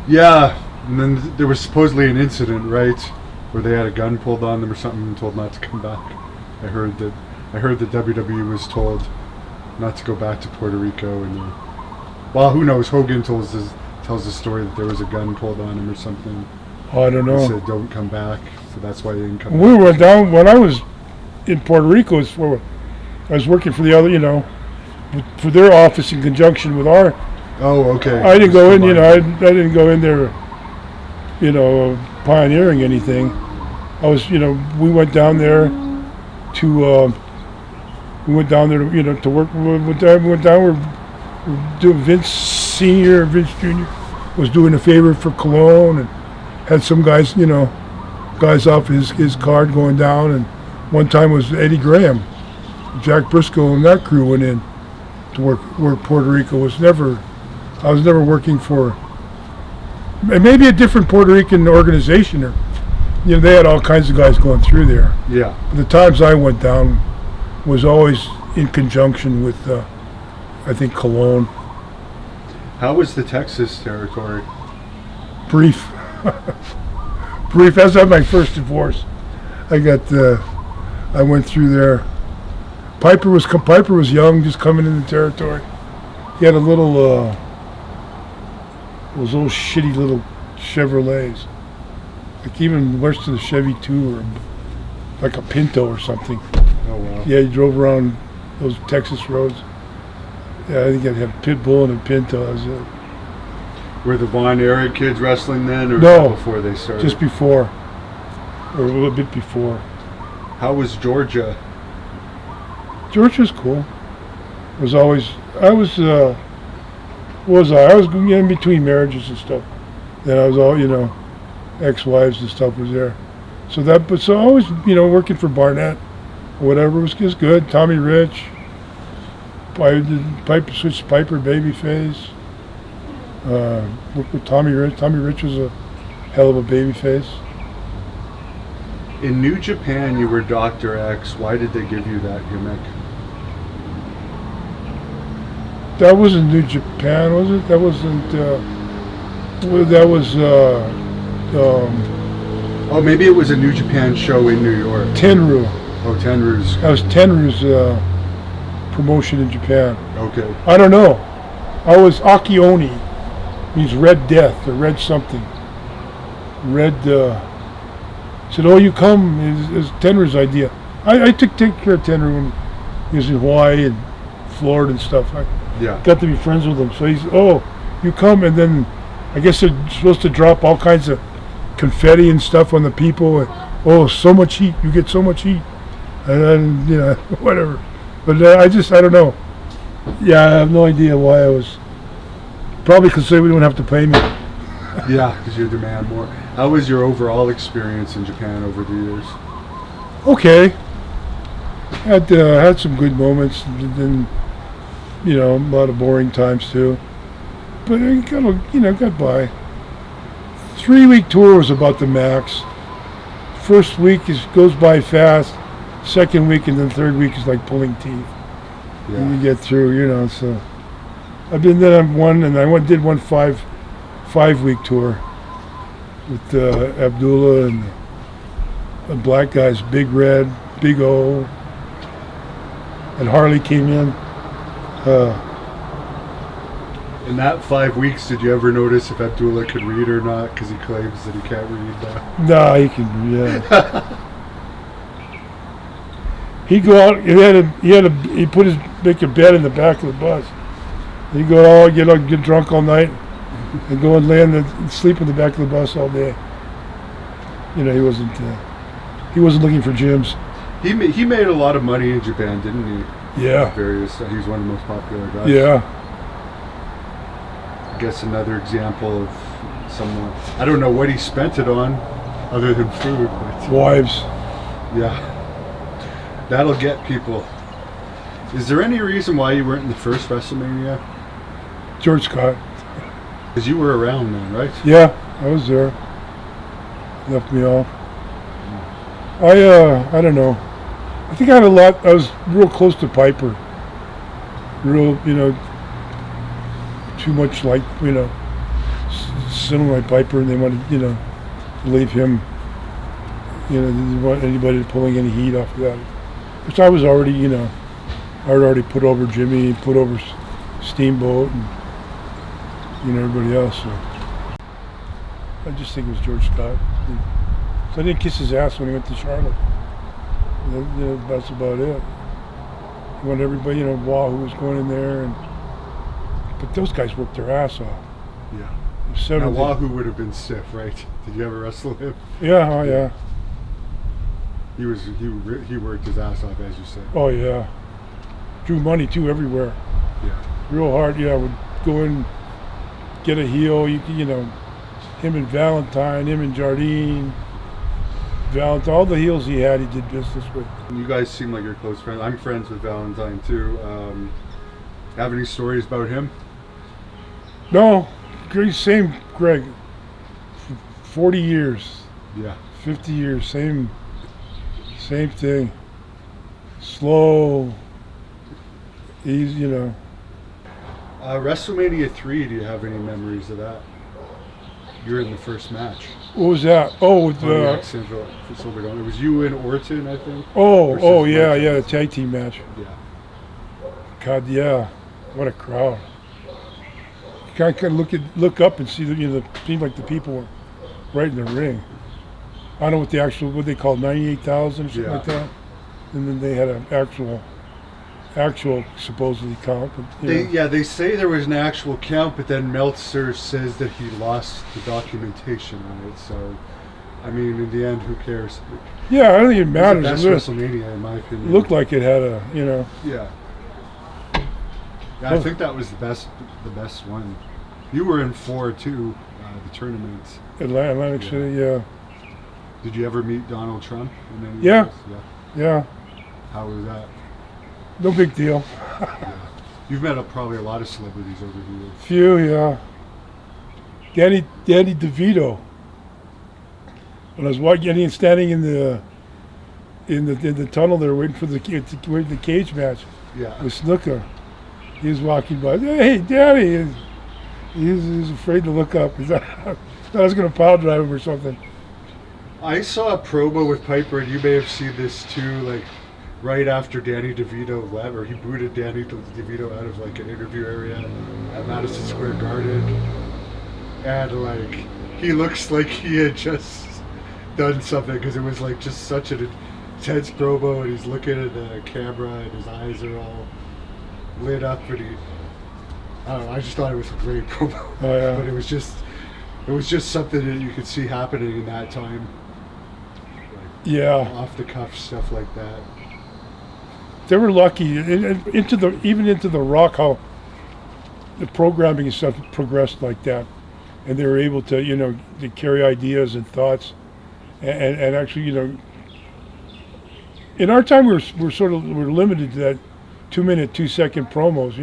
yeah. And then there was supposedly an incident, right, where they had a gun pulled on them or something and told not to come back. I heard that WWE was told not to go back to Puerto Rico, and well, who knows? Hogan tells the story that there was a gun pulled on him or something. Oh, I don't know. He said don't come back, so that's why they didn't come. We went down when I was in Puerto Rico. I was working for the other, for their office in conjunction with our. Oh, okay. I didn't go in, I didn't go in there, pioneering anything. I was, we went down there to work. We went down. We're doing Vince Senior, Vince Junior was doing a favor for Cologne, and had some guys, guys off his card going down. And one time was Eddie Graham, Jack Briscoe, and that crew went in to work Puerto Rico. I was never working for maybe a different Puerto Rican organization, or they had all kinds of guys going through there. Yeah. But the times I went down was always in conjunction with I think Cologne. How was the Texas territory? Brief. Brief. That's my first divorce. I went through there. Piper was young, just coming in the territory. He had a little those old shitty little Chevrolets, like even worse than the Chevy 2, or like a Pinto or something. Oh wow. Yeah, he drove around those Texas roads. Yeah, I think I'd have Pitbull and a Pinto. That was it. Were the Von Erich kids wrestling then, or no, before they started? Just before, or a little bit before. How was Georgia? Georgia's cool. I was in between marriages and stuff. Then I was all, ex-wives and stuff was there. So always, working for Barnett or whatever was good. Tommy Rich, switched Piper Babyface. Worked with Tommy Rich. Tommy Rich was a hell of a babyface. In New Japan, you were Dr. X. Why did they give you that gimmick? That wasn't New Japan, was it? That wasn't. That was. Oh, maybe it was a New Japan show in New York. Tenru. Oh, Tenru's. That was Tenru's promotion in Japan. Okay. I don't know. I was Akioni. Means Red Death or Red something. Red. Said, "Oh, you come." Is Tenru's idea. I took care of Tenru when he was in Hawaii and Florida and stuff. Yeah. Got to be friends with him. So he's, "Oh, you come," and then I guess they're supposed to drop all kinds of confetti and stuff on the people. And, "Oh, so much heat! You get so much heat," and then whatever. But I don't know. Yeah, I have no idea why I was Probably because they wouldn't have to pay me. Yeah, because you demand more. How was your overall experience in Japan over the years? Okay. Had some good moments, and then, a lot of boring times too. But I got by. 3-week tour was about the max. First week goes by fast. Second week and then third week is like pulling teeth. Yeah. And you get through, so. I've been there one, and I did one 5-week tour with Abdullah and the black guys, Big Red, Big O, and Harley came in. In that 5 weeks, did you ever notice if Abdullah could read or not? Because he claims that he can't read now. Nah, he can. Yeah. He'd go out. He'd make a bed in the back of the bus. He'd go out, get drunk all night, and go and and sleep in the back of the bus all day. He wasn't looking for gyms. He made a lot of money in Japan, didn't he? Yeah. He was one of the most popular guys. Yeah. I guess another example of someone. I don't know what he spent it on, other than food. But Wives. yeah, that'll get people. Is there any reason why you weren't in the first WrestleMania? George Scott. Because you were around then, right? Yeah, I was there. Left me off. I don't know. I think I had a lot. I was real close to Piper. Real, too much like, similar like Piper, and they wanted, to leave him. They didn't want anybody pulling any heat off of that. Which I was already, I had already put over Jimmy, put over Steamboat, and everybody else. So I just think it was George Scott. So I didn't kiss his ass when he went to Charlotte. That's about it. He wanted everybody, Wahoo was going in there, but those guys worked their ass off. Yeah. Now Wahoo would have been stiff, right? Did you ever wrestle him? Yeah, oh yeah. He worked his ass off, as you said. Oh yeah. Drew money too everywhere. Yeah. Real hard. Yeah, would go in, get a heel. Him and Valentine, him and Jardine. Valentine, all the heels he had, he did business with. You guys seem like you're close friends. I'm friends with Valentine too. Have any stories about him? No, same Greg. 40 years. Yeah. 50 years, same thing. Slow. He's, WrestleMania 3, do you have any memories of that? You're in the first match. What was that? Oh, with it was you and Orton, I think. Oh, yeah, the tag team match. Yeah. God, yeah, what a crowd! You kind of look up and see seemed like the people were right in the ring. I don't know what they call 98,000 or something like that, and then they had an actual supposedly count. But, they say there was an actual count, but then Meltzer says that he lost the documentation on it. So, I mean, in the end, who cares? Yeah, I don't think it matters. That's WrestleMania, in my opinion. It looked like it had a, Yeah. I think that was the best one. You were in 4 too, the tournaments. Atlantic City, yeah. Did you ever meet Donald Trump? Yeah. How was that? No big deal. Yeah. You've met probably a lot of celebrities over the years. Few, yeah. Danny DeVito. When I was walking, standing in the tunnel there, waiting for the cage match. Yeah. With Snuka, he was walking by. Hey, Danny! He was afraid to look up. He thought I was going to power drive him or something. I saw a promo with Piper, and you may have seen this too. Like right after Danny DeVito left, or he booted Danny DeVito out of like an interview area at Madison Square Garden, and like he looks like he had just done something because it was like just such an intense promo, and he's looking at the camera, and his eyes are all lit up, and I don't know. I just thought it was a great promo, but it was just something that you could see happening in that time. Yeah, off the cuff stuff like that. They were lucky, even into the Rock. How the programming and stuff progressed like that, and they were able to, to carry ideas and thoughts, and actually, in our time we're limited to that 2-minute, 2-second promos,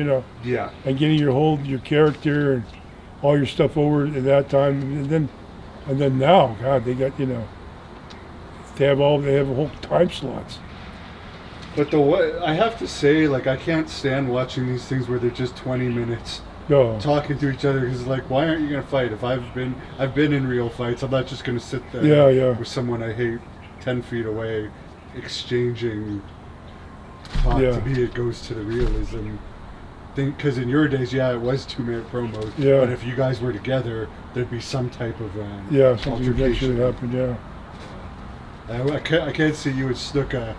Yeah. and getting your character and all your stuff over at that time, and then now, God, they got they have whole time slots. But I have to say, like, I can't stand watching these things where they're just 20 minutes No. talking to each other, because, like, why aren't you gonna fight? If I've been in real fights, I'm not just gonna sit there with someone I hate 10 feet away exchanging talk. To me, it goes to the realism. Because in your days, it was 2-minute promos. Yeah. But if you guys were together, there'd be some type of something eventually happened. Yeah. I can't see you and Snuka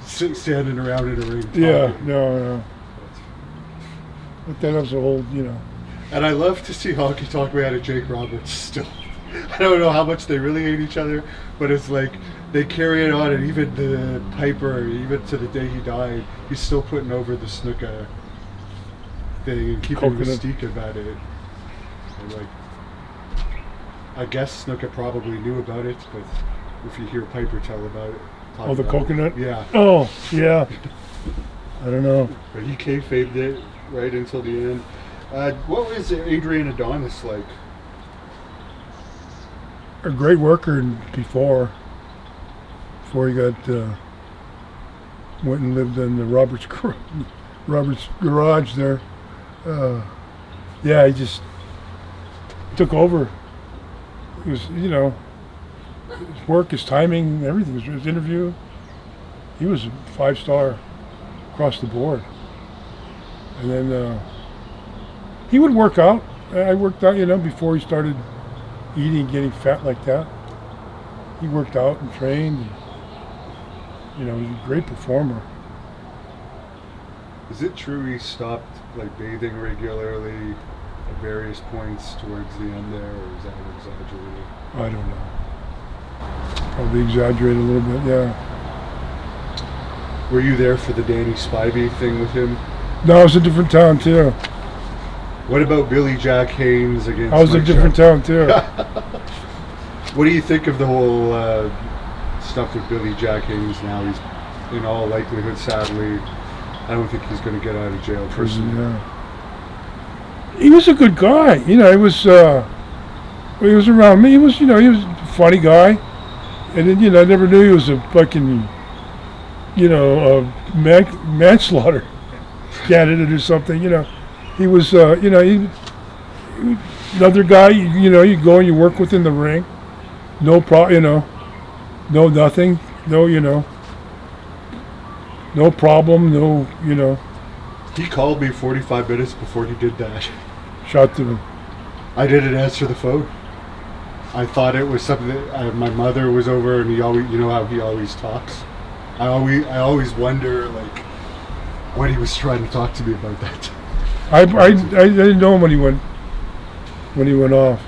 standing around in a ring talking. Yeah, no. But then was a whole, And I love to see Hockey Talk We had a Jake Roberts still. I don't know how much they really hate each other, but it's like they carry it on, and even the Piper, even to the day he died, he's still putting over the Snuka thing and keeping mystique about it. And like, I guess Snuka probably knew about it, but if you hear Piper tell about it. Oh, the coconut? Yeah. Oh, yeah. I don't know. But he kayfabed it right until the end. What was Adrian Adonis like? A great worker before he got went and lived in the Robert's garage there. He just took over. It was, his work, his timing, everything. His interview, he was a 5-star across the board. And then he would work out. I worked out, before he started eating and getting fat like that. He worked out and trained. And, he was a great performer. Is it true he stopped bathing regularly at various points towards the end there, or is that exaggerated? I don't know. Probably exaggerated a little bit, yeah. Were you there for the Danny Spivey thing with him? No, it was a different town too. What about Billy Jack Haynes against I was in a different town too. What do you think of the whole stuff with Billy Jack Haynes now? He's, in all likelihood, sadly, I don't think he's going to get out of jail personally. Yeah. He was a good guy. He was around me. He was a funny guy. And then, I never knew he was a fucking, a manslaughter candidate or something. He was, he another guy. You go and you work within the ring. No problem. No nothing. No, no problem. No, He called me 45 minutes before he did that. Shot to him. I didn't answer the phone. I thought it was something that my mother was over, and he always, how he always talks. I always wonder what he was trying to talk to me about that. I didn't know him when he went off.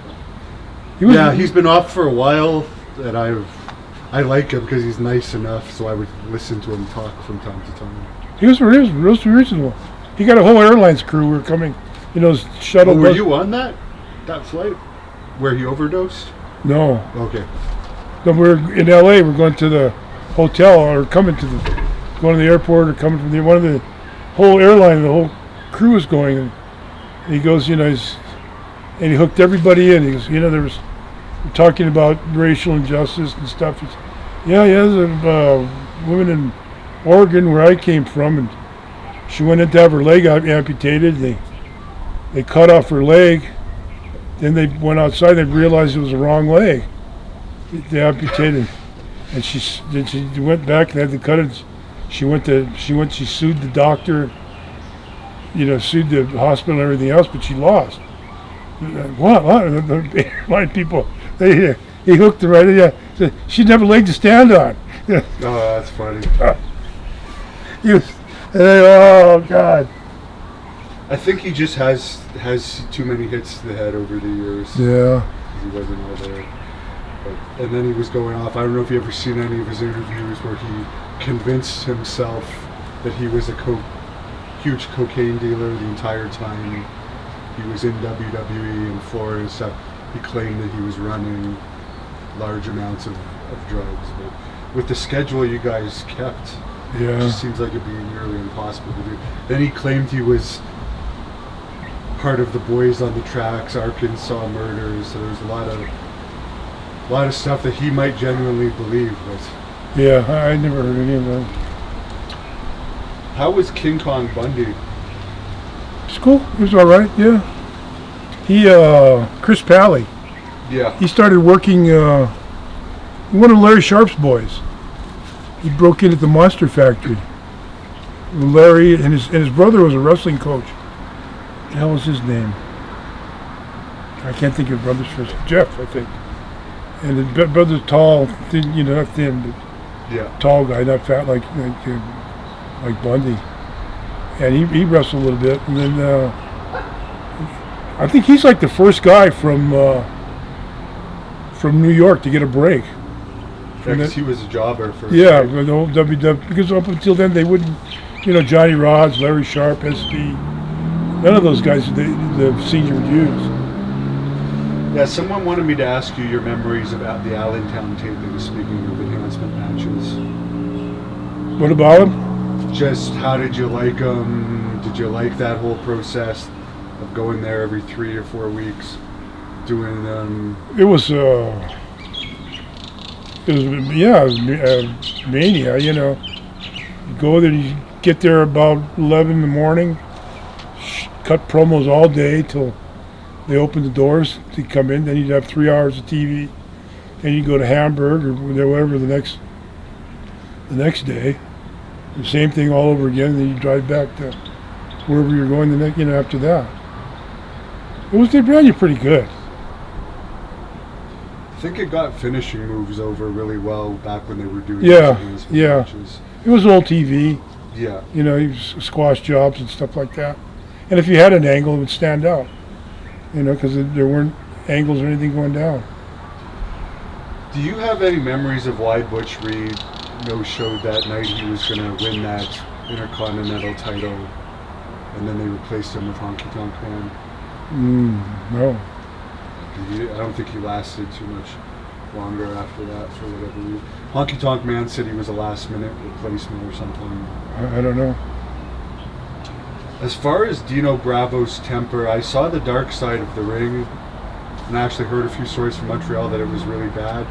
He's been off for a while, and I like him because he's nice enough, so I would listen to him talk from time to time. He was reasonable. He got a whole airlines crew. We were coming, shuttle. Were you on that flight where he overdosed? No. Okay. No, we're in L.A. We're going to the hotel, or going to the airport, or coming from one of the whole airline. The whole crew was going, and he goes, and he hooked everybody in. He goes, there was talking about racial injustice and stuff. He's, there's a woman in Oregon where I came from, and she went in to have her leg amputated. They cut off her leg. Then they went outside. They realized it was the wrong leg. They amputated, and she went back and had to cut it. She sued the doctor, sued the hospital and everything else, but she lost. What? The airline people, he hooked her right in. Yeah, she didn't have a leg to stand on. Oh, that's funny. Oh God. I think he just has too many hits to the head over the years. Yeah. He wasn't all there. And then he was going off. I don't know if you've ever seen any of his interviews where he convinced himself that he was a huge cocaine dealer the entire time he was in WWE and Florida and stuff. He claimed that he was running large amounts of drugs, but with the schedule you guys kept, it just seems like it'd be nearly impossible to do. Then he claimed he was part of the Boys on the Tracks, Arkansas murders, so there's a lot of stuff that he might genuinely believe, but Yeah, I never heard any of that. how was King Kong Bundy? It's cool. It was all right. Yeah. He, Chris Pally. Yeah. He started working. One of Larry Sharp's boys. He broke in at the Monster Factory. Larry and his brother was a wrestling coach. What the hell was his name? I can't think of brother's first. Jeff, I think. And his brother's tall, thin, not thin, but Yeah. tall guy, not fat like Bundy. And he wrestled a little bit, and then I think he's like the first guy from New York to get a break. Because he was a jobber first. Yeah, the whole WW, because up until then they wouldn't, Johnny Rods, Larry Sharp, SD, none of those guys the senior would use. Yeah, someone wanted me to ask you your memories about the Allentown taping, speaking of enhancement matches. What about him? Just how did you like them? Did you like that whole process of going there every 3 or 4 weeks, doing them? It was mania, You go there, you get there about 11 in the morning, cut promos all day till they open the doors to come in. Then you'd have 3 hours of TV, and you go to Hamburg or wherever the next day. The same thing all over again. Then you drive back to wherever you're going the next, after that. They ran you pretty good. I think it got finishing moves over really well back when they were doing Yeah. matches. It was old TV. Yeah. Squash jobs and stuff like that. And if you had an angle, it would stand out. Because there weren't angles or anything going down. Do you have any memories of why Butch Reed no-showed that night he was going to win that Intercontinental title, and then they replaced him with Honky Tonk Man? No. I don't think he lasted too much longer after that for whatever reason. Honky Tonk Man said he was a last-minute replacement or something. I don't know. As far as Dino Bravo's temper, I saw the dark side of the ring, and I actually heard a few stories from Montreal that it was really bad.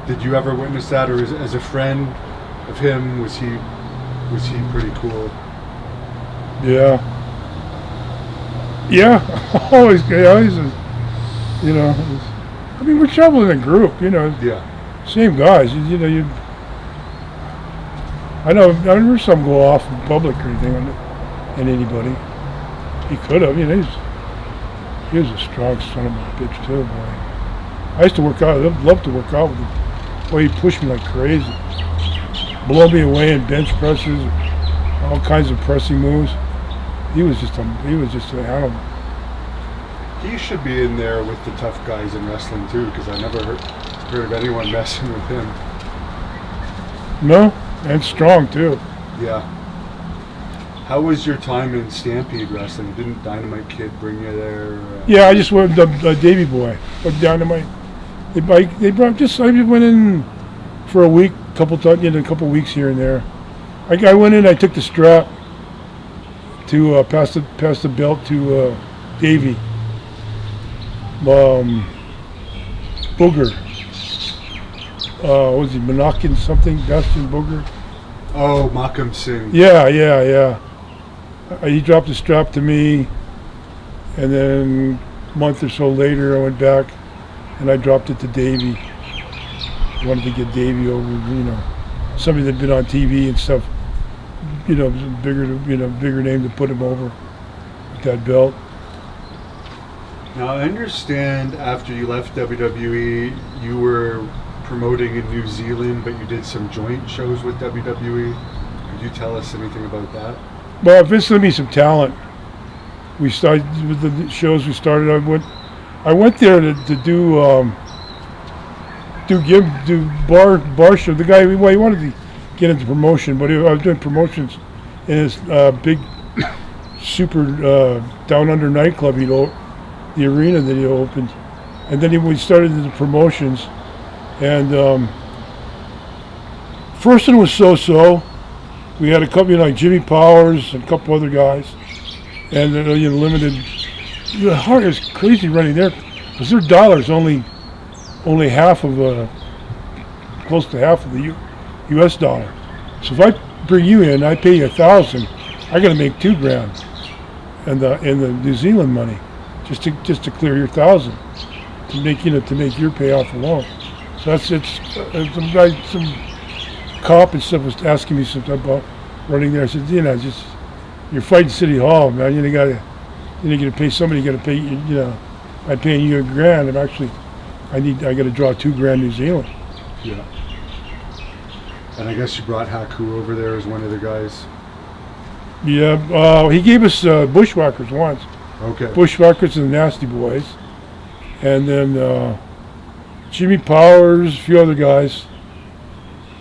Did you ever witness that, or as a friend of him, was he pretty cool? Yeah. Yeah. always. I mean, we're traveling in a group. Yeah. Same guys. I never saw him go off in public or anything on anybody. He could have. He was a strong son of a bitch too, boy. I used to work out. I'd love to work out with him. Boy, he'd push me like crazy, blow me away in bench presses, all kinds of pressing moves. He was just an animal. He should be in there with the tough guys in wrestling too, because I never heard of anyone messing with him. No, and strong too. Yeah. How was your time in Stampede Wrestling? Didn't Dynamite Kid bring you there? Yeah, I just went with the Davey Boy, but Dynamite. I just went in for a week, a couple weeks here and there. I went in, I took the strap to pass the belt to Davey. Booger. What was he, Monacan something? Bastion Booger? Oh, Makam Singh. Yeah. He dropped the strap to me, and then a month or so later I went back and I dropped it to Davey. I wanted to get Davey over, somebody that'd been on TV and stuff, bigger name to put him over with that belt. Now I understand after you left WWE, you were promoting in New Zealand, but you did some joint shows with WWE. Could you tell us anything about that? Well, Vince lent me some talent. We started with the shows we started. I went there to do bar show. The guy, he wanted to get into promotion, but I was doing promotions in his big super down under nightclub. The arena that he opened, and then we started the promotions, and first one was so. We had a couple like Jimmy Powers and a couple other guys, and limited. The heart is crazy running there because their dollar's only half of close to half of the U.S. dollar. So if I bring you in, I pay you $1,000. I got to make $2,000, and the New Zealand money, just to clear your $1,000, to make your payoff alone. So some cop and stuff was asking me something about running there. I said, just you're fighting City Hall, man. You got to pay somebody. You got to pay. I'm paying you $1,000. I'm actually, I got to draw $2,000 New Zealand. Yeah. And I guess you brought Haku over there as one of the guys. Yeah, he gave us Bushwhackers once. Okay. Bushwhackers and the Nasty Boys, and then Jimmy Powers, a few other guys.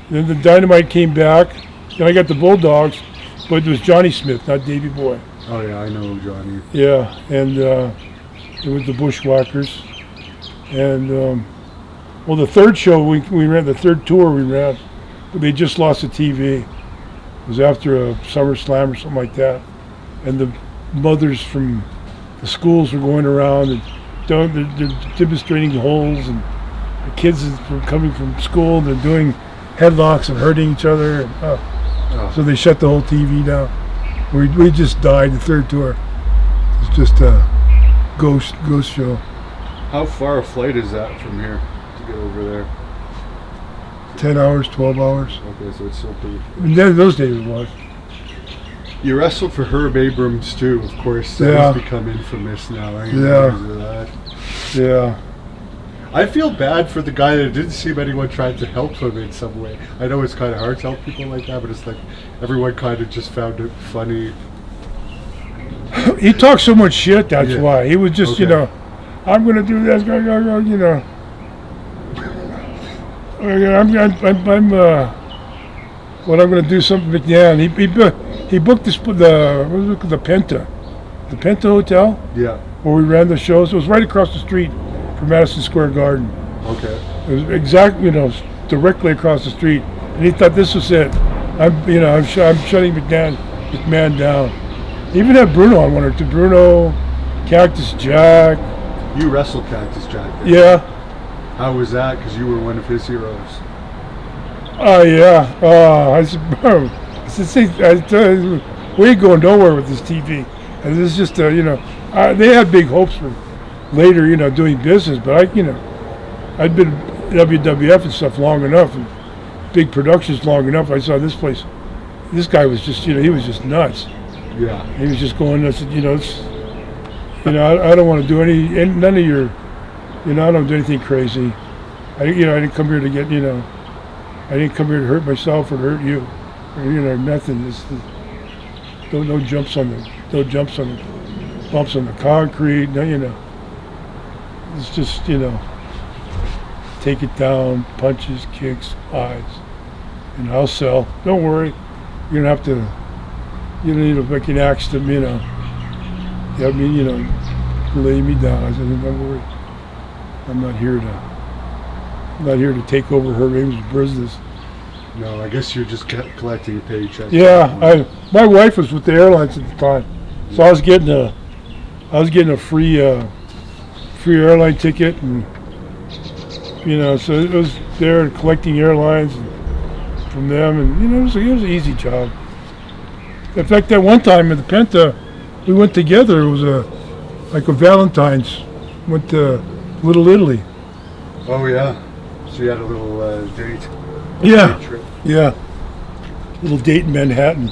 Then the Dynamite came back. Then I got the Bulldogs, but it was Johnny Smith, not Davey Boy. Oh yeah, I know Johnny. Yeah, and it was the Bushwhackers, and the third show we ran, the third tour we ran, but they just lost the TV. It was after a SummerSlam or something like that, and the mothers from the schools were going around and they're demonstrating holes, and the kids were coming from school. They're doing headlocks and hurting each other, and, so they shut the whole TV down. We just died the third tour. It's just a ghost show. How far a flight is that from here to get over there? 10 hours, 12 hours. Okay, so it's still pretty. And then those days it was. You wrestled for Herb Abrams too, of course. That has become infamous now. Yeah. I feel bad for the guy that didn't seem anyone tried to help him in some way. I know it's kind of hard to help people like that, but it's like everyone kind of just found it funny. He talked so much shit, that's why. He was just, I'm going to do this, I'm going to do something with McMahon. He booked the Penta. The Penta Hotel? Yeah. Where we ran the shows. It was right across the street from Madison Square Garden. Okay. It was exactly, directly across the street. And he thought this was it. I'm shutting McMahon down. He even had Bruno on one or two. Bruno, Cactus Jack. You wrestled Cactus Jack. Right? Yeah. How was that? Because you were one of his heroes. Oh, yeah. I tell you, we ain't going nowhere with this TV. And this is just, they had big hopes for later, doing business, but I'd been WWF and stuff long enough, and big productions long enough. I saw this place. This guy was just, he was just nuts. Yeah. He was just going nuts. I don't want to do none of your, I don't do anything crazy. I didn't come here to get, I didn't come here to hurt myself or to hurt you, or nothing. No jumps on the bumps on the concrete. No, it's just, take it down, punches, kicks, eyes, and I'll sell. Don't worry, you don't have to. You don't need to make an axe to me, lay me down. I said, don't worry. I'm not here to take over her Abrams' business. No, I guess you're just collecting a paycheck. Yeah, my wife was with the airlines at the time, so I was getting a free airline ticket, and so it was there collecting airlines from them, and it was an easy job. In fact, that one time at the Penta, we went together. It was like a Valentine's. Went to Little Italy. Oh yeah, so you had a little date. Yeah, date trip. Yeah. Little date in Manhattan.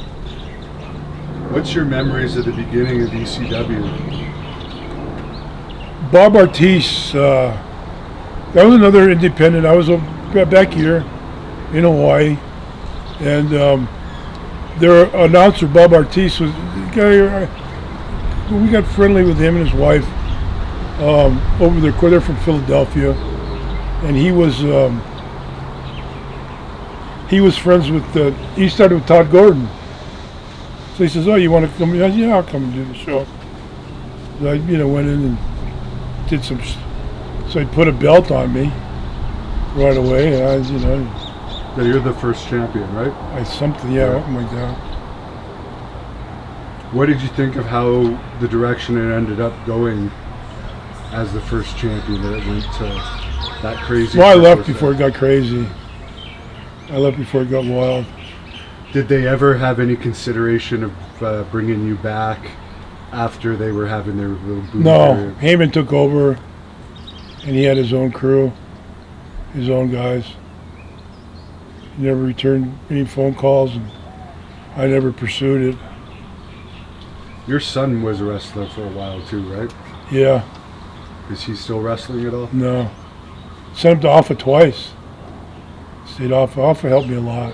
What's your memories of the beginning of ECW? Bob Artis, that was another independent. I was back here in Hawaii, and their announcer, Bob Artis, was the guy. We got friendly with him and his wife over there. They're from Philadelphia, and he was friends with. He started with Todd Gordon, So he says, "Oh, you want to come?" I said, "Yeah, I'll come and do the show." So I, went in and did some. So he put a belt on me right away, and I, Yeah, you're the first champion, right? something like that. What did you think of how the direction it ended up going as the first champion? That it went to that crazy. Well, I left before it got crazy. I left before it got wild. Did they ever have any consideration of bringing you back after they were having their little boom No, period? Heyman took over, and he had his own crew, his own guys. He never returned any phone calls, and I never pursued it. Your son was a wrestler for a while too, right? Yeah, Is he still wrestling at all? no. Sent him to Alpha twice. Stayed off. Alpha helped me a lot.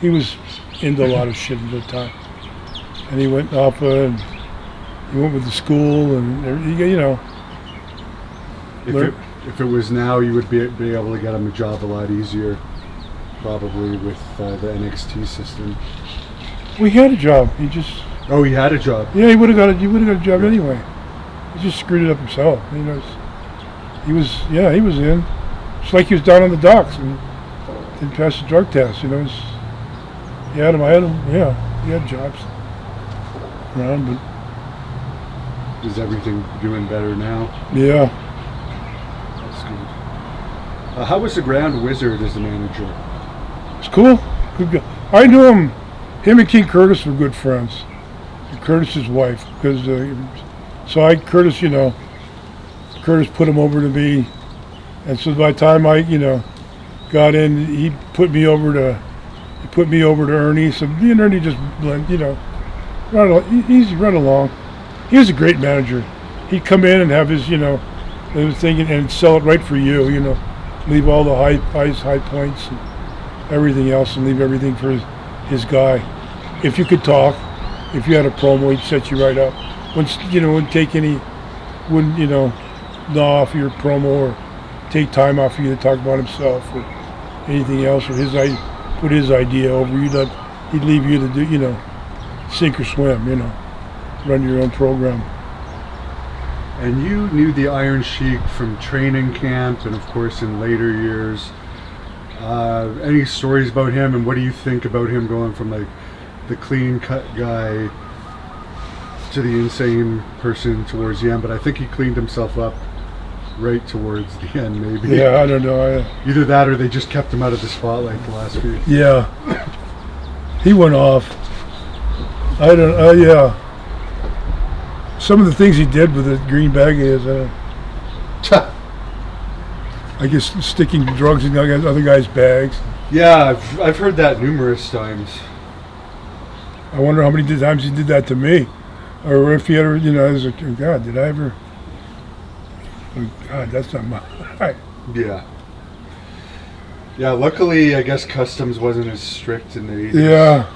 He was into a lot of shit at the time. And he went to Alpha, and he went with the school, and If it was now, you would be able to get him a job a lot easier, probably with the NXT system. we had a job. He just, Oh, he had a job. he would have got a job anyway. He just screwed it up himself. He was in. It's like he was down on the docks and didn't pass the drug test. He had jobs around, but Is everything doing better now? yeah. That's good. How was the Grand Wizard as a manager? It's cool. Good guy. I knew him. Him and King Curtis were good friends. And Curtis's wife, because Curtis, Curtis put him over to me, and so by the time I, got in, he put me over to Ernie. So me and Ernie just blend, easy run along. He was a great manager. He'd come in and have his, thing and sell it right for you, leave all the high points and everything else, and leave everything for his guy. If you could talk, if you had a promo, he'd set you right up. Wouldn't take any, gnaw off your promo or take time off for you to talk about himself or anything else, or put his idea over. He'd leave you to do, sink or swim, run your own program. And you knew the Iron Sheik from training camp and, of course, in later years. Any stories about him, and what do you think about him going from like the clean-cut guy to the insane person towards the end? But I think he cleaned himself up right towards the end, maybe. Yeah, I don't know. Either that or they just kept him out of the spotlight the last few. Yeah. He went off. I don't. Yeah. Some of the things he did with the green bag is, I guess, sticking drugs in other guys' bags. Yeah, I've heard that numerous times. I wonder how many times he did that to me, or if he ever, I was like, oh God, did I ever? Oh God, that's not my. Yeah. Yeah. Luckily, I guess customs wasn't as strict in the 80s. Yeah.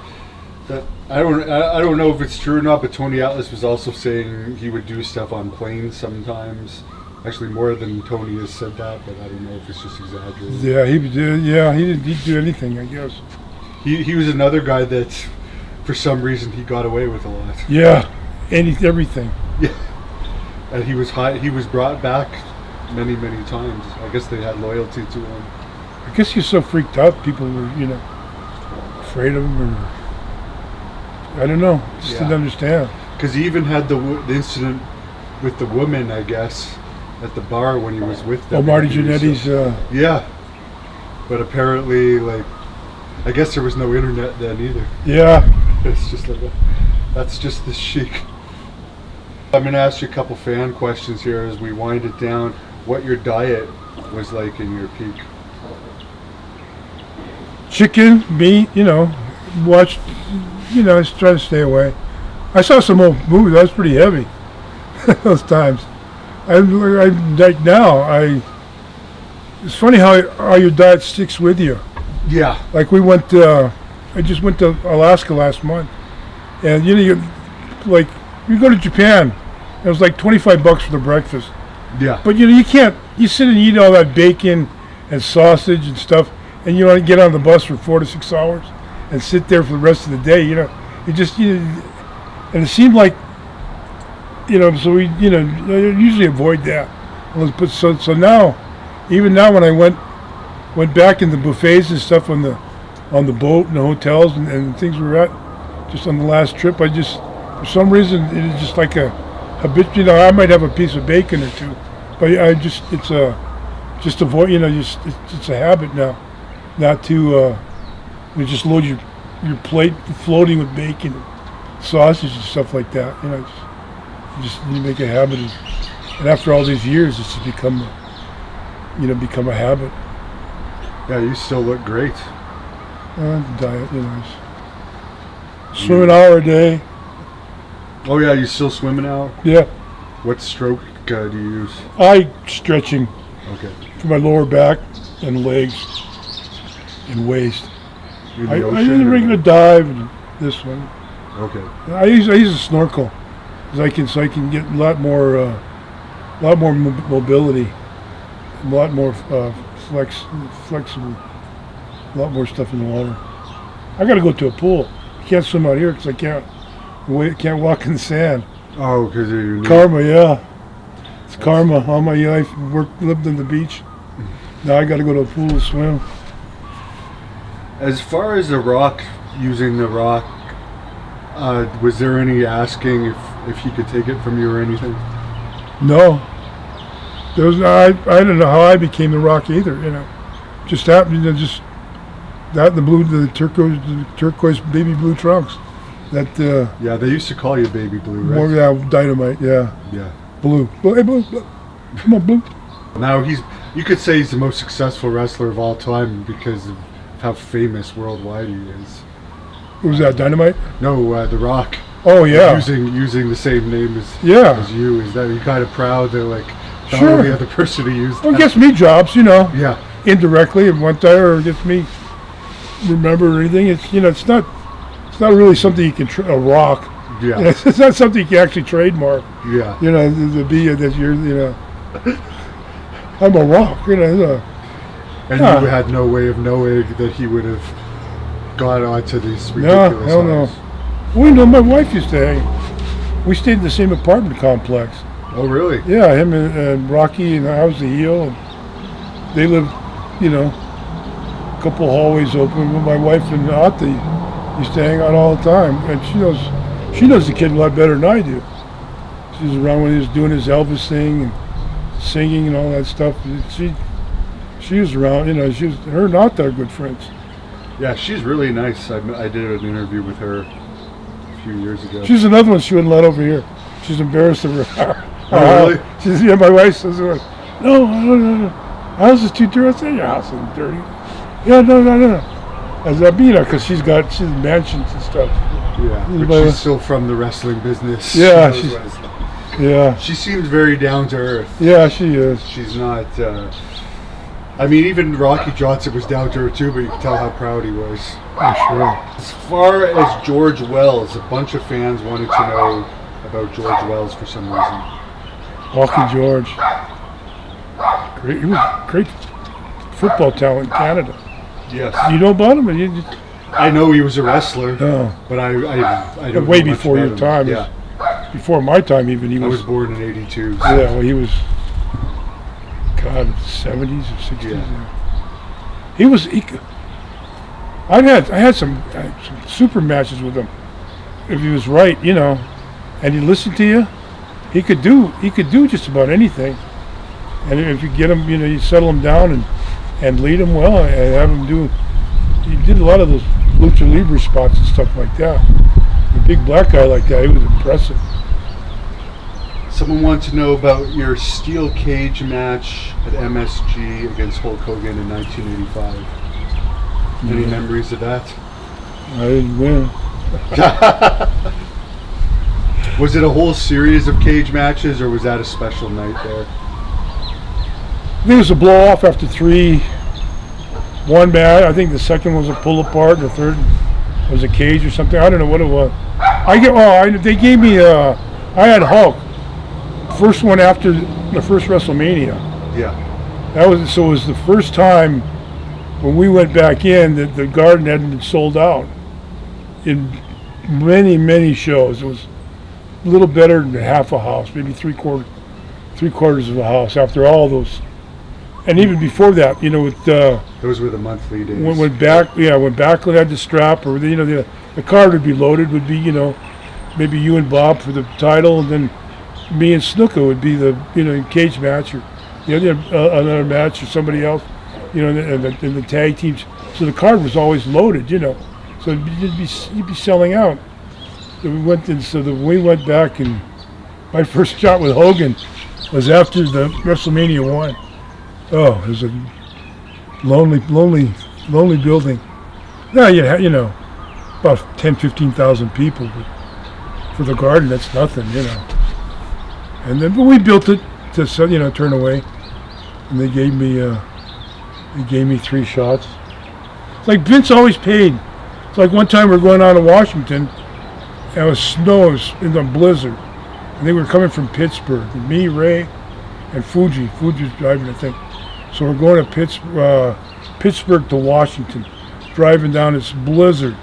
I don't know if it's true or not, but Tony Atlas was also saying he would do stuff on planes sometimes. Actually, more than Tony has said that, but I don't know if it's just exaggerated. Yeah, he did. Yeah, he'd do anything, I guess. He was another guy that, for some reason, he got away with a lot. Yeah, everything. Yeah, and he was brought back many times. I guess they had loyalty to him. I guess he was so freaked out, people were, afraid of him, or I don't know, just didn't understand. Because he even had the incident with the woman, I guess, at the bar when he was with them. Oh, Marty Jannetty's. Yeah, but apparently, I guess there was no internet then either. Yeah. It's just that's just the Sheik. I'm going to ask you a couple fan questions here as we wind it down. What your diet was like in your peak? Chicken, meat, watched, I was trying to stay away. I saw some old movies, that was pretty heavy those times. It's funny how your diet sticks with you. Yeah. Like I just went to Alaska last month, and you go to Japan, it was like $25 for the breakfast. Yeah. But you can't, you sit and eat all that bacon and sausage and stuff, and you want to get on the bus for 4 to 6 hours and sit there for the rest of the day, It just, and it seemed like, so we, usually avoid that. But so now, even now when I went back in the buffets and stuff on the boat and the hotels and things we were at, just on the last trip, I just, for some reason, it is just like a bit, I might have a piece of bacon or two, but just avoid, it's a habit now, not to, you just load your plate floating with bacon, and sausage and stuff like that, you make a habit, and after all these years, it's just become a habit. Yeah, you still look great. Diet, swim an hour a day. Oh yeah, you still swimming out? Yeah. What stroke do you use? Stretching. Okay. For my lower back and legs and waist. I use a regular dive and this one. Okay. I use a snorkel, so I can get a lot more mobility, a lot more flexible, a lot more stuff in the water. I got to go to a pool. I can't swim out here because I can't walk in the sand. Oh, because of your knee. Karma, yeah. It's karma. All my life, lived on the beach. Now I got to go to a pool to swim. As far as the Rock, using the Rock, was there any asking if he could take it from you or anything? No. I don't know how I became the Rock either. Just happened. Just that and the turquoise baby blue trunks. That. Yeah, they used to call you Baby Blue, right? More, yeah, Dynamite. Yeah. Yeah. Blue. Hey, blue. Come on, Blue. Now you could say he's the most successful wrestler of all time because of how famous worldwide he is. Who was that, Dynamite? No, The Rock. Oh yeah. Using the same name as you. Is that you kind of proud that like the only other person who used? Well, it gets me jobs, Yeah. Indirectly, and one time, or gets me remember or anything. It's it's not really something you can a Rock. Yeah. It's not something you can actually trademark. Yeah. The be that you're I'm a Rock. And you had no way of knowing that he would have gone on to these ridiculous hell no. Well, my wife used to hang. We stayed in the same apartment complex. Oh, really? Yeah, him and Rocky, and I was the heel. And they lived, a couple hallways open. But my wife and Ate used to hang out all the time, and she knows the kid a lot better than I do. She was around when he was doing his Elvis thing and singing and all that stuff. She was around, her and Ate are good friends. Yeah, she's really nice. I did an interview with her a few years ago. She's another one she wouldn't let over here. She's embarrassed of her. Oh, really? She's, my wife says, no. House is too dirty. I say, your house isn't dirty. Yeah, no. As that being because she's mansions and stuff. Yeah, but she's still from the wrestling business. Yeah, she seems very down to earth. Yeah, she is. She's not. Even Rocky Johnson was down to her too, but you can tell how proud he was. Oh, sure. As far as George Wells, a bunch of fans wanted to know about George Wells for some reason. Rocky George. Great. He was great football talent in Canada. Yes. You know about him? I know he was a wrestler. No. But I don't way know much before your about time. him. Yeah. Before my time, even. I was born in '82. So. Yeah, well, he was. God, 70s or 60s. Yeah. I had some super matches with him. If he was right, and he listened to you, he could do just about anything. And if you get him, you settle him down and lead him well and have him do. He did a lot of those lucha libre spots and stuff like that. A big black guy like that, he was impressive. Someone wants to know about your steel cage match at MSG against Hulk Hogan in 1985. Any memories of that? I didn't win. Was it a whole series of cage matches, or was that a special night there? I think it was a blow off after 3. One match. I think the second was a pull apart. The third was a cage or something. I don't know what it was. They gave me I had Hulk. First one after the first WrestleMania. Yeah. It was the first time when we went back in that the Garden hadn't been sold out in many shows. It was a little better than half a house, maybe three quarters of a house after all those. And even before that, with Those were the monthly days. when Backlund had the strap, or the card would be loaded, would be maybe you and Bob for the title, and then me and Snuka would be the cage match, or another match, or somebody else, in the tag teams. So the card was always loaded, so you'd be selling out. So we went back, and my first shot with Hogan was after the WrestleMania 1. Oh, it was a lonely building. Now you had, about 15,000 people, but for the Garden, that's nothing, And then, but we built it to, turn away, and they gave me 3 shots. It's like Vince always paid. It's like one time we were going out of Washington, and it was snow, it was in the blizzard, and they were coming from Pittsburgh, and me, Ray, and Fuji's driving, I think. So we're going to Pittsburgh to Washington, driving down this blizzard,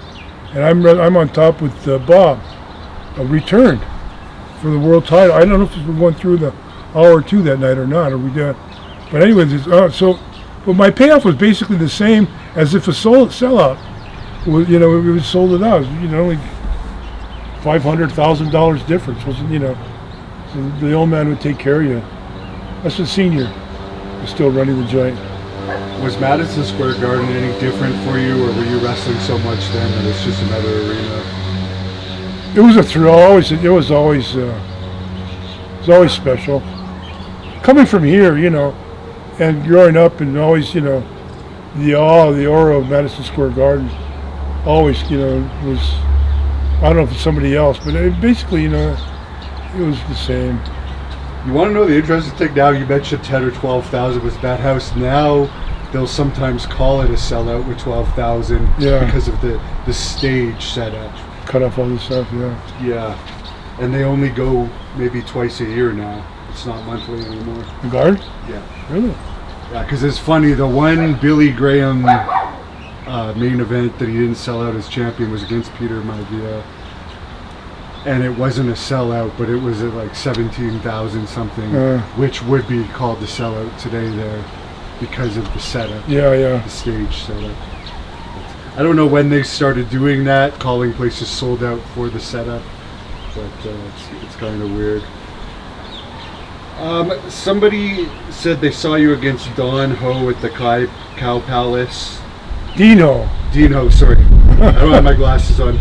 and I'm on top with Bob, returned for the world title. I don't know if we're going through the hour 2 that night or not, or we did. But anyways, but my payoff was basically the same as if a sellout. We sold it out. Only $500,000 difference, wasn't? So the old man would take care of you. That's the senior was still running the joint. Was Madison Square Garden any different for you, or were you wrestling so much then that it's just another arena? It was a thrill. It was always special. Coming from here, and growing up, and always, the aura of Madison Square Garden, always, was. I don't know if it's somebody else, but basically, it was the same. You want to know the interesting thing now? You mentioned 10 or 12,000 was that house. Now they'll sometimes call it a sellout with 12,000 because of the stage setup. Cut off all this stuff, yeah. Yeah, and they only go maybe twice a year now. It's not monthly anymore. The Guard? Yeah. Really? Yeah, because it's funny. The one Billy Graham main event that he didn't sell out as champion was against Peter Maivia. And it wasn't a sellout, but it was at like 17,000 something, which would be called the sellout today there because of the setup. Yeah. The stage setup. I don't know when they started doing that, calling places sold out for the setup, but it's kind of weird. Somebody said they saw you against Don Ho at the Cow Palace. Dino, sorry. I don't have my glasses on.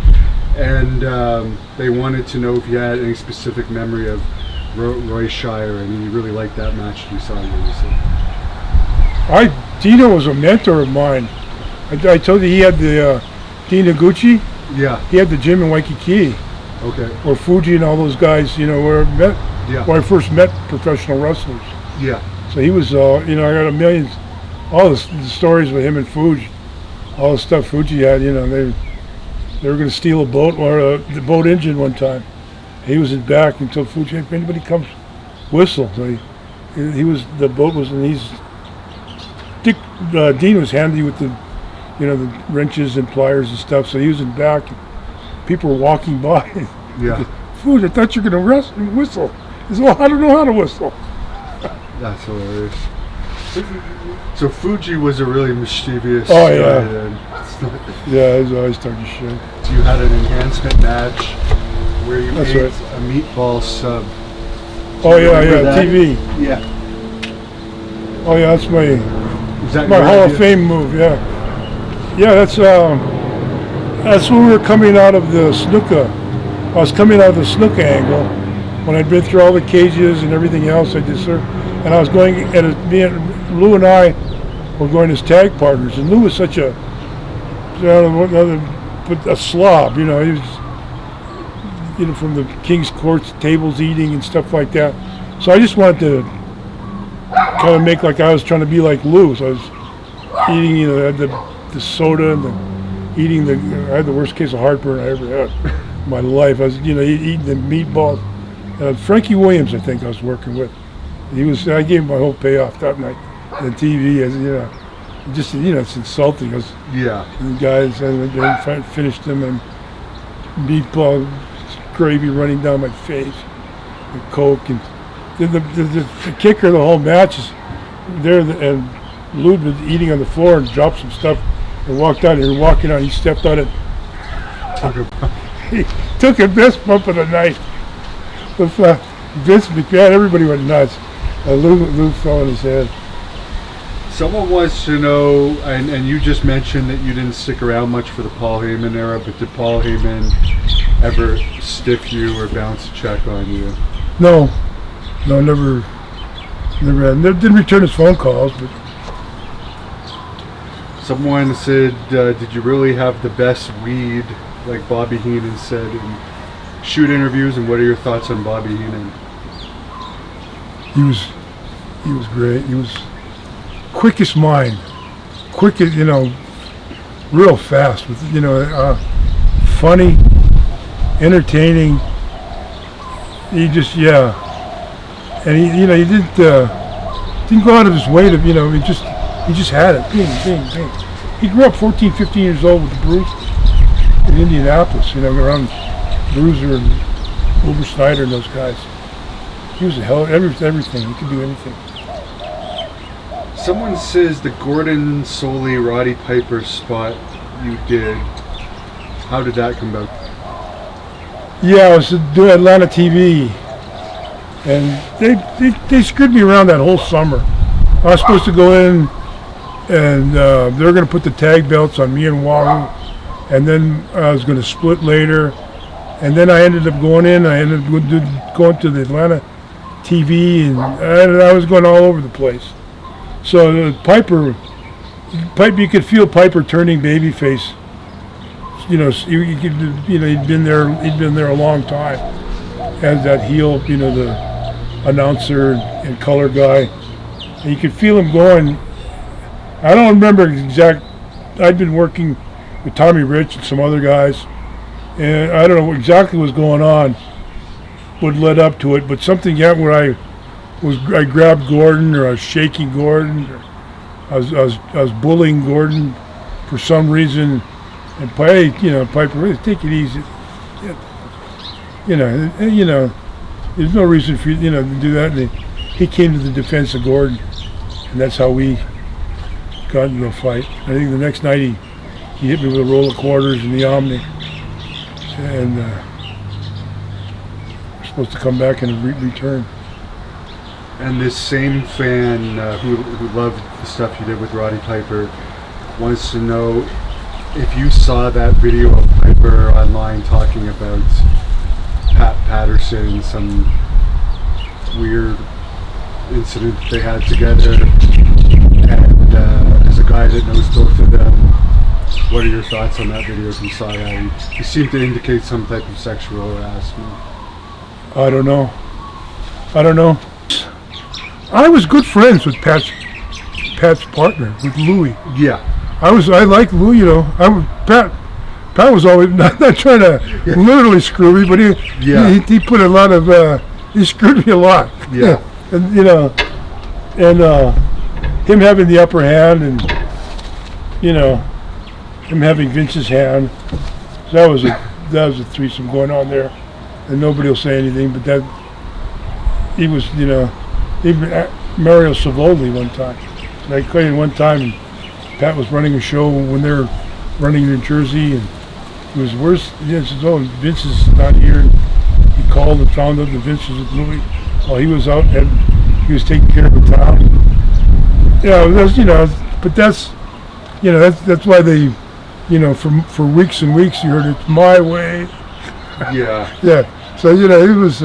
And they wanted to know if you had any specific memory of Roy Shire, and you really liked that match you saw recently. Dino was a mentor of mine. I told you he had the Dean Noguchi. Yeah. He had the gym in Waikiki. Okay. Where Fuji and all those guys, where I first met professional wrestlers. Yeah. So he was, I got a million, all the stories with him and Fuji, all the stuff Fuji had, they were going to steal a boat or the boat engine one time. He was in back until Fuji, if anybody comes, whistle. So he was, the boat was, and Dean was handy with the wrenches and pliers and stuff. So he was in back. People were walking by. Yeah. Fuji, I thought you were going to whistle. He said, well, I don't know how to whistle. That's hilarious. So Fuji was a really mischievous guy. Yeah, he was always talking shit. So you had an enhancement match where you ate right. a meatball sub. Oh yeah, TV. Yeah. Oh yeah, that's my your Hall idea? of Fame move. Yeah, that's when we were coming out of the Snuka. I was coming out of the Snuka angle when I'd been through all the cages and everything else. And I was going, and me and Lou and I were going as tag partners. And Lou was such a slob, he was, from the King's Court's tables eating and stuff like that. So I just wanted to kind of make like I was trying to be like Lou. So I was eating, I had the soda and I had the worst case of heartburn I ever had in my life. I was, eating the meatballs. Frankie Williams, I think I was working with. I gave him my whole payoff that night on TV, it's insulting. And the guys, and finished him, and meatball gravy running down my face, and Coke, and the kicker of the whole match is there, and Lou was eating on the floor and dropped some stuff and walked out. He was walking out. He stepped on it. He took a fist bump of the night. With Vince McMahon, everybody went nuts. Lou fell on his head. Someone wants to know, and you just mentioned that you didn't stick around much for the Paul Heyman era, but did Paul Heyman ever stiff you or bounce a check on you? No, never didn't return his phone calls, but. Someone said, did you really have the best weed, like Bobby Heenan said in shoot interviews, and what are your thoughts on Bobby Heenan? He was great. He was quickest mind, quickest, real fast, with funny, entertaining. He just and he didn't go out of his way to he just had it. Bing. He grew up 14, 15 years old with the Bruce in Indianapolis, around Bruiser and Uber Snyder and those guys. He was a hell of everything. He could do anything. Someone says the Gordon Soley Roddy Piper spot you did, how did that come about? Yeah, I was doing Atlanta TV, and they screwed me around that whole summer. I was supposed to go in, and they were going to put the tag belts on me and Wahoo, and then I was going to split later, and then I ended up going in. I ended up going to the Atlanta TV, and I was going all over the place. So Piper, you could feel Piper turning babyface. He'd been there a long time as that heel, the announcer and color guy. And you could feel him going. I don't remember exact. I'd been working with Tommy Rich and some other guys, and I don't know exactly what was going on, what led up to it, but something happened where I grabbed Gordon, or I was shaking Gordon, or I was bullying Gordon for some reason, and Piper, take it easy, there's no reason for you to do that. And he came to the defense of Gordon, and that's how we got into a fight. I think the next night he hit me with a roll of quarters in the Omni, and we're supposed to come back and return. And this same fan who loved the stuff you did with Roddy Piper wants to know if you saw that video of Piper online talking about Pat Patterson, some weird incident they had together, and as a guy that knows both of them, what are your thoughts on that video if you saw that? He seemed to indicate some type of sexual harassment. I don't know. I was good friends with Pat's partner, with Louie. Yeah. I liked Louie, Pat was always not trying to literally screw me, but he put a lot of he screwed me a lot. Yeah. And him having the upper hand, and him having Vince's hand. So that was a threesome going on there, and nobody will say anything. But that he was, even Mario Savoldi one time. And I called him one time, and Pat was running a show when they were running in Jersey, and it was worse. He says, "Oh, Vince is not here." And he called and found out that Vince was with Louie while he was out, and he was taking care of the town. But that's why they, for weeks and weeks you heard it's my way. Yeah. Yeah. So it was.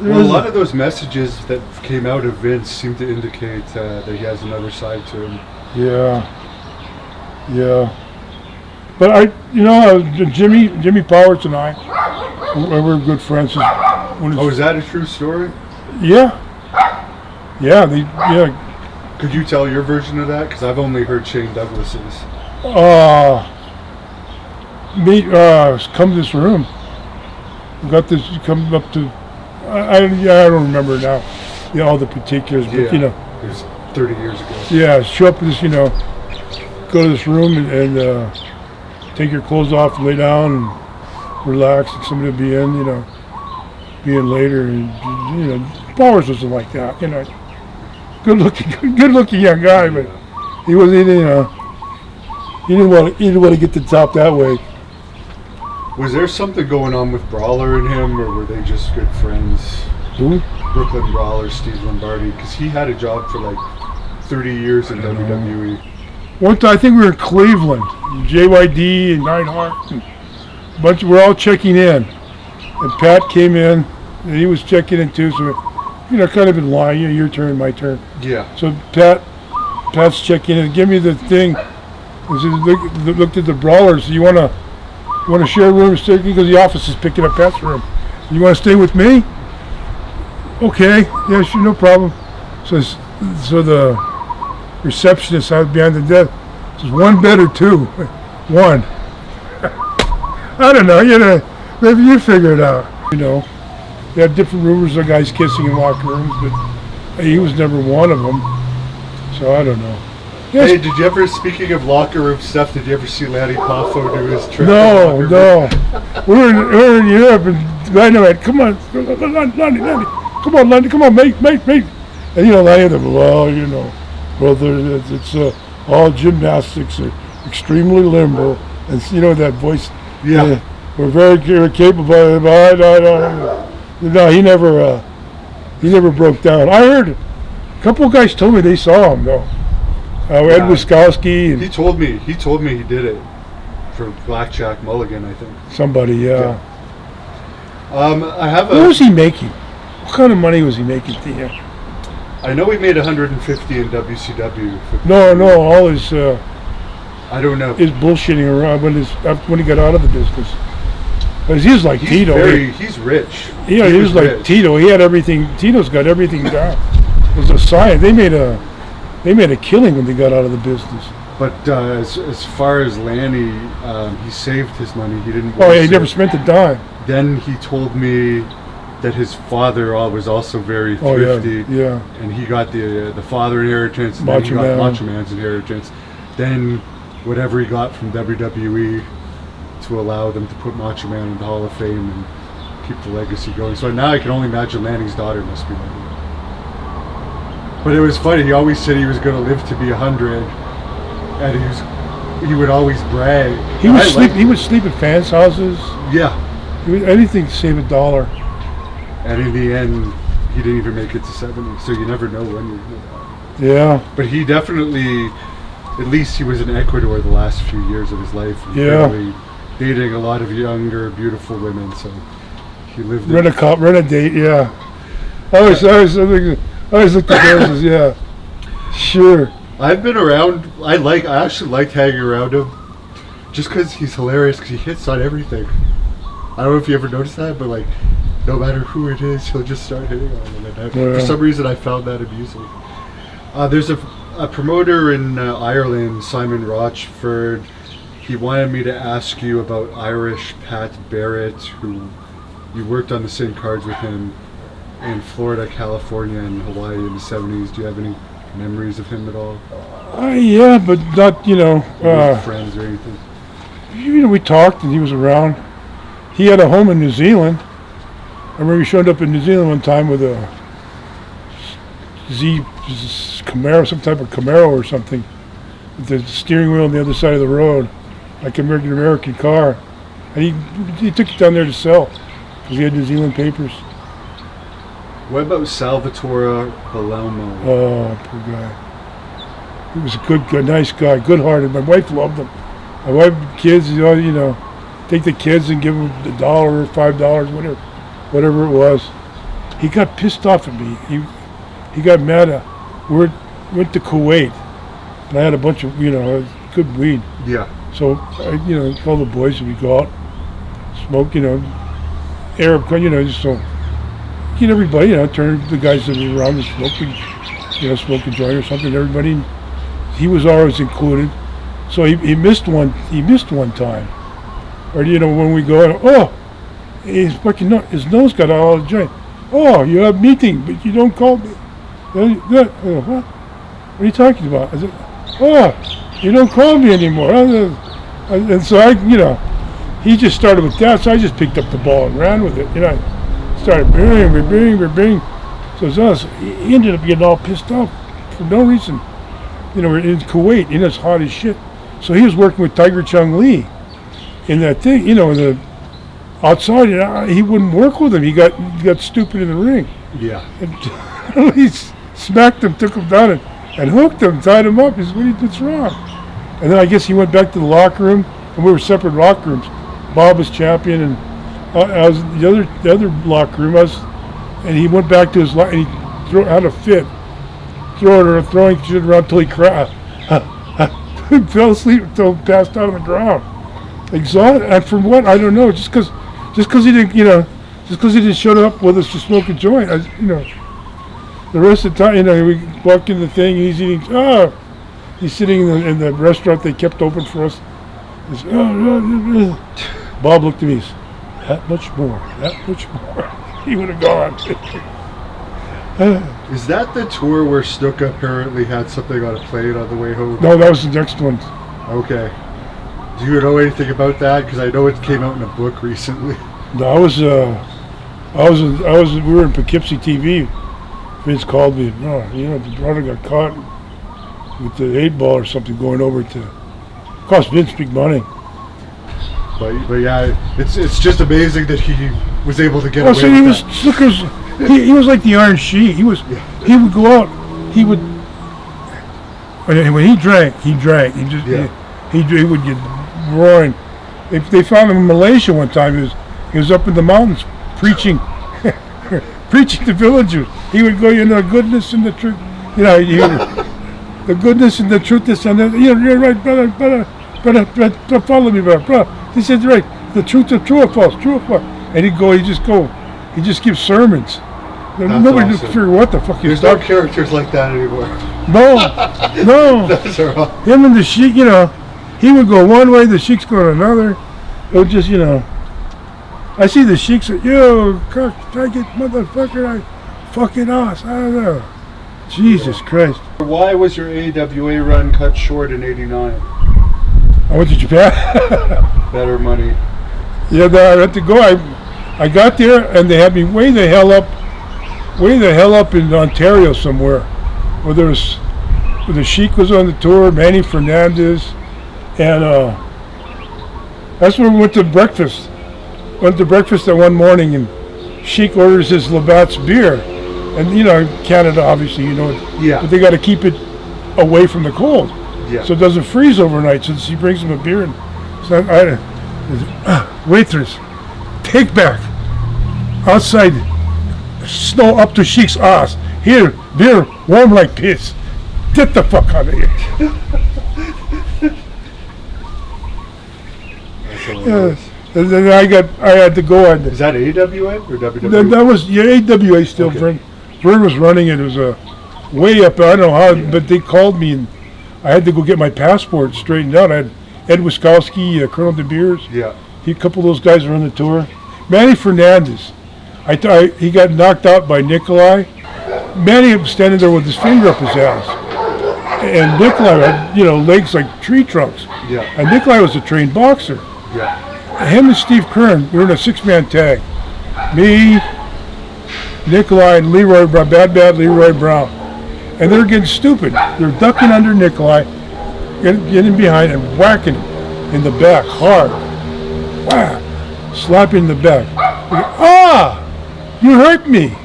Well, a lot of those messages that came out of Vince seem to indicate that he has another side to him. Yeah. But Jimmy Powers and I, we were good friends. Is that a true story? Yeah. Could you tell your version of that? Because I've only heard Shane Douglas's. Come to this room. We got this. Come up to. I don't remember now. All the particulars, but it was 30 years ago. Yeah, show up to this. Go to this room and take your clothes off, and lay down, relax, and somebody would be in, be in later, and Bowers wasn't like that, good looking young guy, but he wasn't, he didn't want to get to the top that way. Was there something going on with Brawler and him, or were they just good friends? Who? Brooklyn Brawler, Steve Lombardi, because he had a job for like 30 years in WWE. One time, I think we were in Cleveland, JYD and Neidhart, and we're all checking in, and Pat came in, and he was checking in too, so kind of in line, your turn, my turn. Yeah. So Pat's checking in, give me the thing. Looked at the Brawlers. You want to share a room? Because the office is picking up Pat's room. You want to stay with me? Okay, yeah, sure, no problem. So the receptionist out behind the desk says, one bed or two? One. I don't know, maybe you figure it out. They had different rumors of guys kissing in locker rooms, but he was never one of them. So I don't know. Yes. Hey, did you ever, speaking of locker room stuff, did you ever see Lanny Poffo do his trip? No. We were in Europe, and Dynamite, come on, Lanny, come on, mate. And Lanny, brother, it's all gymnastics are extremely limber, and that voice. Yeah. We're very capable. No, he never broke down. I heard a couple of guys told me they saw him though. Ed Wiskowski. And he told me he did it for Blackjack Mulligan, I think. Somebody, yeah. What was he making? What kind of money was he making? I know he made 150 in WCW. No, all his. I don't know. His bullshitting around when he got out of the business. Because he's like Tito. He's rich. Yeah, he was like rich. Tito. He had everything. Tito's got everything down. It was a science. They made a killing when they got out of the business. But as far as Lanny, he saved his money. He didn't. Oh yeah, he never spent a dime. Then he told me that his father was also very thrifty. Oh, yeah. And he got the father inheritance, and then he got Macho Man's inheritance. Then whatever he got from WWE to allow them to put Macho Man in the Hall of Fame and keep the legacy going. So now I can only imagine Lanny's daughter must be like that. But it was funny. He always said he was going to live to be 100, and he would always brag. He would sleep at fans' houses. Yeah. Anything to save $1. And in the end, he didn't even make it to 70. So you never know when you're going to die. Yeah. But he definitely, at least he was in Ecuador the last few years of his life. Yeah. Dating a lot of younger, beautiful women. So he lived. Rent a date. Yeah. I always looked at those. Yeah. Sure. I've been around. I actually liked hanging around him, just because he's hilarious. Because he hits on everything. I don't know if you ever noticed that, but like, no matter who it is, he'll just start hitting on them. And for some reason, I found that amusing. There's a promoter in Ireland, Simon Rochford. He wanted me to ask you about Irish Pat Barrett, who you worked on the same cards with him in Florida, California, and Hawaii in the 70s. Do you have any memories of him at all? Yeah, but not, friends or anything? We talked and he was around. He had a home in New Zealand. I remember he showed up in New Zealand one time with a Camaro, some type of Camaro or something, with the steering wheel on the other side of the road, like an American car. And he took it down there to sell because he had New Zealand papers. What about Salvatore Palermo? Oh, poor guy. He was a good, nice guy, good-hearted. My wife loved him. My wife, kids, take the kids and give them $1 or $5, whatever it was. He got pissed off at me. He got mad at. We went to Kuwait, and I had a bunch of good weed. Yeah. So I called the boys and we go out, smoke, Arab, just so. Everybody, turn the guys that were around and smoking, smoke a joint or something. Everybody, he was always included. So he missed one. He missed one time, or when we go, his nose got all the joint. Oh, you have meeting, but you don't call me. What? What are you talking about? I said, you don't call me anymore. And so he just started with that, so I just picked up the ball and ran with it. You know, I started bing. So it's us. He ended up getting all pissed off for no reason. You know, we're in Kuwait, and it's hot as shit. So he was working with Tiger Chung Lee in that thing, you know, the outside. And he wouldn't work with him. He got stupid in the ring. Yeah. And he smacked him, took him down, and hooked him, tied him up. He said, "What's wrong?" And then I guess he went back to the locker room, and we were separate locker rooms. Bob was champion, and I was in the other locker room. And he went back to his locker, and he had a fit, throwing shit around till he crashed. He fell asleep until he passed out on the ground, exhausted. And from what, I don't know. Just because he didn't, you know, just because he didn't show up with us to smoke a joint, you know. The rest of the time, you know, we walked in the thing, and he's eating. He's sitting in the restaurant they kept open for us. He's, Bob looked at me. He said, that much more. He would have gone. Is that the tour where Snuka apparently had something on a plane on the way home? No, that was the next one. Okay. Do you know anything about that? Because I know it came out in a book recently. No, we were in Poughkeepsie TV. Vince called me. No, you know, the brother got caught with the 8-ball or something going over to. Cost Vince big money. But yeah, it's just amazing that he was able to get away so with was that. he was like the Iron Sheik. He would go out. He would when he drank. He just he would get roaring. They found him in Malaysia one time. He was up in the mountains preaching preaching to villagers. He would go, you know, goodness and the truth. You know, the goodness and the truth is, and you're right, brother, follow me, brother. He said, right, the truth is true or false, and he just gives sermons. Nobody awesome. figure what the fuck he's There's talking. no characters like that anymore. No. That's all. Him and the Sheik, you know, he would go one way, the Sheik's go another. It would just, you know, I see the Sheik say, yo, faggot motherfucker, I fucking ass. I don't know. Jesus Christ. Why was your AWA run cut short in '89? I went to Japan. Better money. Yeah, I had to go. I got there, and they had me way the hell up in Ontario somewhere, where the Sheik was on the tour, Manny Fernandez, and that's where we went to breakfast. Went to breakfast that one morning, and Sheik orders his Labatt's beer, and you know, Canada obviously, you know, Yeah. but they got to keep it away from the cold, Yeah. so it doesn't freeze overnight. So she brings him a beer, and so waitress, take back outside, snow up to Sheik's ass. Here, beer warm like piss. Get the fuck out of here. That's hilarious. And then I had to go on. Is that AWA or WWE? That was AWA still. Okay. Vern was running it. It was way up. I don't know how, but they called me and I had to go get my passport straightened out. I had Ed Wiskowski, Colonel De Beers. Yeah. A couple of those guys were on the tour. Manny Fernandez. He got knocked out by Nikolai. Manny was standing there with his finger up his ass. And Nikolai had, you know, legs like tree trunks. Yeah. And Nikolai was a trained boxer. Yeah. Him and Steve Kern, we were in a 6-man tag. Me, Nikolai, and Leroy Brown, bad Leroy Brown. And they're getting stupid. They're ducking under Nikolai, getting behind and whacking him in the back hard. Whack! Slapping the back. You hurt me.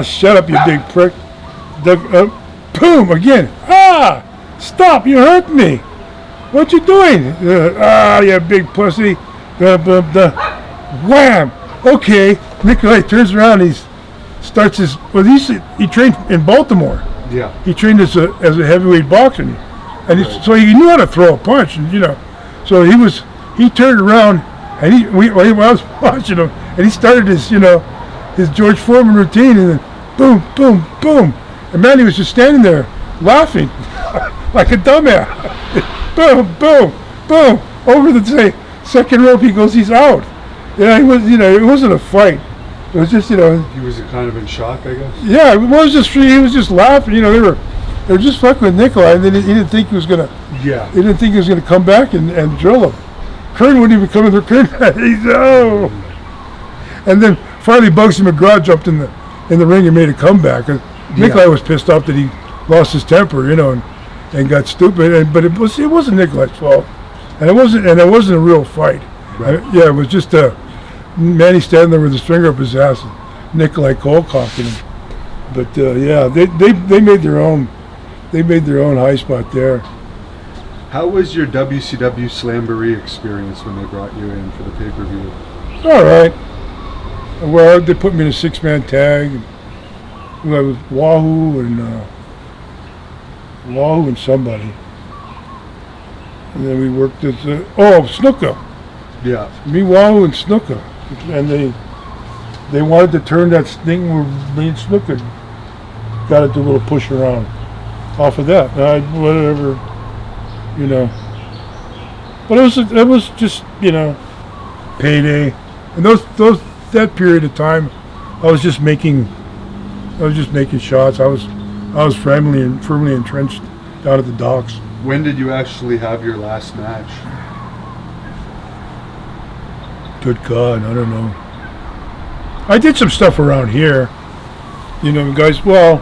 Shut up, you big prick. Boom, again. Stop, you hurt me. What you doing? You big pussy. Wham. Okay, Nikolai turns around, he trained in Baltimore. Yeah. He trained as a heavyweight boxer. And so he knew how to throw a punch, and you know. So he turned around, and I was watching him, and he started his George Foreman routine, and then boom, boom, boom. And Manny was just standing there laughing like a dumbass. Boom, boom, boom. Over the second rope, he goes, he's out. Yeah, he was, it wasn't a fight. It was just, He was kind of in shock, I guess. Yeah, he was just laughing. They were just fucking with Nikolai, and then he didn't think he was gonna. Yeah. He didn't think he was gonna come back and drill him. Kern wouldn't even come in there. Kern, he's oh. And then finally Bugsy McGraw jumped in the ring and made a comeback. And Nikolai was pissed off that he lost his temper, and got stupid. But it wasn't Nikolai's fault, and it wasn't a real fight. Right. It was just Manny standing there with a stringer up his ass, and Nikolai cold cocking him. But they made their own. They made their own high spot there. How was your WCW Slamboree experience when they brought you in for the pay-per-view? All right. Well, they put me in a 6-man tag. I was Wahoo and somebody. And then we worked at Snuka. Yeah. Me, Wahoo, and Snuka. And they wanted to turn that thing where me and Snuka got to do a little push around off of that. Whatever, But it was just, payday. And that period of time, I was just making shots. I was firmly entrenched down at the docks. When did you actually have your last match? Good God, I don't know. I did some stuff around here, guys. Well,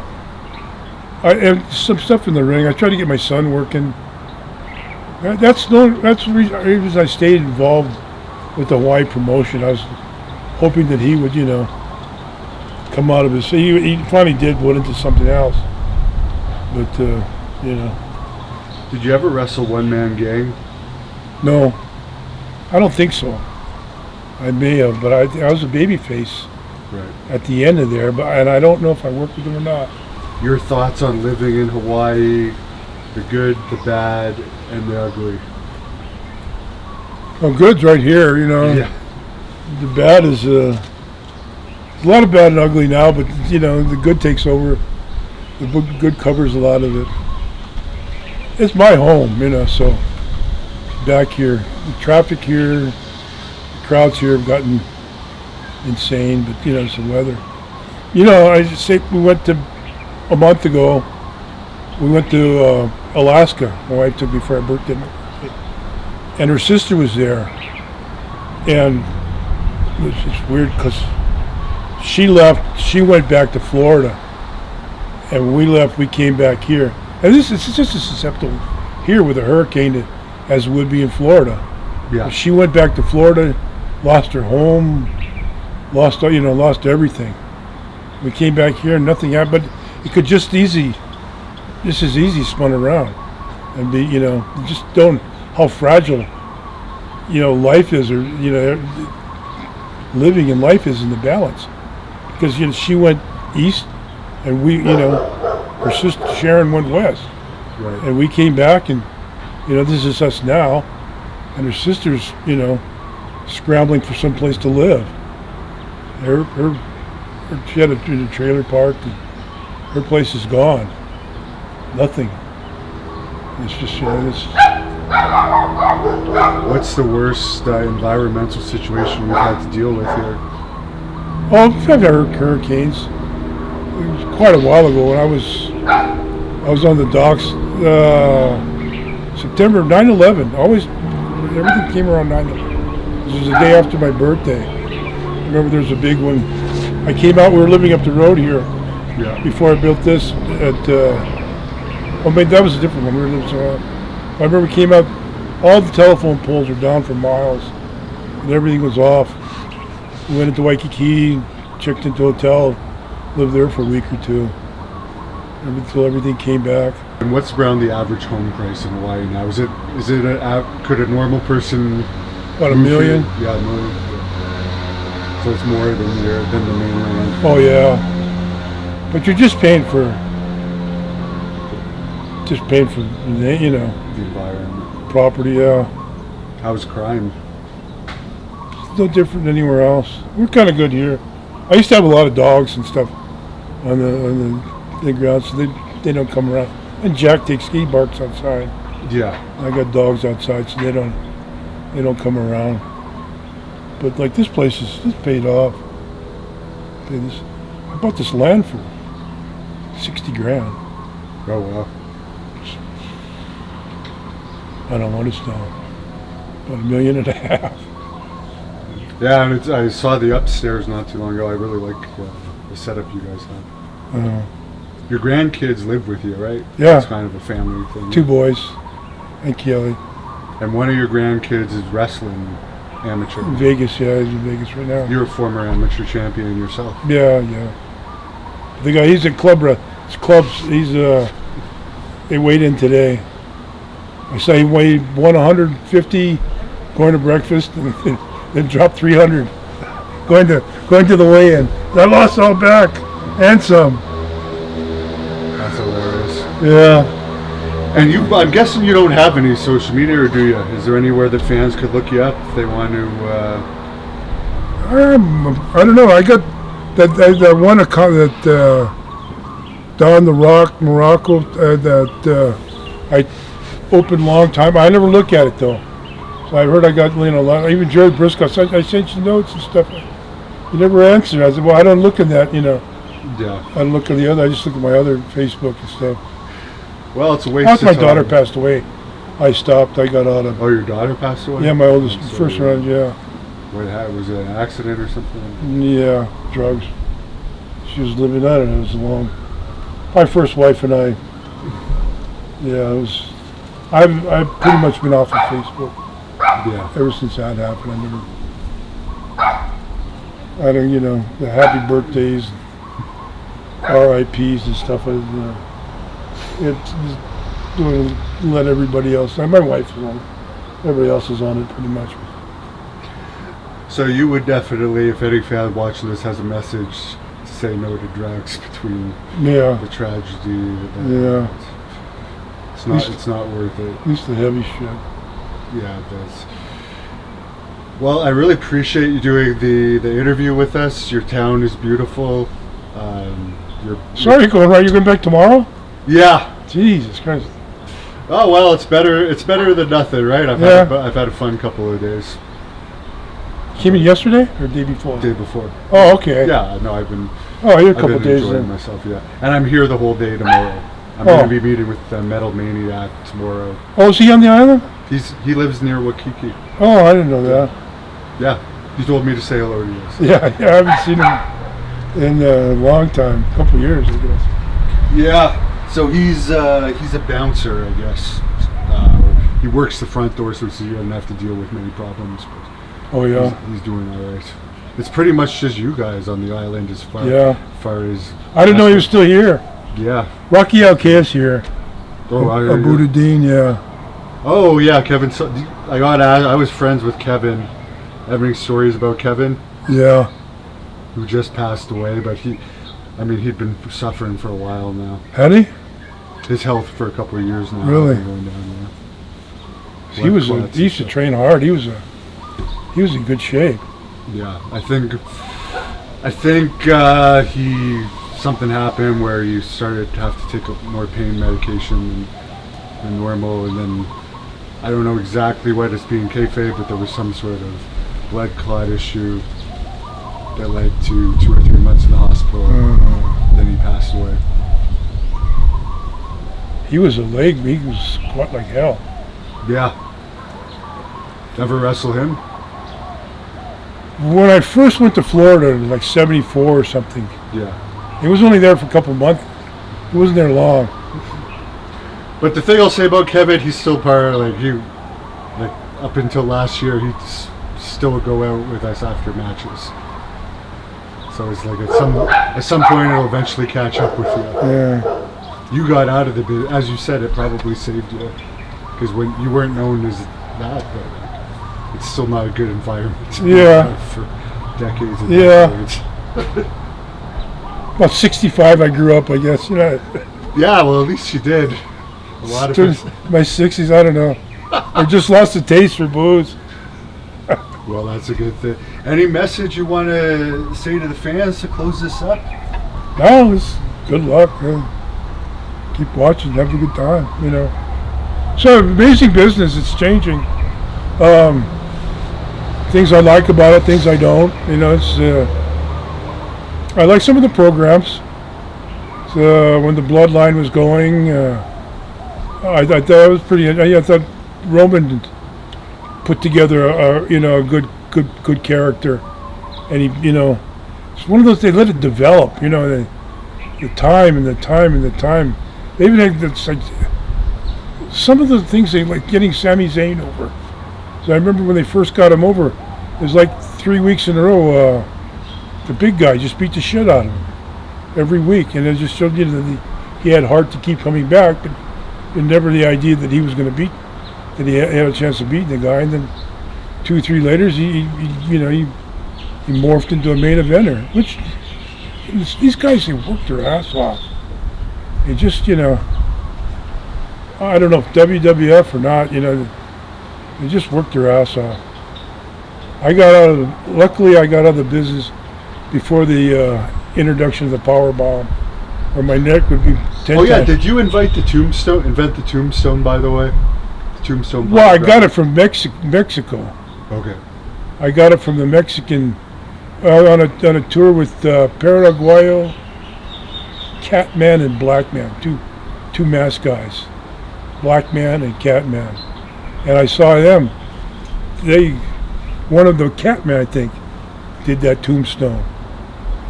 I have some stuff in the ring. I tried to get my son working. That's the reason I stayed involved with the Hawaii promotion. I was hoping that he would, come out of his. He finally did, went into something else. But Did you ever wrestle one-man gang? No, I don't think so. I may have, but I was a babyface at the end of there. And I don't know if I worked with him or not. Your thoughts on living in Hawaii, the good, the bad, and the ugly? Well, good's right here, Yeah. The bad is a lot of bad and ugly now, but the good takes over. The good covers a lot of it. It's my home, so back here, the traffic here, the crowds here have gotten insane, but it's the weather. I just say we went to a month ago. We went to Alaska. My wife took me for our birthday, and her sister was there, and it's weird because she left. She went back to Florida, and when we left, we came back here. And it's just as susceptible here with a hurricane as it would be in Florida. Yeah. She went back to Florida, lost her home, lost everything. We came back here and nothing happened, but it could just as easy spun around and be, just don't how fragile, life is, or living in life is in the balance. Because she went east, and we, her sister Sharon went west, Right. and we came back, and this is us now, and her sister's scrambling for some place to live. She had a trailer park, and her place is gone. Nothing. It's just What's the worst environmental situation you've had to deal with here? Oh, I've had hurricanes. It was quite a while ago when I was on the docks. September 9/11. Everything came around 9/11. This was the day after my birthday. I remember there was a big one. I came out. We were living up the road here before I built this. Maybe that was a different one. We were living somewhere else. I remember we came out. All the telephone poles were down for miles, and everything was off. We went into Waikiki, checked into a hotel, lived there for a week or two until everything came back. And what's around the average home price in Hawaii now? Could a normal person About $1 million. Yeah, $1 million. Yeah. So it's more than the mainland. Oh yeah, but you're just paying for The environment. property. Yeah, How's crime? it's no different than anywhere else. We're kind of good here. I used to have a lot of dogs and stuff on the ground, so they don't come around. And Jack takes ski barks outside. Yeah. I got dogs outside, so they don't come around. But like this place is paid off. I bought this land for $60,000. Oh wow. I don't want it now. About $1.5 million. Yeah, and I saw the upstairs not too long ago. I really like the setup you guys have. Your grandkids live with you, right? Yeah. It's kind of a family thing. 2 boys and Kelly. And one of your grandkids is wrestling amateur. In Vegas, yeah, he's in Vegas right now. You're a former amateur champion yourself. Yeah. The guy, he's at clubs. They weighed in today. I saw he weighed 150 going to breakfast and then dropped 300 going to the weigh-in. I lost all back and some. That's hilarious. Yeah. And I'm guessing you don't have any social media, or do you? Is there anywhere that fans could look you up if they want to? I don't know. I got that one account that Don the Rock Morocco that I opened long time. I never look at it though. So I heard I got a lot. Even Jerry Briscoe. I sent you notes and stuff. You never answered. I said, well, I don't look at that. Yeah. I don't look at the other. I just look at my other Facebook and stuff. Well, it's a waste After of my time. daughter passed away, I stopped. I got out of. Oh, your daughter passed away? Yeah, my oldest, So, first round. Yeah. Was it an accident or something? Yeah, drugs. She was living on it. It was long. My first wife and I. Yeah, it was. I've pretty much been off of Facebook. Yeah. Ever since that happened, I don't, the happy birthdays, RIPs and stuff. Let everybody else. My wife is on it. Everybody else is on it pretty much. So you would definitely, if any fan watching this has a message, say no to drugs between the tragedy. Yeah. It's not worth it. At least the heavy shit. Yeah, it does. Well, I really appreciate you doing the interview with us. Your town is beautiful. Sorry, you're going back tomorrow? Yeah. Jesus Christ. Oh well, it's better than nothing, right? I've had a fun couple of days. Came in yesterday or day before? Day before. Oh, okay. Yeah, no, I've been. Oh, you're a couple I've been days enjoying then. myself, yeah. And I'm here the whole day tomorrow. I'm going to be meeting with Metal Maniac tomorrow. Oh, is he on the island? He lives near Waikiki. Oh, I didn't know that. Yeah, he told me to say hello to you. So. Yeah, I haven't seen him in a long time, a couple years, I guess. Yeah, so he's a bouncer, I guess. He works the front door, so he doesn't have to deal with many problems. But he's doing all right. It's pretty much just you guys on the island as far as. I didn't know he was still here. Yeah. Rocky Alca's here. Oh, Abu Dhabi, yeah. Oh yeah, Kevin. So, I was friends with Kevin. Having stories about Kevin. Yeah. Who just passed away, but he'd been suffering for a while now. Had he? His health for a couple of years now. Really? Going down, He used to train hard. He was in good shape. Yeah, I think something happened where you started to have to take more pain medication than normal, and then I don't know exactly what it's being kayfabe, but there was some sort of blood clot issue that led to 2 or 3 months in the hospital. Then he passed away. He was a leg. He was squat like hell. Yeah. Ever wrestle him? When I first went to Florida, like 74 or something. Yeah. He was only there for a couple of months. He wasn't there long. But the thing I'll say about Kevin, he's still part of, up until last year, he'd still would go out with us after matches. So it's like at some point it'll eventually catch up with you. Yeah. You got out of the bit, as you said, it probably saved you. Because when you weren't known as that, but it's still not a good environment. For decades and decades. About 65 I grew up, I guess. Yeah, well at least you did. A lot of my 60s, I don't know. I just lost the taste for booze. Well, that's a good thing. Any message you want to say to the fans to close this up? No, it's good luck. Keep watching, have a good time, So amazing business, it's changing. Things I like about it, things I don't. It's I like some of the programs. So when the Bloodline was going, I thought that was pretty. I thought Roman put together a good character, and he, it's one of those, they let it develop, the time. They even had this, like, some of the things they, like getting Sami Zayn over. So I remember when they first got him over, it was like 3 weeks in a row, the big guy just beat the shit out of him every week, and it just showed you that he had heart to keep coming back, but never the idea that he was going to beat, that he had a chance of beating the guy. And then 2 or 3 later, he morphed into a main eventer. Which these guys, they work their ass off. They just, I don't know if WWF or not, they just work their ass off. Luckily I got out of the business before the introduction of the power bomb, or my neck would be 10 Oh yeah, times. did you invent the tombstone, by the way? The tombstone. Well, I got it from Mexico. Okay. I got it from the Mexican, on a tour with Paraguayo, Catman and Blackman, two masked guys, Blackman and Catman, and I saw them. One of the Catman, I think, did that tombstone.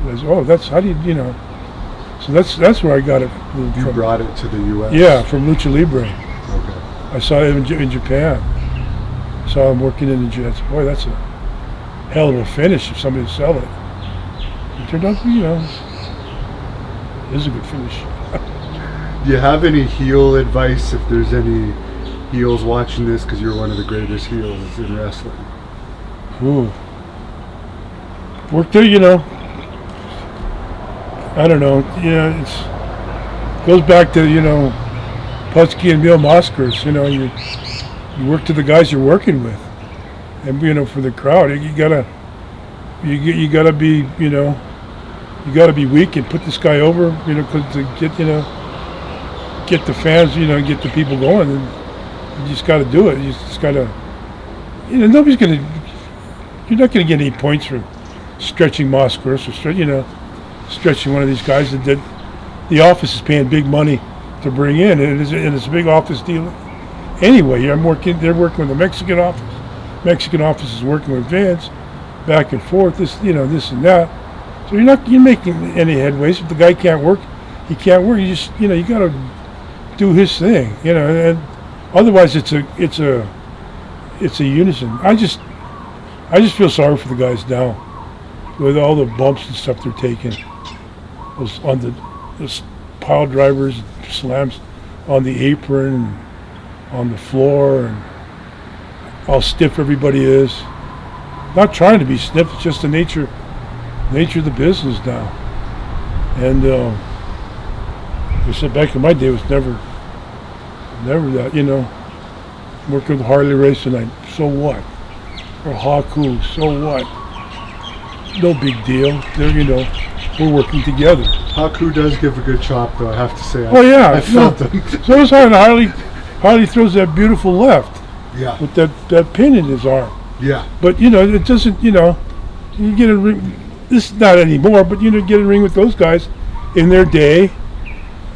That's how do you, So that's where I got it from. You brought it to the U.S. Yeah, from Lucha Libre. Okay. I saw it in Japan. Saw him working in the Jets. Boy, that's a hell of a finish if somebody would sell it. It turned out, it is a good finish. Do you have any heel advice if there's any heels watching this? Because you're one of the greatest heels in wrestling. Ooh. Worked there, I don't know. It's goes back to, Putski and Mil Moskers. You work to the guys you're working with. And, for the crowd, you gotta be, you gotta be weak and put this guy over, because to get the fans, get the people going, and you just gotta do it. You just gotta, you're not gonna get any points for stretching Moskers or stretching one of these guys that the office is paying big money to bring in, and it's a big office deal. Anyway, they're working with the Mexican office. Mexican office is working with Vince, back and forth. This and that. So you're making any headways. If the guy can't work, he can't work. You just, you gotta do his thing, and otherwise it's a unison. I just feel sorry for the guys now with all the bumps and stuff they're taking. Those pile drivers, slams on the apron, and on the floor, and how stiff everybody is. Not trying to be stiff, it's just the nature of the business now. And I said back in my day, it was never that, working with Harley Race tonight, so what? Or Haku, so what? No big deal. They're, we're working together. Haku does give a good chop, though, I have to say. I felt them. So does Harley. Harley throws that beautiful left. Yeah. With that pin in his arm. Yeah. But, it doesn't, you get a ring. This is not anymore, but, get a ring with those guys in their day.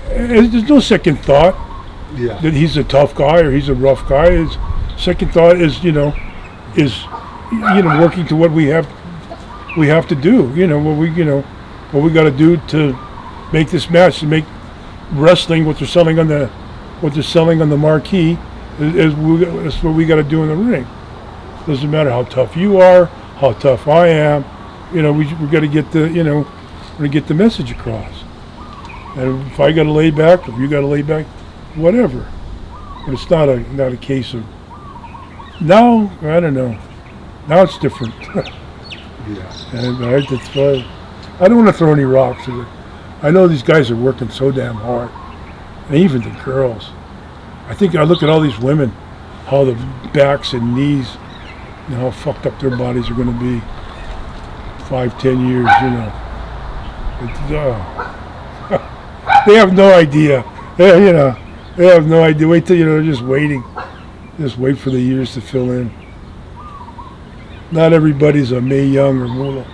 And there's no second thought that he's a tough guy or he's a rough guy. His second thought is, working to what we have to do. What we got to do to make this match, to make wrestling what they're selling on the marquee is what we got to do in the ring. Doesn't matter how tough you are, how tough I am. We got to get we're gonna get the message across. And if I got to lay back, if you got to lay back, whatever. But it's not a case of now. I don't know. Now it's different. And I don't want to throw any rocks at it. I know these guys are working so damn hard, and even the girls. I think I look at all these women, how the backs and knees, how fucked up their bodies are going to be 5-10 years. They have no idea. They have no idea. Wait till they're just waiting. Just wait for the years to fill in. Not everybody's a Mae Young or Moolah.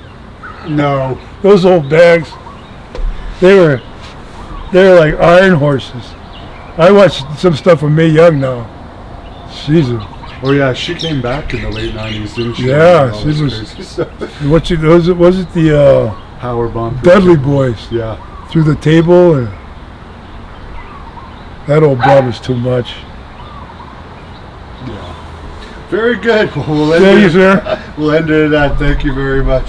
No. Those old bags, they were like iron horses. I watch some stuff from Mae Young now. Jesus. Oh yeah, she came back in the late 90s, didn't she? Yeah, All she this was- crazy stuff. Was it the Power bomb. Dudley Boys Yeah. through the table? And that old blob is too much. Yeah. Very good. We'll end Thank you, it. sir. We'll end it at that. Thank you very much.